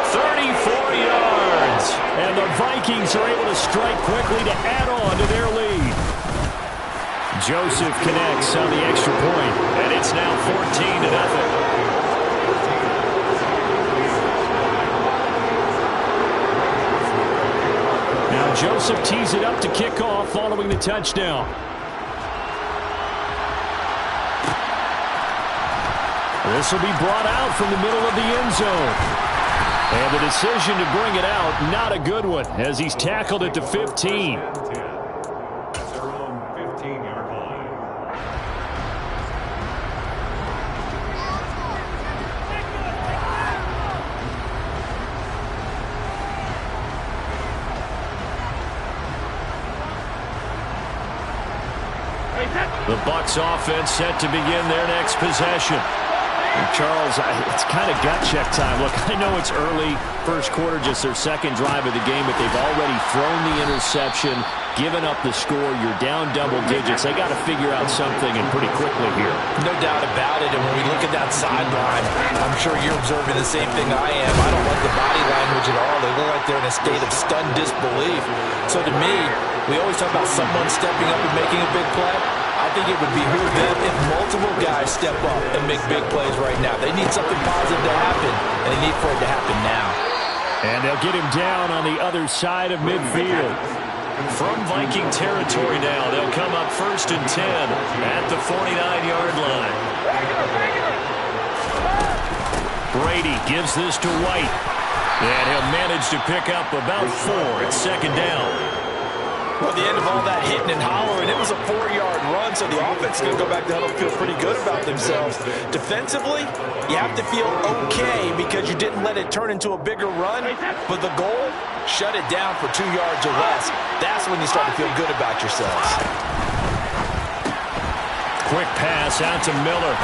34 yards. And the Vikings are able to strike quickly to add on to their lead. Joseph connects on the extra point. And it's now 14-0. Now Joseph tees it up to kick off following the touchdown. This will be brought out from the middle of the end zone. And the decision to bring it out, not a good one, as he's tackled at the 15. The Bucs offense set to begin their next possession. Charles, it's kind of gut check time. Look, I know it's early, first quarter, just their second drive of the game, but they've already thrown the interception, given up the score. You're down double digits. They got to figure out something, and pretty quickly here. No doubt about it. And when we look at that sideline, I'm sure you're observing the same thing I am. I don't like the body language at all. They look like they're in a state of stunned disbelief. So to me, we always talk about someone stepping up and making a big play. I think it would behoove them if multiple guys step up and make big plays right now. They need something positive to happen, and they need for it to happen now. And they'll get him down on the other side of midfield. From Viking territory now, they'll come up 1st and 10 at the 49-yard line. Brady gives this to White, and he'll manage to pick up about 4 at 2nd down. Well, the end of all that hitting and hollering, it was a 4-yard run, so the offense is going to go back to huddle and feel pretty good about themselves. Defensively, you have to feel okay because you didn't let it turn into a bigger run, but the goal, shut it down for 2 yards or less. That's when you start to feel good about yourselves. Quick pass out to Miller.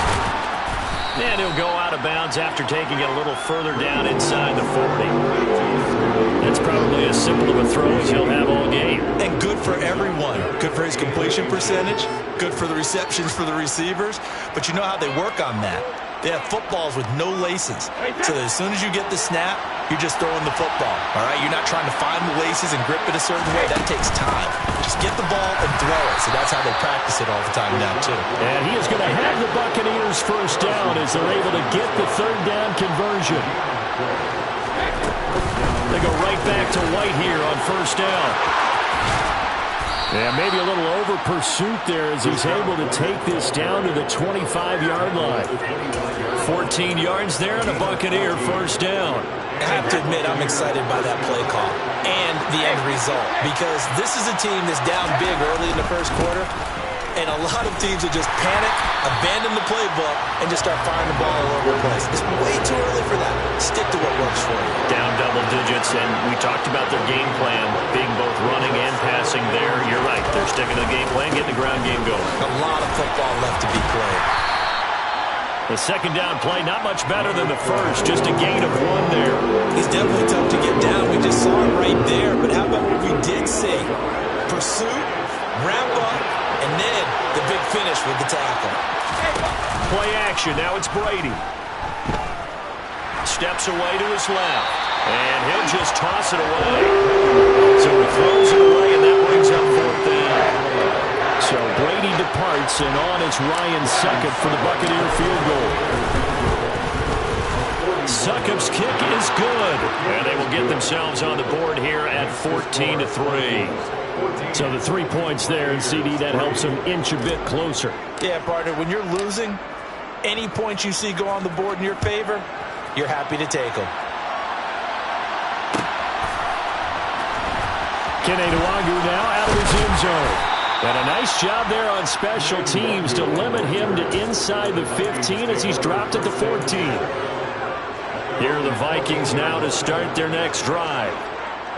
And he'll go out of bounds after taking it a little further down inside the 40. That's probably as simple of a throw as he'll have all game. And good for everyone. Good for his completion percentage. Good for the receptions for the receivers. But you know how they work on that. They have footballs with no laces. So that as soon as you get the snap, you're just throwing the football. All right? You're not trying to find the laces and grip it a certain way. That takes time. Just get the ball and throw it. So that's how they practice it all the time now, too. And he is going to have the Buccaneers first down as they're able to get the 3rd down conversion. They go right back to White here on 1st down. Yeah, maybe a little over pursuit there as he's able to take this down to the 25-yard line. 14 yards there and a Buccaneer 1st down. I have to admit, I'm excited by that play call and the end result because this is a team that's down big early in the first quarter, and a lot of teams will just panic, abandon the playbook, and just start firing the ball all over the place. It's way too early for that. Stick to what works for you. Down double digits, and we talked about their game plan being both running and passing there. You're right. They're sticking to the game plan, getting the ground game going. A lot of football left to be played. The 2nd down play, not much better than the first, just a gain of 1 there. He's definitely tough to get down. We just saw it right there, but how about what we did see? Pursuit, wrap up, and then the big finish with the tackle. Play action, now it's Brady. Steps away to his left, and he'll just toss it away. So he throws it away, and that brings up 4th down. So Brady departs, and on is Ryan Succop for the Buccaneer field goal. Succop's kick is good, and they will get themselves on the board here at 14-3. So the 3 points there, and CD, that helps them inch a bit closer. Yeah, partner, when you're losing, any points you see go on the board in your favor, you're happy to take them. Kene Nwangwu now out of his end zone. And a nice job there on special teams to limit him to inside the 15 as he's dropped at the 14. Here are the Vikings now to start their next drive.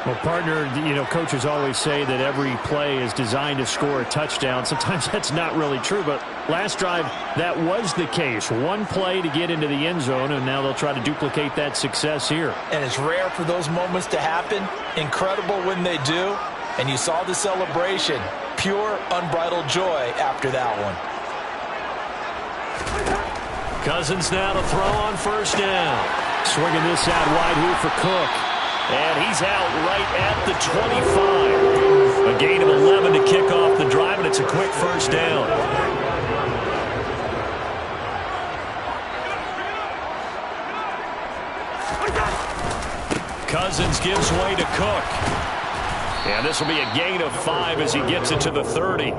Well, partner, you know, coaches always say that every play is designed to score a touchdown. Sometimes that's not really true, but last drive, that was the case. 1 play to get into the end zone, and now they'll try to duplicate that success here. And it's rare for those moments to happen. Incredible when they do. And you saw the celebration. Pure, unbridled joy after that one. Cousins now to throw on 1st down. Swinging this out wide here for Cook. And he's out right at the 25. A gain of 11 to kick off the drive, and it's a quick 1st down. Cousins gives way to Cook. And this will be a gain of 5 as he gets it to the 30.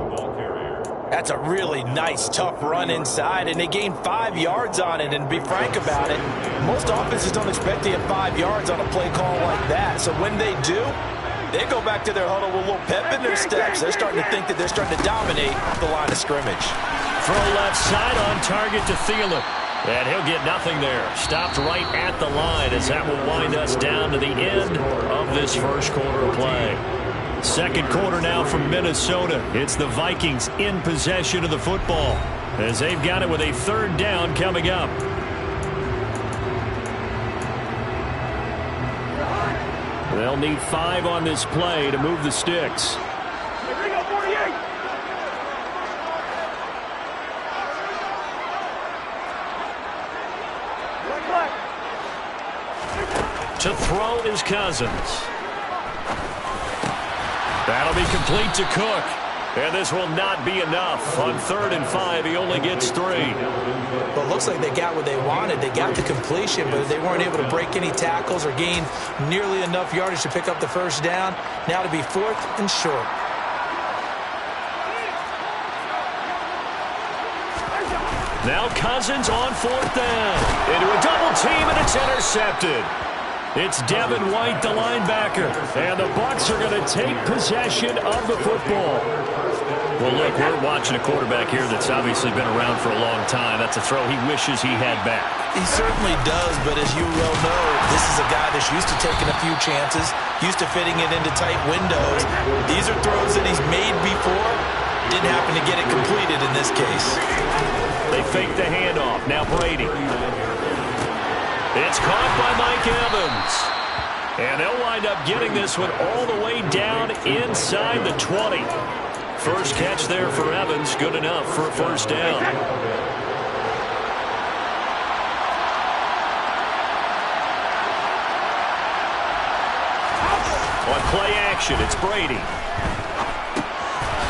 That's a really nice, tough run inside, and they gained 5 yards on it. And to be frank about it, most offenses don't expect to get 5 yards on a play call like that. So when they do, they go back to their huddle with a little pep in their steps. They're starting to think that they're starting to dominate the line of scrimmage. Throw left side on target to Thielen. And he'll get nothing there. Stopped right at the line as that will wind us down to the end of this first quarter of play. 2nd quarter now from Minnesota. It's the Vikings in possession of the football as they've got it with a 3rd down coming up. They'll need 5 on this play to move the sticks. To throw is Cousins. That'll be complete to Cook. And this will not be enough. On 3rd and 5, he only gets 3. Well, it looks like they got what they wanted. They got the completion, but they weren't able to break any tackles or gain nearly enough yardage to pick up the first down. Now to be 4th and short. Now Cousins on 4th down. Into a double team, and it's intercepted. It's Devin White, the linebacker. And the Bucs are going to take possession of the football. Well, look, we're watching a quarterback here that's obviously been around for a long time. That's a throw he wishes he had back. He certainly does, but as you well know, this is a guy that's used to taking a few chances, used to fitting it into tight windows. These are throws that he's made before. Didn't happen to get it completed in this case. They fake the handoff. Now Brady. It's caught by Mike Evans. And they'll wind up getting this one all the way down inside the 20. First catch there for Evans. Good enough for a first down. On play action, it's Brady.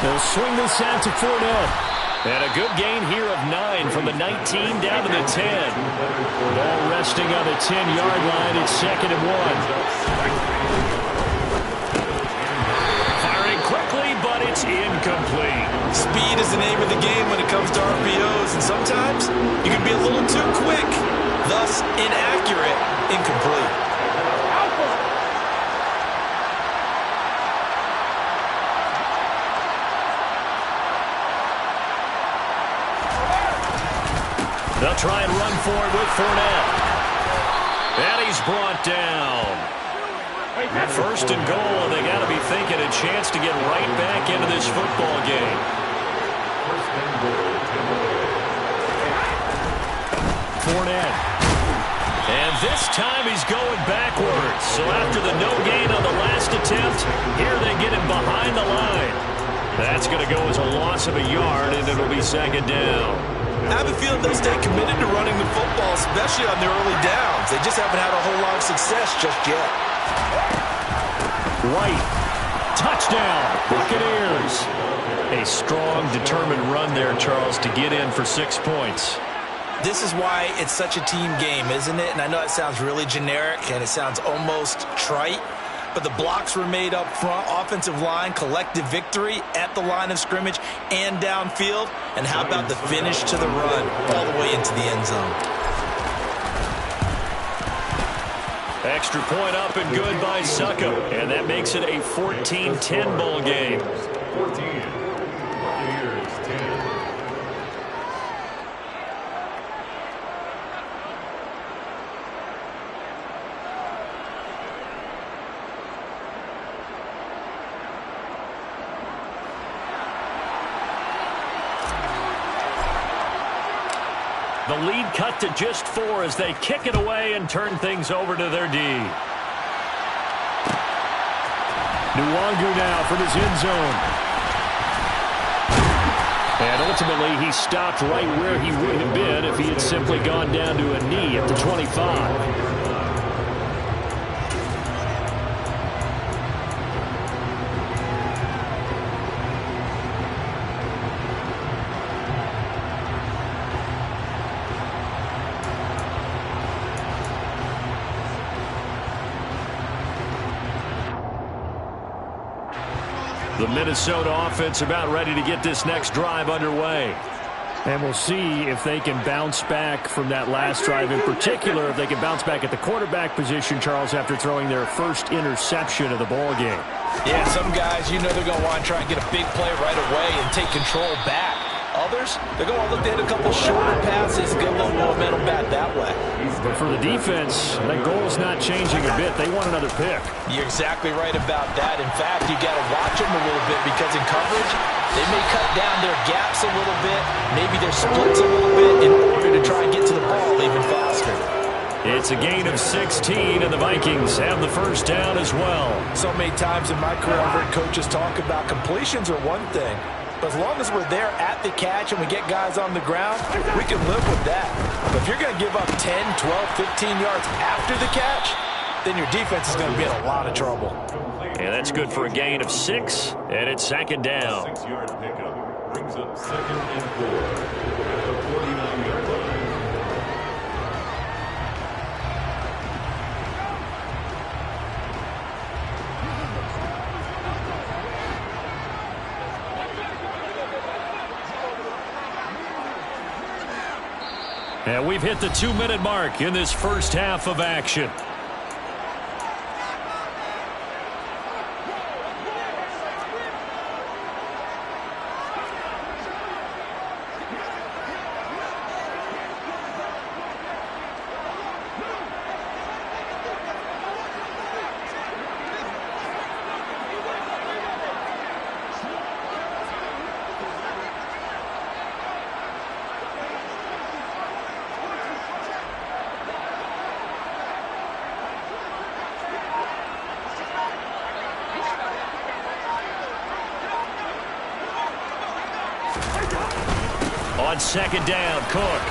They'll swing this out to Fournette. And a good gain here of 9 from the 19 down to the 10. Ball resting on the 10-yard line. It's 2nd and 1. Firing quickly, but it's incomplete. Speed is the name of the game when it comes to RPOs, and sometimes you can be a little too quick, thus inaccurate, incomplete. They'll try and run for it with Fournette. And he's brought down. 1st and goal, and they got to be thinking a chance to get right back into this football game. Fournette. And this time he's going backwards. So after the no gain on the last attempt, here they get him behind the line. That's going to go as a loss of a yard, and it'll be 2nd down. I have a feeling they'll stay committed to running the football, especially on their early downs. They just haven't had a whole lot of success just yet. White. Touchdown. Buccaneers. A strong, determined run there, Charles, to get in for 6 points. This is why it's such a team game, isn't it? And I know it sounds really generic, and it sounds almost trite. But the blocks were made up front, offensive line, collective victory at the line of scrimmage and downfield. And how about the finish to the run all the way into the end zone? Extra point up and good by Suckup. And that makes it a 14-10 ball game. 14. Buccaneers 10. The lead cut to just 4 as they kick it away and turn things over to their D. Nwangu now from his end zone. And ultimately, he stopped right where he would have been if he had simply gone down to a knee at the 25. The Minnesota offense about ready to get this next drive underway. And we'll see if they can bounce back from that last drive. In particular, if they can bounce back at the quarterback position, Charles, after throwing their first interception of the ball game. Yeah, some guys, you know they're going to want to try and get a big play right away and take control back. Others, they're going to look to hit a couple shorter passes, get a little momentum back that way. But for the defense, that goal's not changing a bit. They want another pick. You're exactly right about that. In fact, you got to watch them a little bit because in coverage, they may cut down their gaps a little bit, maybe their splits a little bit in order to try and get to the ball even faster. It's a gain of 16, and the Vikings have the first down as well. So many times in my career, I've heard coaches talk about completions are one thing. But as long as we're there at the catch and we get guys on the ground, we can live with that. But if you're going to give up 10, 12, 15 yards after the catch, then your defense is going to be in a lot of trouble. And that's good for a gain of 6, and it's second down. 6-yard pickup brings up 2nd and 4 at the 49-yard line. And we've hit the 2-minute mark in this first half of action. On second down, Cook.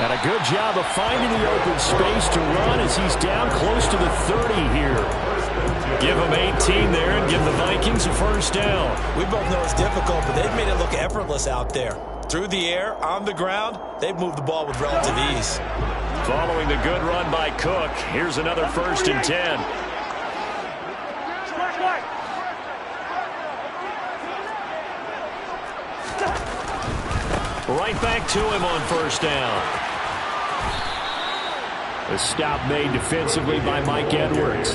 And a good job of finding the open space to run as he's down close to the 30 here. Give him 18 there and give the Vikings a first down. We both know it's difficult, but they've made it look effortless out there. Through the air, on the ground, they've moved the ball with relative ease. Following the good run by Cook, here's another 1st and 10. Right back to him on first down. A stop made defensively by Mike Edwards.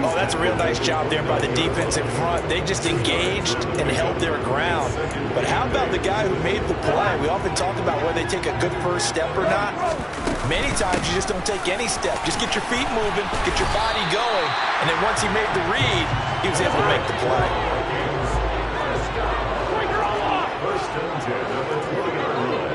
Oh, that's a real nice job there by the defense in front. They just engaged and held their ground. But how about the guy who made the play? We often talk about whether they take a good first step or not. Many times you just don't take any step. Just get your feet moving, get your body going, and then once he made the read, he was able to make the play. First and 10 at the 20-yard line.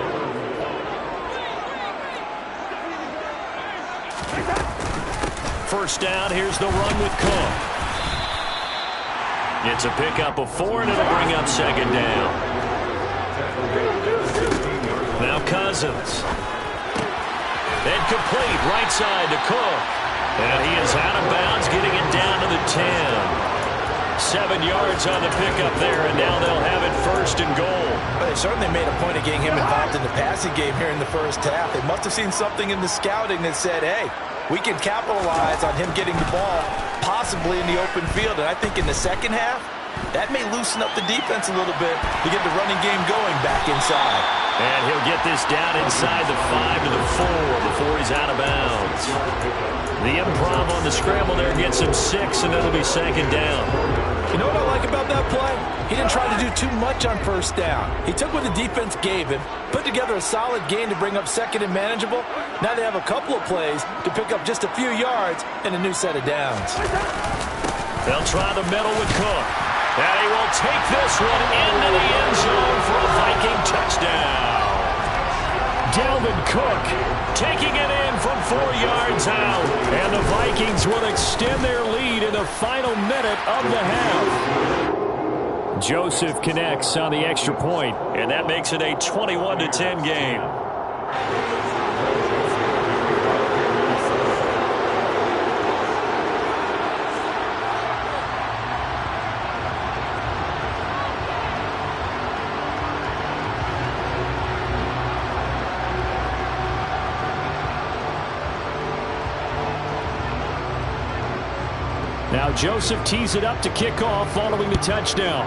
First down, here's the run with Cook. It's a pickup of 4, and it'll bring up second down. Now Cousins. Incomplete, right side to Cook. And he is out of bounds, getting it down to the 10. 7 yards on the pickup there, and now they'll have it 1st and goal. But they certainly made a point of getting him involved in the passing game here in the first half. They must have seen something in the scouting that said, hey, we can capitalize on him getting the ball possibly in the open field. And I think in the second half, that may loosen up the defense a little bit to get the running game going back inside. And he'll get this down inside the 5 to the 4 before he's out of bounds. The improv on the scramble there gets him 6, and it'll be second down. You know what I like about that play? He didn't try to do too much on first down. He took what the defense gave him, put together a solid gain to bring up second and manageable. Now they have a couple of plays to pick up just a few yards and a new set of downs. They'll try the middle with Cook. And he will take this one into the end zone for a Viking touchdown. Dalvin Cook taking it in from 4 yards out. And the Vikings will extend their lead in the final minute of the half. Joseph connects on the extra point, and that makes it a 21-10 game. Now Joseph tees it up to kick off following the touchdown.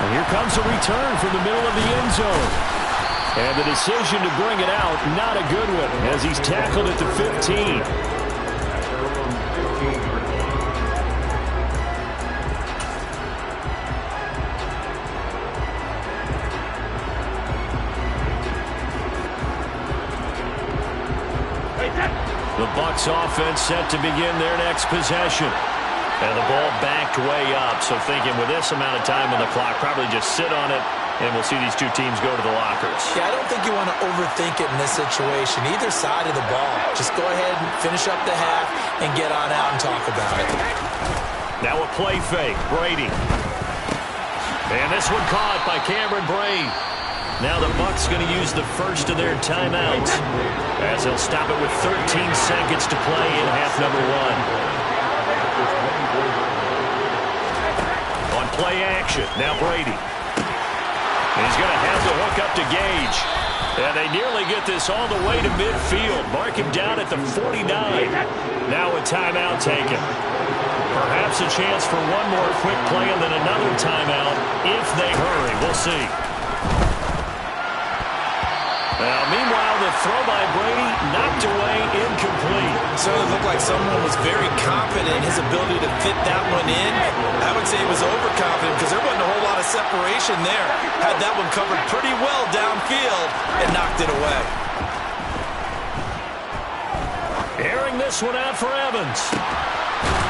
And here comes a return from the middle of the end zone. And the decision to bring it out, not a good one, as he's tackled at the 15. The Bucs offense set to begin their next possession. And the ball backed way up, so thinking with this amount of time on the clock, probably just sit on it And we'll see these two teams go to the lockers. Yeah, I don't think you want to overthink it in this situation, either side of the ball. Just go ahead and finish up the half and get on out and talk about it. Now a play fake, Brady. And this one caught by Cameron Brate. Now the Bucs going to use the first of their timeouts as they'll stop it with 13 seconds to play in half number one. On play action, now Brady. He's going to have to hook up to Gage. And they nearly get this all the way to midfield. Mark him down at the 49. Now a timeout taken. Perhaps a chance for one more quick play and then another timeout if they hurry. We'll see. Now, meanwhile, the throw by Brady knocked away, incomplete. Certainly looked like someone was very confident in his ability to fit that one in. I would say he was overconfident because there wasn't a whole lot of separation there. Had that one covered pretty well downfield and knocked it away. Airing this one out for Evans.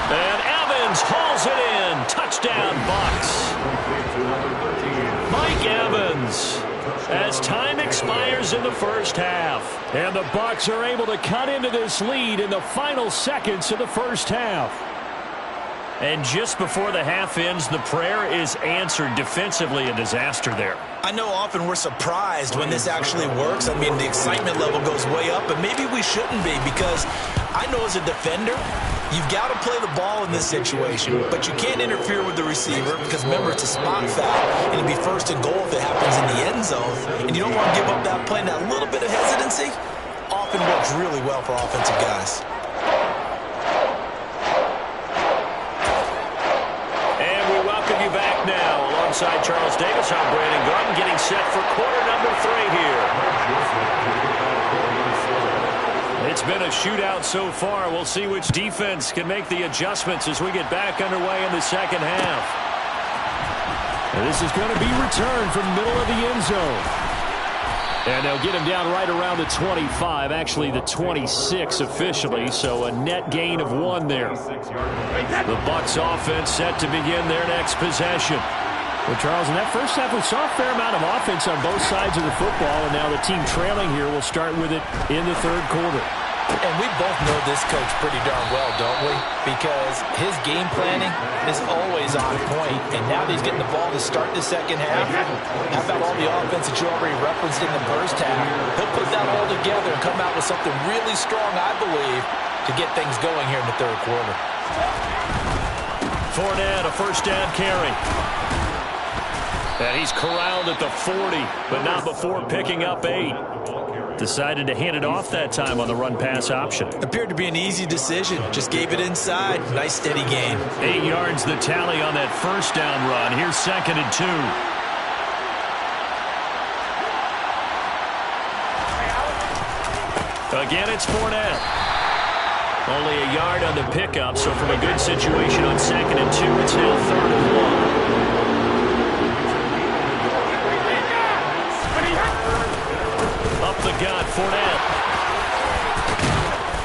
And Evans hauls it in. Touchdown, Bucs. Mike Evans. As time expires in the first half. And the Bucs are able to cut into this lead in the final seconds of the first half. And just before the half ends, the prayer is answered. Defensively, a disaster there. I know often we're surprised when this actually works. I mean, the excitement level goes way up, but maybe we shouldn't be because I know as a defender, you've got to play the ball in this situation, but you can't interfere with the receiver because, remember, it's a spot foul, and it'd be first and goal if it happens in the end zone, and you don't want to give up that play. And that little bit of hesitancy often works really well for offensive guys. You back now alongside Charles Davis. I'm Brandon Garden getting set for quarter number 3 here. It's been a shootout so far. We'll see which defense can make the adjustments as we get back underway in the second half. And this is going to be returned from the middle of the end zone. And they'll get him down right around the 25, actually the 26 officially, so a net gain of 1 there. The Bucs offense set to begin their next possession. Well, Charles, in that first half, we saw a fair amount of offense on both sides of the football, and now the team trailing here will start with it in the third quarter. And we both know this coach pretty darn well, don't we? Because his game planning is always on point. And now that he's getting the ball to start the second half, how about all the offense that you already referenced in the first half? He'll put that all together and come out with something really strong, I believe, to get things going here in the third quarter. Fournette, a first down carry. And he's corralled at the 40, but not before picking up 8. Decided to hand it off that time on the run-pass option. Appeared to be an easy decision. Just gave it inside. Nice, steady gain. 8 yards the tally on that first down run. Here's 2nd and 2. Again, it's Fournette. Only a yard on the pickup, so from a good situation on 2nd and 2, it's now 3rd and 1. Up the gut, Fournette.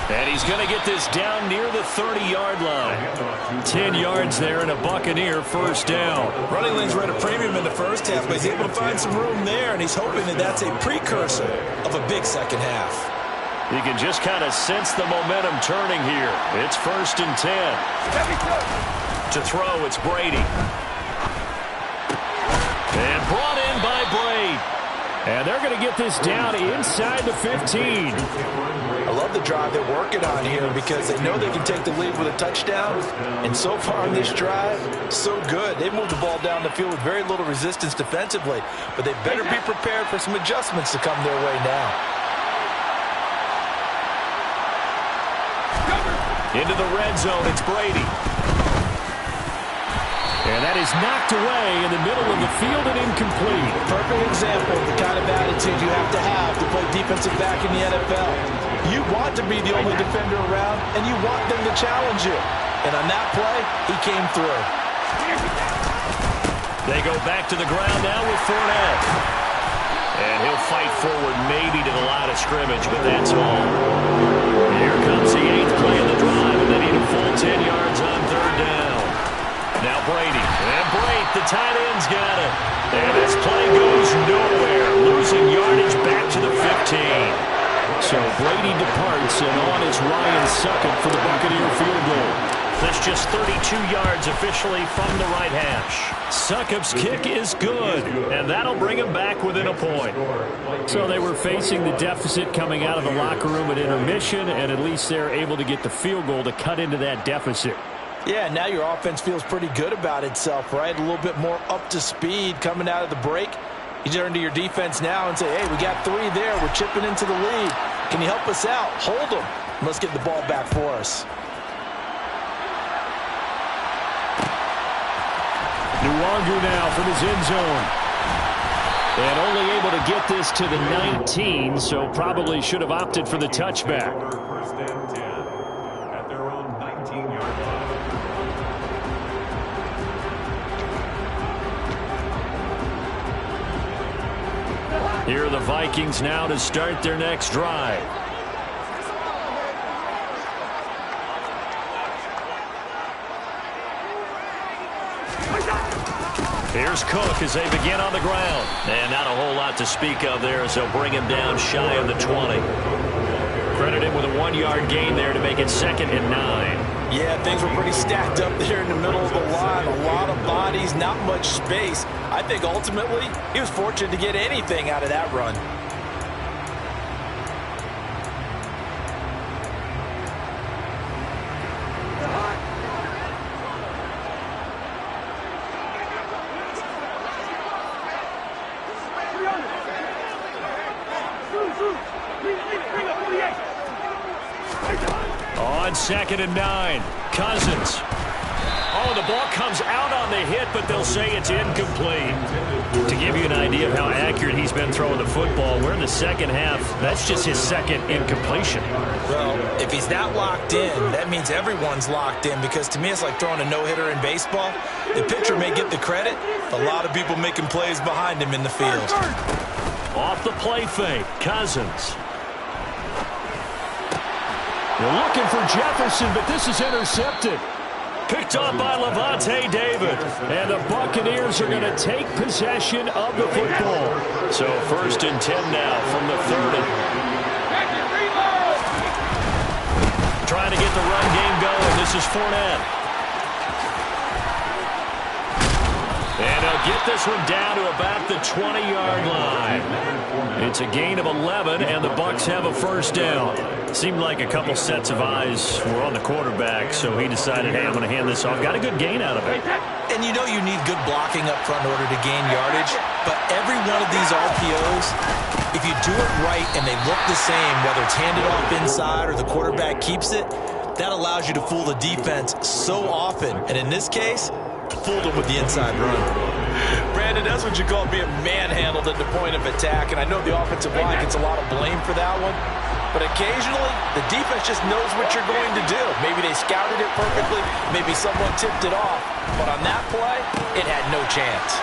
And he's going to get this down near the 30-yard line. 10 yards there and a Buccaneer first down. Running lanes were at a premium in the first half, but he's able to find some room there, and he's hoping that that's a precursor of a big second half. You can just kind of sense the momentum turning here. It's 1st and 10. To throw, it's Brady. And brought in by Brady. And they're going to get this down inside the 15. I love the drive they're working on here because they know they can take the lead with a touchdown. And so far on this drive, so good. They moved the ball down the field with very little resistance defensively. But they better be prepared for some adjustments to come their way now. Into the red zone, it's Brady. And that is knocked away in the middle of the field and incomplete. Perfect example of the kind of attitude you have to play defensive back in the NFL. You want to be the only defender around, and you want them to challenge you. And on that play, he came through. They go back to the ground now with Fournette. And he'll fight forward maybe to the line of scrimmage, but that's all. Here comes the 8th play of the drive, and they need a full 10 yards on 3rd down. Now Brady, and Brady it. The tight end's got it. And this play goes nowhere. Losing yardage back to the 15. So Brady departs, and on is Ryan Succop for the Buccaneer field goal. That's just 32 yards officially from the right hash. Succop's kick is good. And that'll bring him back within a point. So they were facing the deficit coming out of the locker room at intermission, and at least they're able to get the field goal to cut into that deficit. Yeah, now your offense feels pretty good about itself, right? A little bit more up to speed coming out of the break. You turn to your defense now and say, hey, we got 3 there. We're chipping into the lead. Can you help us out? Hold them. Let's get the ball back for us. Nwangu now from his end zone. And only able to get this to the 19, so probably should have opted for the touchback. First and 10 at their own 19-yard line. Here are the Vikings now to start their next drive. Here's Cook as they begin on the ground. And not a whole lot to speak of there as they'll bring him down shy of the 20. Credit him with a 1-yard gain there to make it 2nd and 9. Yeah, things were pretty stacked up there in the middle of the line. A lot of bodies, not much space. I think ultimately he was fortunate to get anything out of that run. On 2nd and 9, Cousins. Oh, the ball comes out on the hit, but they'll say it's incomplete. To give you an idea of how accurate he's been throwing the football, we're in the second half. That's just his 2nd incompletion. Well, if he's not locked in, that means everyone's locked in, because to me it's like throwing a no-hitter in baseball. The pitcher may get the credit, a lot of people making plays behind him in the field. Off the play fake, Cousins. They're looking for Jefferson, but this is intercepted. Picked up by Levante David. And the Buccaneers are going to take possession of the football. So 1st and 10 now from the 30. Trying to get the run game going. This is Fournette. And he'll get this one down to about the 20-yard line. It's a gain of 11, and the Bucs have a 1st down. Seemed like a couple sets of eyes were on the quarterback, so he decided, hey, I'm going to hand this off. Got a good gain out of it. And you know you need good blocking up front in order to gain yardage, but every one of these RPOs, if you do it right and they look the same, whether it's handed off inside or the quarterback keeps it, that allows you to fool the defense so often. And in this case, fooled them with the inside run. Brandon, that's what you call being manhandled at the point of attack, and I know the offensive line gets a lot of blame for that one. But occasionally, the defense just knows what you're going to do. Maybe they scouted it perfectly. Maybe someone tipped it off. But on that play, it had no chance.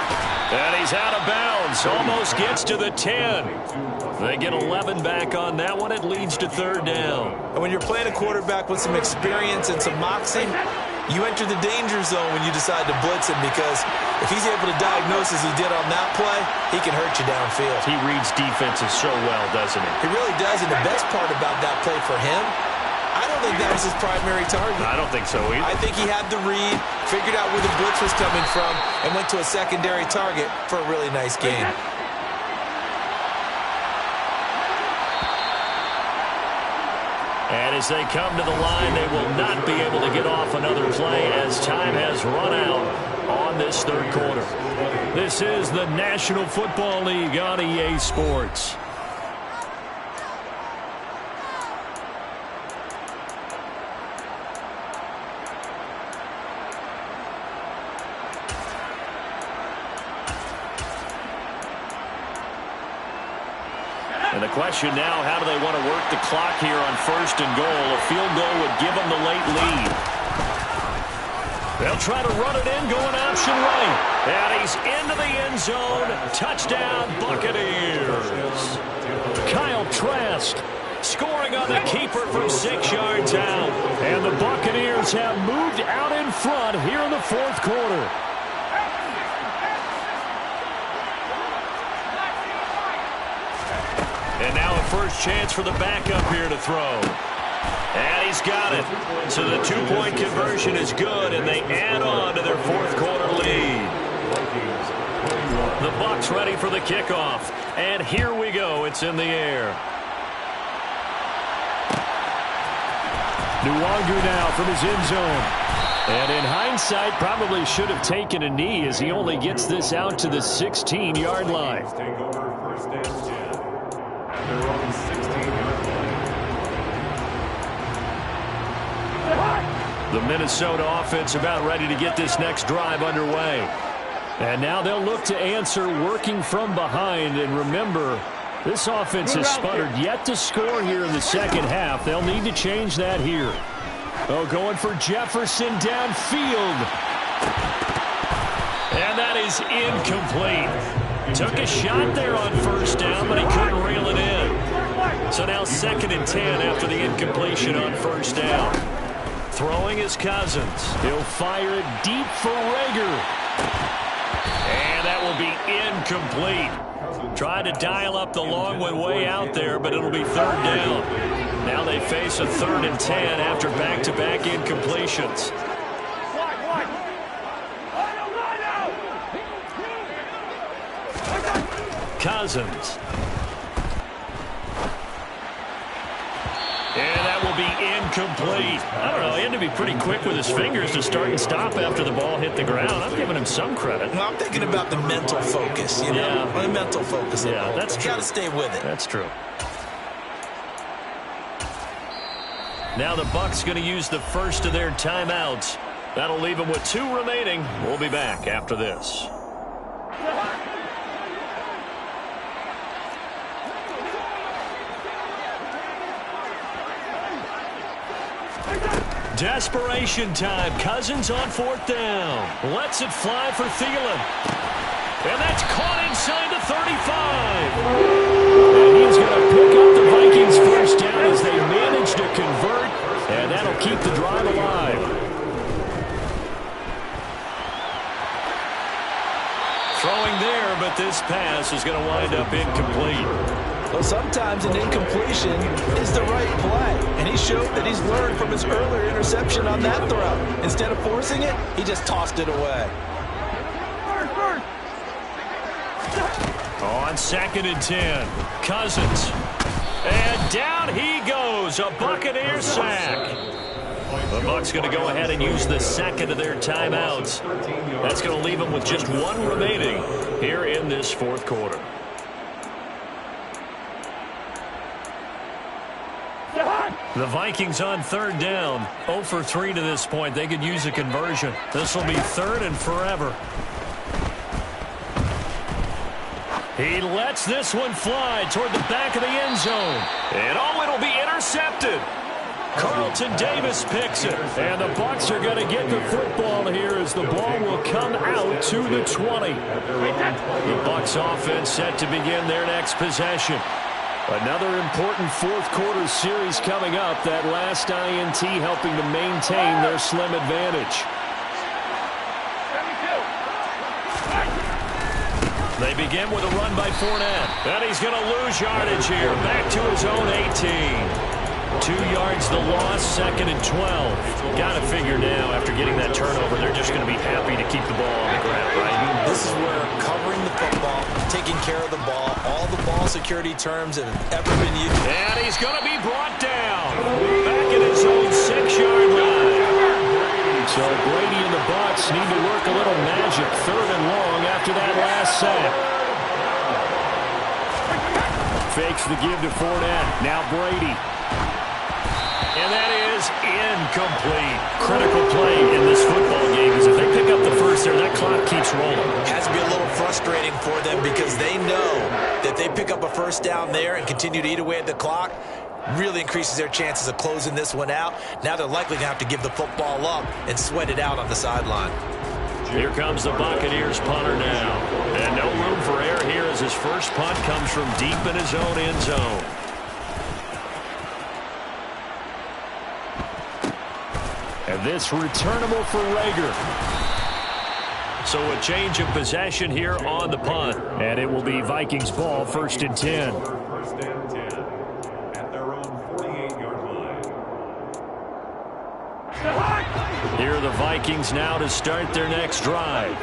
And he's out of bounds. Almost gets to the 10. They get 11 back on that one. It leads to 3rd down. And when you're playing a quarterback with some experience and some moxie, you enter the danger zone when you decide to blitz him, because if he's able to diagnose as he did on that play, he can hurt you downfield. He reads defenses so well, doesn't he? He really does, and the best part about that play for him, I don't think that was his primary target. I don't think so either. I think he had the read, figured out where the blitz was coming from, and went to a secondary target for a really nice gain. And as they come to the line, they will not be able to get off another play as time has run out on this 3rd quarter. This is the National Football League on EA Sports. And the question now, how do they want to work the clock here on 1st and goal? A field goal would give them the late lead. They'll try to run it in, going option right. And he's into the end zone. Touchdown, Buccaneers. Kyle Trask scoring on the keeper from 6 yards out. And the Buccaneers have moved out in front here in the 4th quarter. first chance for the backup here to throw. And he's got it. So the two-point conversion is good, and they add on to their fourth quarter lead. The Bucs ready for the kickoff. And here we go. It's in the air. Nwangu now from his end zone. And in hindsight, probably should have taken a knee as he only gets this out to the 16-yard line. Take over first and 10 at their own 16-yard line. The Minnesota offense about ready to get this next drive underway. And now they'll look to answer working from behind. And remember, this offense has sputtered yet to score here in the second half. They'll need to change that here. Oh, going for Jefferson downfield. And that is incomplete. Took a shot there on first down, but he couldn't reel it in. So now 2nd and 10 after the incompletion on first down. Throwing his Cousins. He'll fire it deep for Rager. And that will be incomplete. Tried to dial up the long one way out there, but it'll be 3rd down. Now they face a 3rd and 10 after back-to-back incompletions. Cousins. And that will be incomplete. I don't know. He had to be pretty quick with his fingers to start and stop after the ball hit the ground. I'm giving him some credit. Well, I'm thinking about the mental focus, you know. The mental focus. Yeah, that's true. Got to stay with it. That's true. Now the Bucs going to use the first of their timeouts. That'll leave them with 2 remaining. We'll be back after this. Desperation time. Cousins on 4th down. Lets it fly for Thielen. And that's caught inside the 35. And he's going to pick up the Vikings first down as they manage to convert. And that'll keep the drive alive. Throwing there, but this pass is going to wind up incomplete. Well, sometimes an incompletion is the right play. And he showed that he's learned from his earlier interception on that throw. Instead of forcing it, he just tossed it away. On 2nd and 10, Cousins. And down he goes, a Buccaneer sack. The Bucs going to go ahead and use the 2nd of their timeouts. That's going to leave them with just 1 remaining here in this 4th quarter. The Vikings on 3rd down, 0 for 3 to this point. They could use a conversion. This will be 3rd and forever. He lets this one fly toward the back of the end zone. And it'll be intercepted. Carlton Davis picks it. And the Bucs are going to get the football here as the ball will come out to the 20. The Bucs offense set to begin their next possession. Another important 4th quarter series coming up. That last INT helping to maintain their slim advantage. They begin with a run by Fournette. And he's going to lose yardage here. Back to his own 18. 2 yards the loss, 2nd and 12. Got to figure now, after getting that turnover, they're just going to be happy to keep the ball on the ground, right? This is where covering the football, taking care of the ball, all the ball security terms that have ever been used. And he's going to be brought down. Back at his own 6-yard line. So Brady and the Bucs need to work a little magic 3rd and long after that last sack. Fakes the give to Fournette. Now Brady. And that is incomplete. Critical play in this football game because if they pick up the first there, that clock keeps rolling. Has to be a little frustrating for them because they know that they pick up a first down there and continue to eat away at the clock, really increases their chances of closing this one out. Now they're likely going to have to give the football up and sweat it out on the sideline. Here comes the Buccaneers punter now. And no room for error here as his first punt comes from deep in his own end zone. And this returnable for Rager. So a change of possession here on the punt. And it will be Vikings ball, 1st and 10. First and 10 Vikings now to start their next drive.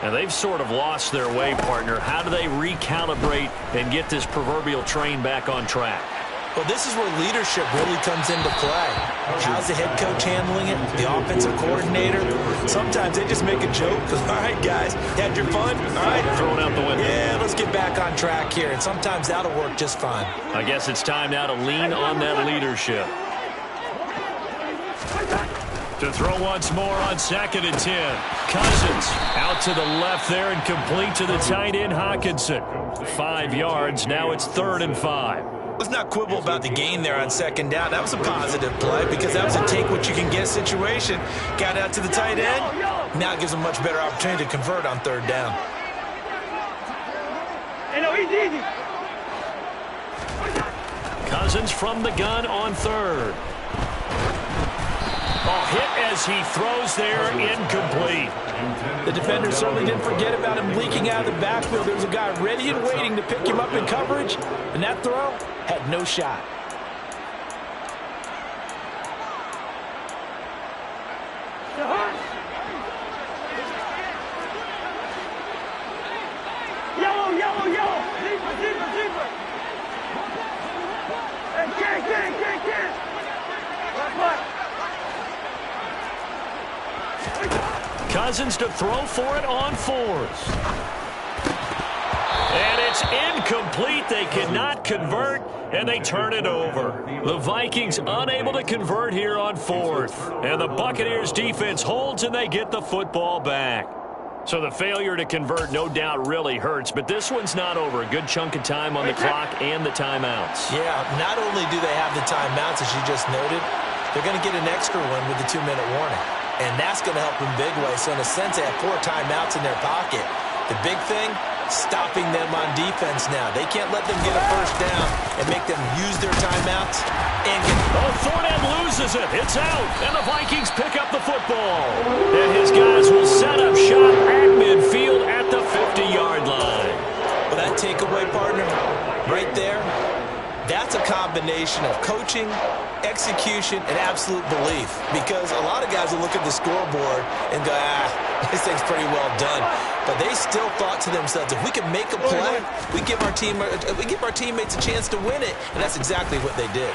And they've sort of lost their way, partner. How do they recalibrate and get this proverbial train back on track? Well, this is where leadership really comes into play. How's the head coach handling it? The offensive coordinator? Sometimes they just make a joke. All right, guys, had your fun? All right. Throw it out the window. Yeah, let's get back on track here. And sometimes that'll work just fine. I guess it's time now to lean on that leadership. To throw once more on 2nd and 10. Cousins out to the left there and complete to the tight end, Hawkinson. 5 yards. Now it's 3rd and 5. Let's not quibble about the gain there on 2nd down. That was a positive play because that was a take-what-you-can-get situation. Got out to the tight end. Now it gives them a much better opportunity to convert on 3rd down. Hey, no, easy. Cousins from the gun on 3rd. Hit as he throws there, incomplete. The defender certainly didn't forget about him leaking out of the backfield. There was a guy ready and waiting to pick him up in coverage, and that throw had no shot. Yellow. Deeper. Hey, can. Left. Cousins to throw for it on 4th. And it's incomplete. They cannot convert, and they turn it over. The Vikings unable to convert here on 4th. And the Buccaneers defense holds, and they get the football back. So the failure to convert no doubt really hurts, but this one's not over. A good chunk of time on the clock and the timeouts. Yeah, not only do they have the timeouts, as you just noted, they're going to get an extra one with the 2-minute warning. And that's going to help them big way. So in a sense, they have 4 timeouts in their pocket. The big thing, stopping them on defense now. They can't let them get a first down and make them use their timeouts. And Fournette loses it. It's out. And the Vikings pick up the football. And his guys will set up shop at midfield at the 50-yard line. Well, that takeaway, partner, right there, that's a combination of coaching, execution, and absolute belief. Because a lot of guys will look at the scoreboard and go, this thing's pretty well done. But they still thought to themselves, if we can make a play, we give our teammates a chance to win it. And that's exactly what they did.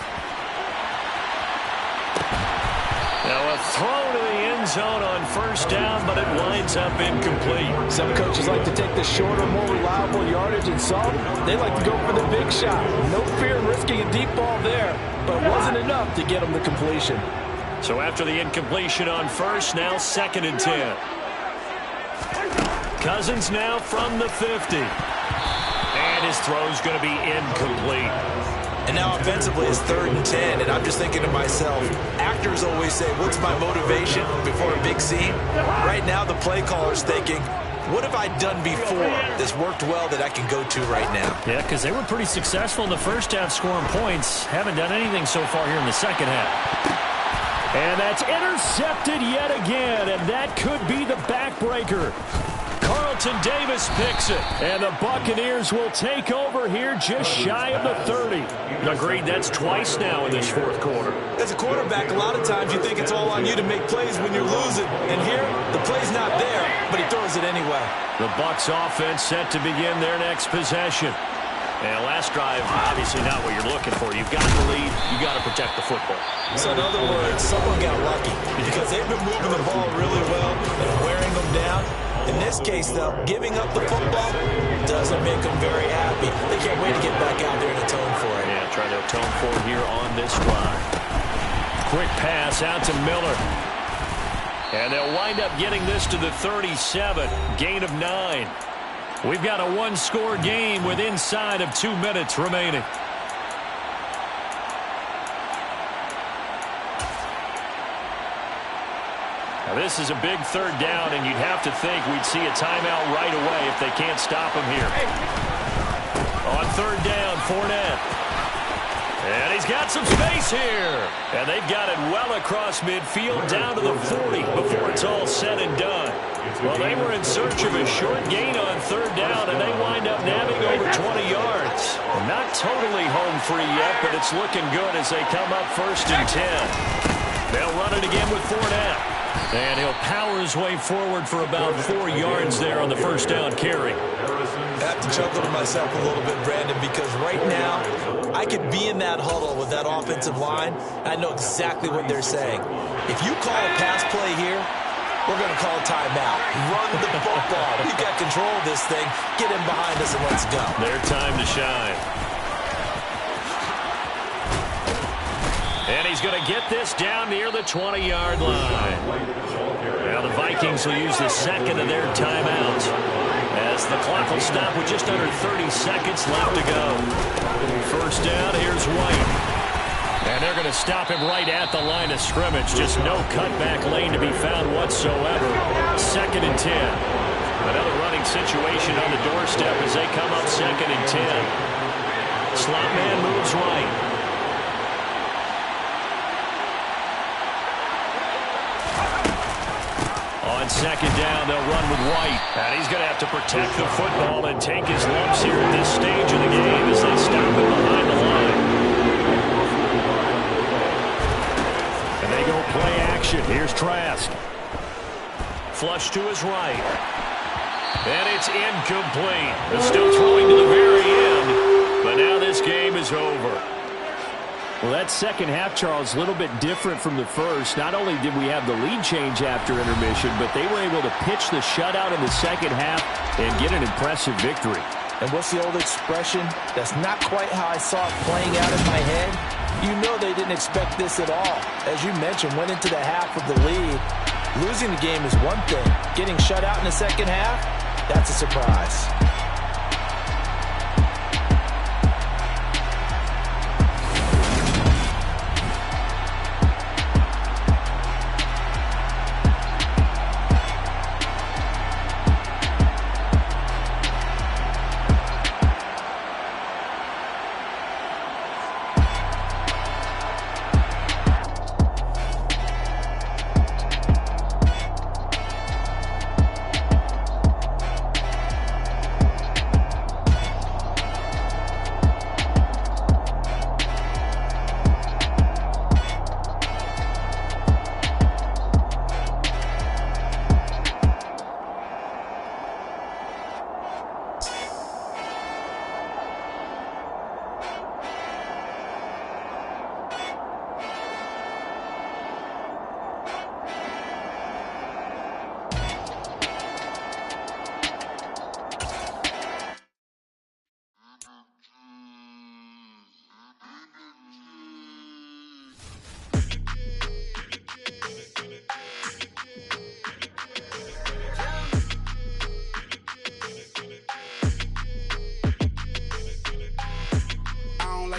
Now a throw to the end zone on 1st down, but it winds up incomplete. Some coaches like to take the shorter, more reliable yardage, and some, they like to go for the big shot. No fear in risking a deep ball there, but it wasn't enough to get them the completion. So after the incompletion on 1st, now 2nd and 10. Cousins now from the 50. And his throw's going to be incomplete. And now offensively it's 3rd and 10, and I'm just thinking to myself, actors always say, what's my motivation before a big scene? Right now the play caller's thinking, what have I done before that's worked well that I can go to right now? Yeah, because they were pretty successful in the first half scoring points. Haven't done anything so far here in the second half. And that's intercepted yet again, and that could be the backbreaker. Carlton Davis picks it, and the Buccaneers will take over here just shy of the 30. Agreed, that's twice now in this 4th quarter. As a quarterback, a lot of times you think it's all on you to make plays when you're losing. And here, the play's not there, but he throws it anyway. The Bucs offense set to begin their next possession. And last drive, obviously not what you're looking for. You've got the lead. You've got to protect the football. So in other words, someone got lucky because they've been moving the ball really well and wearing them down. In this case, though, giving up the football doesn't make them very happy. They can't wait to get back out there and atone for it. Yeah, trying to atone for it here on this drive. Quick pass out to Miller. And they'll wind up getting this to the 37. Gain of 9. We've got a 1-score game with inside of 2 minutes remaining. Now this is a big 3rd down, and you'd have to think we'd see a timeout right away if they can't stop him here. On 3rd down, Fournette. And he's got some space here. And they've got it well across midfield down to the 40 before it's all said and done. Well, they were in search of a short gain on 3rd down, and they wind up nabbing over 20 yards. Not totally home free yet, but it's looking good as they come up 1st and 10. They'll run it again with Fournette. And he'll power his way forward for about 4 yards there on the first down carry. I have to chuckle to myself a little bit, Brandon, because right now I could be in that huddle with that offensive line. I know exactly what they're saying. If you call a pass play here, we're going to call a timeout. Run the football. We've got control of this thing. Get him behind us and let's go. Their time to shine. And he's going to get this down near the 20-yard line. Now the Vikings will use the second of their timeouts as the clock will stop with just under 30 seconds left to go. First down, here's White. And they're going to stop him right at the line of scrimmage. Just no cutback lane to be found whatsoever. 2nd and 10. Another running situation on the doorstep as they come up 2nd and 10. Slot man moves right. On 2nd down, they'll run with White. And he's going to have to protect the football and take his lumps here at this stage of the game as they stop him behind the line. And they go play action. Here's Trask. Flush to his right. And it's incomplete. They're still throwing to the very end. But now this game is over. Well, that second half, Charles, a little bit different from the first. Not only did we have the lead change after intermission, but they were able to pitch the shutout in the second half and get an impressive victory. And what's the old expression? That's not quite how I saw it playing out in my head. You know they didn't expect this at all. As you mentioned, went into the half with the lead. Losing the game is one thing. Getting shut out in the second half, that's a surprise.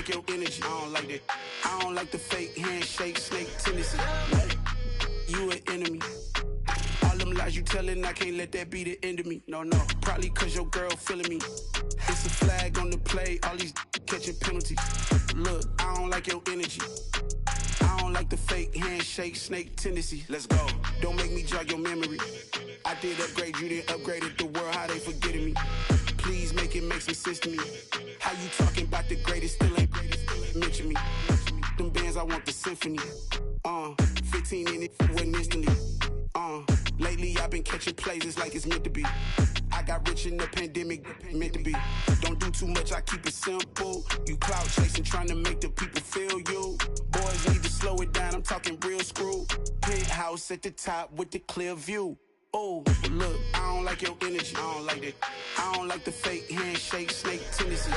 Your energy, I don't like that. I don't like the fake handshake, snake tendency. You an enemy. All them lies you telling, I can't let that be the end of me. No, probably cause your girl feeling me. It's a flag on the play, all these catching penalties. Look, I don't like your energy. I don't like the fake handshake, snake tendency. Let's go. Don't make me jog your memory. I did upgrade, you didn't upgrade it. The world, how they forgetting me. Please make it make some sense to me. How you talking about the greatest, still ain't greatest, still ain't mention me. Them bands, I want the symphony. 15 in it, wasn't instantly. Lately I've been catching plays, it's like it's meant to be. I got rich in the pandemic, meant to be. Don't do too much, I keep it simple. You clout chasing, trying to make the people feel you. Boys need to slow it down, I'm talking real screw. Penthouse at the top with the clear view. Oh, look, I don't like your energy, I don't like that. I don't like the fake handshake, snake tendency.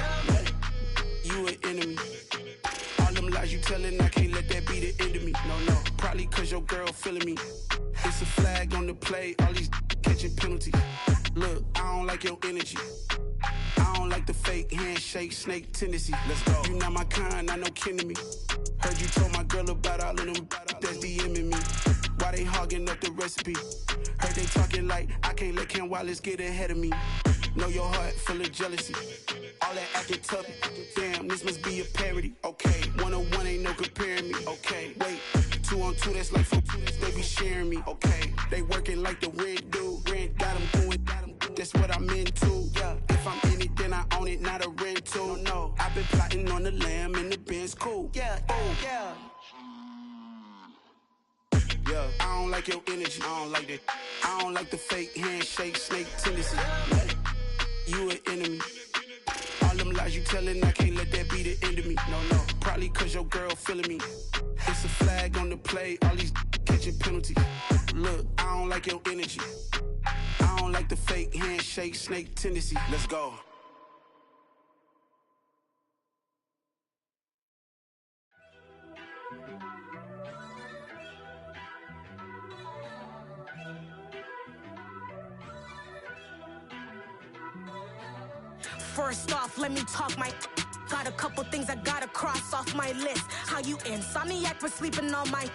You an enemy. All them lies you telling, I can't let that be the end of me. No, probably cause your girl feeling me. It's a flag on the play, all these catching penalties. Look, I don't like your energy. I don't like the fake handshake, snake tendency. Let's go. You not my kind, I know kin to me. Heard you told my girl about all of them that's DMing me. Why they hogging up the recipe? Heard they talking like I can't let Ken Wallace get ahead of me. Know your heart full of jealousy. All that acting tough, damn, this must be a parody. Okay, 101 ain't no comparing me. Okay, wait, 2 on 2, that's like 4, they be sharing me. Okay, they working like the rent do. Rent got them doing, that's what I'm into. Yeah, if I'm in it, then I own it, not a rental. No, I've been plotting on the lamb and the Benz cool. Yeah, oh, yeah. I I don't like your energy. I don't like that. I don't like the fake handshake, snake tendency. You an enemy. All them lies you telling, I can't let that be the end of me. No, probably cause your girl feeling me. It's a flag on the play, all these catching penalties. Look, I don't like your energy. I don't like the fake handshake, snake tendency. Let's go. First off, let me talk my... Got a couple things I gotta cross off my list. How you insomniac for sleeping on my...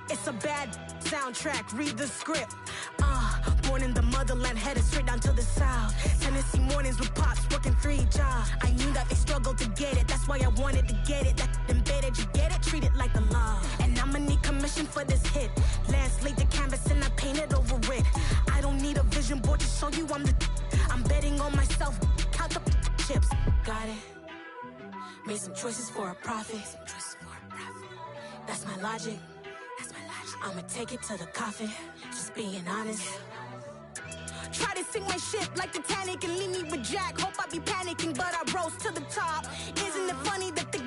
It's a bad soundtrack, read the script. Born in the motherland, headed straight down to the south. Tennessee mornings with pops, working 3 jobs. I knew that they struggled to get it, that's why I wanted to get it. That embedded, you get it? Treat it like the law. And I'ma need commission for this hit. Lance laid the canvas and I painted over it. I don't need a vision board to show you I'm the... I'm betting on myself, count the chips. Got it. Made some choices for a profit. That's my logic. I'ma take it to the coffin. Just being honest. Try to sink my ship like Titanic and leave me with Jack. Hope I be panicking, but I rose to the top. Isn't it funny that the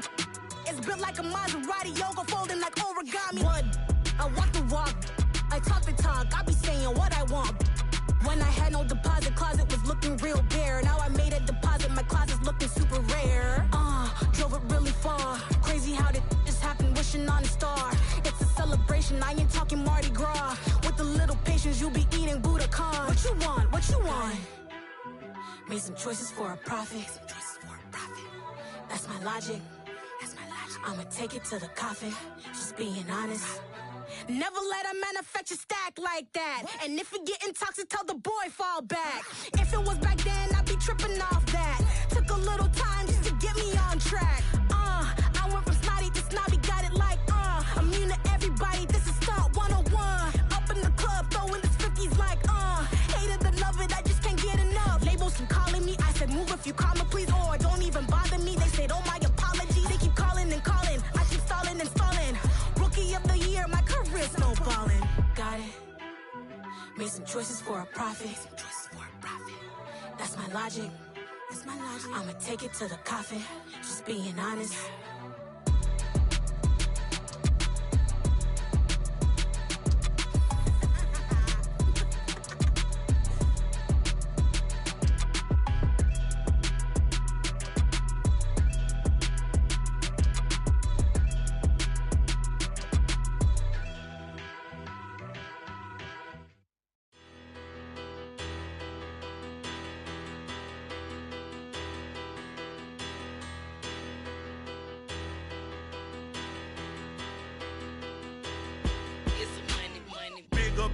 is built like a Maserati, yoga folding like origami? What? I walk the walk, I talk the talk. I be saying what I want. When I had no deposit, closet was looking real bare. Now I made a deposit, my closet's looking super rare. Drove it really far. Crazy how did this happen, wishing on a star. It's a celebration, I ain't talking Mardi Gras. With a little patience, you'll be eating Budokan. What you want? What you want? Made some choices for a profit. That's my logic. I'ma take it to the coffin. Just being honest. Never let a manufacture stack like that. And if it getting toxic, tell the boy fall back. If it was back then, I'd be tripping off that. Took a little time just to get me on track. I went from snotty to snobby, got it like immune to everybody, this is Stunt 101. Up in the club, throwing this 50s like hate it or love it, I just can't get enough. Labels keep calling me, I said move if you call me please, or don't even bother me. They said oh my apologies, they keep calling and calling. I keep stalling and stalling. Rookie of the year, my career snowballing. Got it. Made some choices for a profit. That's my logic. I'ma take it to the coffin. Just being honest.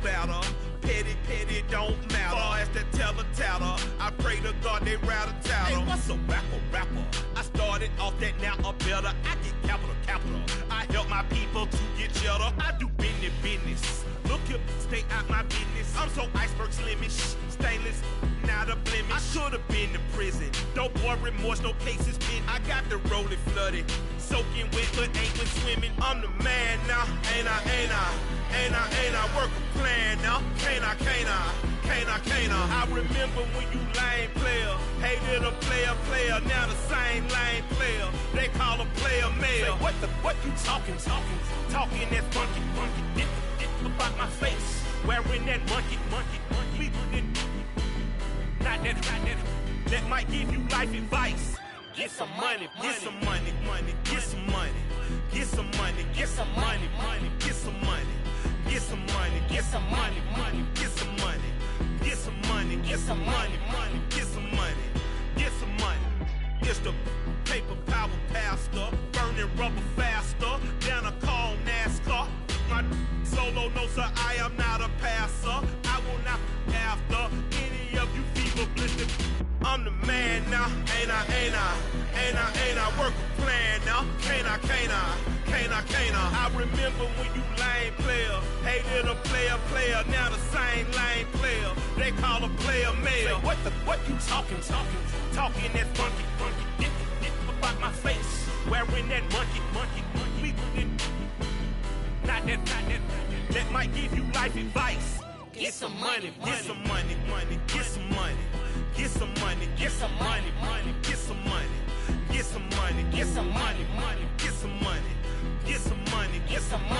Better, petty, don't matter. Far as the teller, I pray to God they rattle tattle. Hey, what's a rapper? I started off that, now I'm better. I get capital. I help my people to get cheddar. I do business. Look here, stay out my business. I'm so iceberg slimish, stainless, not a blemish. I should've been in prison. No boy remorse, no cases pinned. I got the rolling flooded, soaking wet, but ain't been swimming. I'm the man now, ain't I work a plan now, can't I? I remember when you lame player, hated a player, now the same lame player, they call a player male. Say, what you talking that funky, get about my face, wearing that monkey, not that might give you life advice. Get some money, get some money, get some money, get some money, get some money, get some money. Get some money, get some money, get some money, get some money, get some money, get some money, get some money. It's the paper power pastor, burning rubber faster than a car on NASCAR. My solo, no sir, I am not a passer. I will not after any of you fever blistered. I'm the man now, ain't I work a plan now, can't I? I remember when you lame player, hated a player, now the same lame player, they call a player male. Say, what you talking that funky, get about my face, wearing that monkey, not that that might give you life advice. Get some money, get some money, money, get some money. Get some money, get some money, money, get some money. Get some money, get some money, money, get some money. Get some money, get some money.